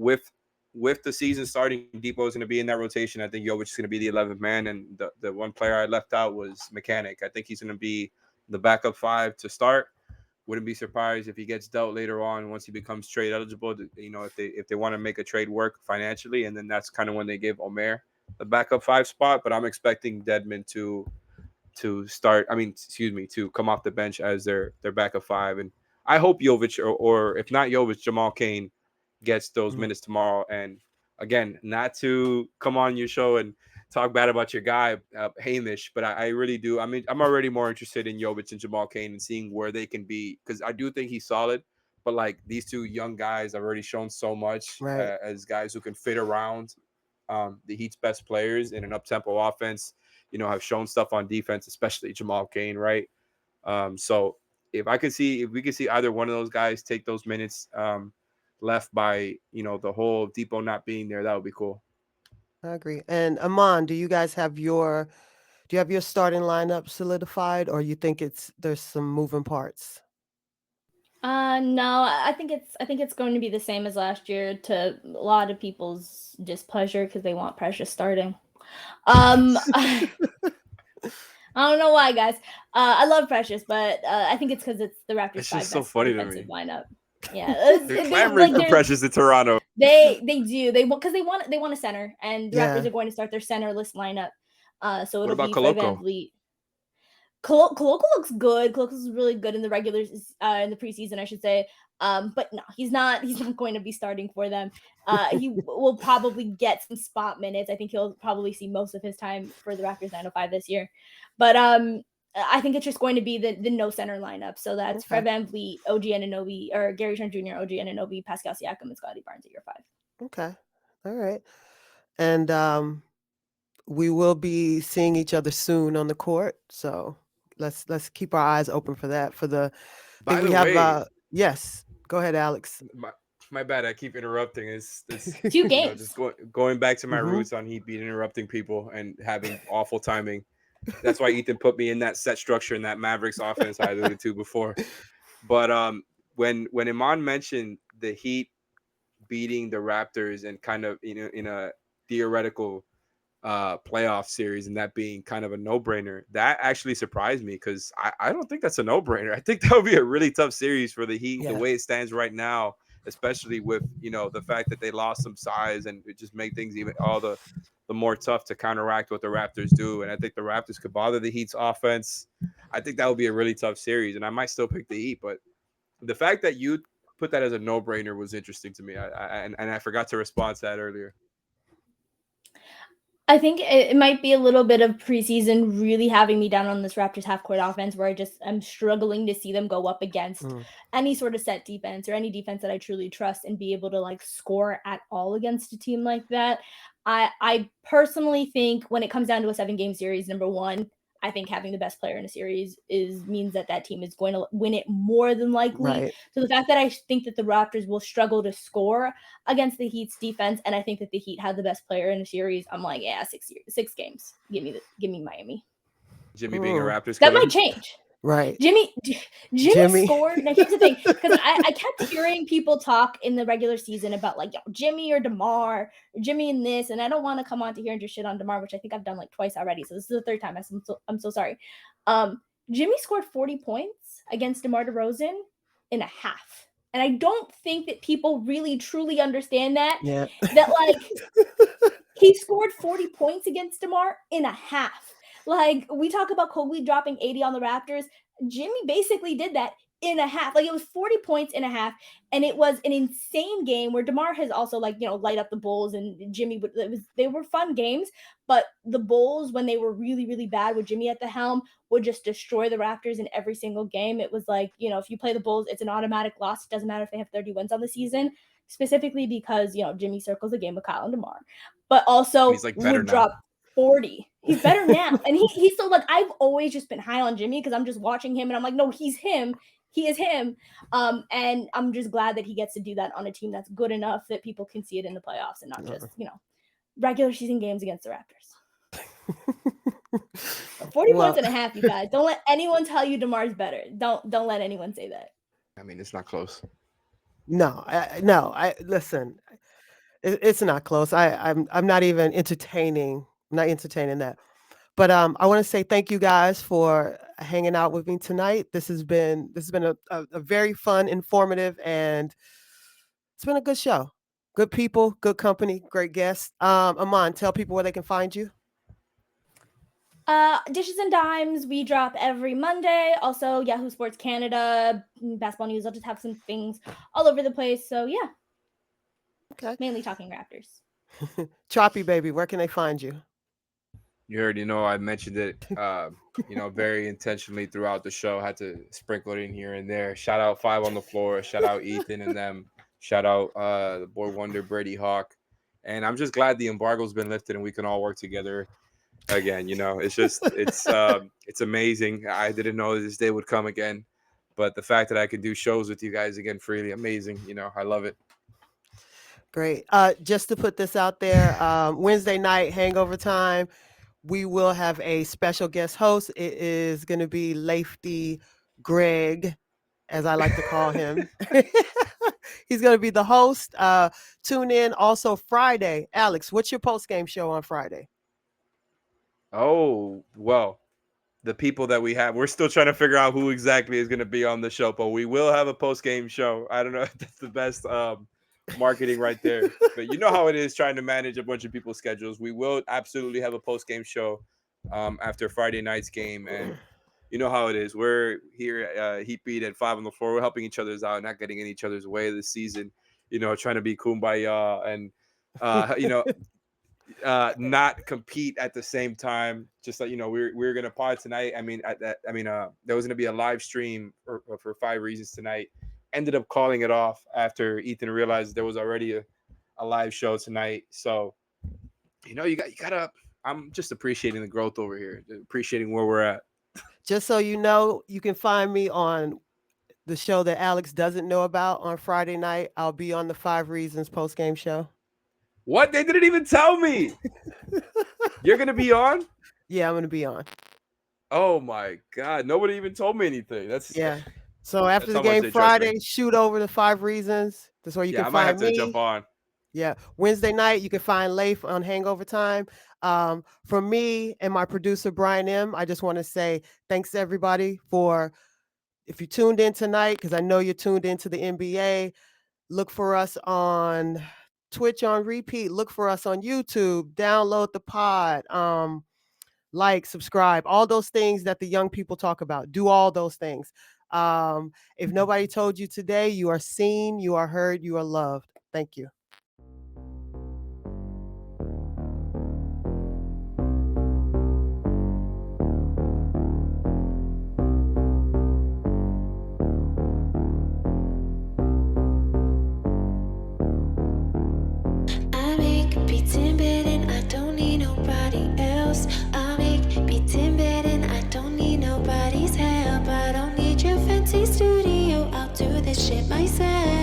with the season starting, Depot is going to be in that rotation. I think Jovic is going to be the 11th man, and the one player I left out was Mechanic. I think he's going to be the backup five to start. Wouldn't be surprised if he gets dealt later on once he becomes trade eligible. If they want to make a trade work financially, and then that's kind of when they give Omer the backup five spot. But I'm expecting Deadman to start. I mean, excuse me, to come off the bench as their backup five. And I hope Jovic or if not Jovic, Jamal Cain gets those mm, minutes tomorrow. And again, not to come on your show and talk bad about your guy Hamish, but I really do. I mean, I'm already more interested in Jovic and Jamal Cain and seeing where they can be, because I do think he's solid. But like these two young guys have already shown so much right. as guys who can fit around the Heat's best players in an up-tempo offense. Have shown stuff on defense, especially Jamal Cain, right? So if we could see either one of those guys take those minutes left by the whole Depot not being there, that would be cool. I agree. And Amon, do you have your starting lineup solidified, or you think there's some moving parts? No, I think it's going to be the same as last year to a lot of people's displeasure because they want Precious starting. I don't know why, guys. I love Precious, but I think it's because it's the Raptors' It's just five so best funny to defensive me. lineup. Yeah, They're clamoring for Precious in Toronto. they do because they want a center, and the Raptors Yeah. are going to start their centerless lineup. So What it'll about be Fred Van Koloko? Vliet. Koloko looks good. Koloko is really good in the regulars, in the preseason, I should say. But no, he's not. He's not going to be starting for them. He will probably get some spot minutes. I think he'll probably see most of his time for the Raptors 905 this year. But I think it's just going to be the no center lineup. So that's Okay. Fred Van Vliet, OG Anunoby, or Gary Trent Jr., OG Anunoby, Pascal Siakam, and Scotty Barnes at your five. Okay. All right. And we will be seeing each other soon on the court. So let's keep our eyes open for that. I By think we the have way, yes. Go ahead, Alex. my bad. I keep interrupting. It's Two just games. going back to my Hmm. roots on Heat being interrupting people and having awful timing. That's why Ethan put me in that set structure in that Mavericks offense I alluded to before. But when Iman mentioned the Heat beating the Raptors and kind of in a theoretical playoff series and that being kind of a no-brainer, that actually surprised me, because I don't think that's a no-brainer. I think that would be a really tough series for the Heat the Yeah. way it stands right now, especially with the fact that they lost some size, and it just make things even all the more tough to counteract what the Raptors do. And I think the Raptors could bother the Heat's offense. I think that would be a really tough series, and I might still pick the Heat. But the fact that you put that as a no-brainer was interesting to me. And I forgot to respond to that earlier. I think it might be a little bit of preseason really having me down on this Raptors half court offense where I'm struggling to see them go up against Mm, any sort of set defense or any defense that I truly trust and be able to like score at all against a team like that. I personally think when it comes down to a 7-game series, number one, I think having the best player in a series means that team is going to win it more than likely. Right. So the fact that I think that the Raptors will struggle to score against the Heat's defense, and I think that the Heat have the best player in a series, I'm like, yeah, 6 games. Give me Miami. Jimmy being a Mm, Raptors That killer. might change. right. Jimmy Jimmy. scored. Now here's the thing, because I kept hearing people talk in the regular season about like, yo, Jimmy or DeMar, or Jimmy and this, and I don't want to come on to here and just shit on DeMar, which I think I've done like twice already. So this is the third time. I'm so sorry. Jimmy scored 40 points against DeMar DeRozan in a half, and I don't think that people really truly understand that. Yeah. That like he scored 40 points against DeMar in a half. Like, we talk about Kobe dropping 80 on the Raptors. Jimmy basically did that in a half. Like, it was 40 points in a half, and it was an insane game where DeMar has also, like, light up the Bulls, and Jimmy, they were fun games, but the Bulls, when they were really, really bad with Jimmy at the helm, would just destroy the Raptors in every single game. It was like, if you play the Bulls, it's an automatic loss. It doesn't matter if they have 30 wins on the season, specifically because, Jimmy circles the game with Kyle and DeMar, but also He's, like, better would now. drop 40. He's better now. And he's still like, I've always just been high on Jimmy because I'm just watching him and I'm like, no, he's him. He is him. And I'm just glad that he gets to do that on a team that's good enough that people can see it in the playoffs and not just, regular season games against the Raptors. 40 points and a half, you guys. Don't let anyone tell you DeMar's better. Don't let anyone say that. I mean, it's not close. No, listen. It's not close. I'm not even entertaining. I'm not entertaining that. But I want to say thank you guys for hanging out with me tonight. This has been a very fun, informative, and it's been a good show. Good people, good company, great guests. Imman, tell people where they can find you. Dishes and Dimes, we drop every Monday. Also, Yahoo Sports Canada, basketball news. I'll just have some things all over the place. So yeah. Okay. Mainly talking Raptors. Choppy baby, where can they find you? You already know I mentioned it, very intentionally throughout the show. Had to sprinkle it in here and there. Shout out 5 on the Floor. Shout out Ethan and them. Shout out the boy wonder Brady Hawk. And I'm just glad the embargo's been lifted and we can all work together again. It's amazing. I didn't know this day would come again, but the fact that I could do shows with you guys again freely, amazing. I love it. Great. Just to put this out there, Wednesday night hangover time, we will have a special guest host. It is going to be Lafety Greg, as I like to call him. He's going to be the host. Tune in also Friday. Alex, what's your post-game show on Friday? Oh, well, the people that we have, we're still trying to figure out who exactly is going to be on the show, but we will have a post-game show. I don't know if that's the best marketing right there, but you know how it is trying to manage a bunch of people's schedules. We will absolutely have a post-game show after Friday night's game, and you know how it is. We're here Heat Beat at 5 on the Floor. We're helping each other's out, not getting in each other's way this season, trying to be kumbaya and not compete at the same time. Just like we're gonna pod tonight. There was gonna be a live stream for 5 Reasons tonight. Ended up calling it off after Ethan realized there was already a live show tonight. So you gotta. I'm just appreciating the growth over here, appreciating where we're at. Just so you know, you can find me on the show that Alex doesn't know about on Friday night. I'll be on the 5 Reasons post-game show. What? They didn't even tell me. You're going to be on? Yeah, I'm going to be on. Oh, my God. Nobody even told me anything. Yeah. So after the game Friday, shoot over to 5 Reasons. That's where you can find me. I might have to jump on. Yeah. Wednesday night, you can find Leif on Hangover Time. For me and my producer, Brian M., I just want to say thanks to everybody if you tuned in tonight, because I know you're tuned into the NBA. Look for us on Twitch on repeat. Look for us on YouTube. Download the pod. Like, subscribe, all those things that the young people talk about. Do all those things. If nobody told you today, you are seen, you are heard, you are loved. Thank you. I make beats in bed and I don't need nobody else. I make beats in bed and I this shit myself.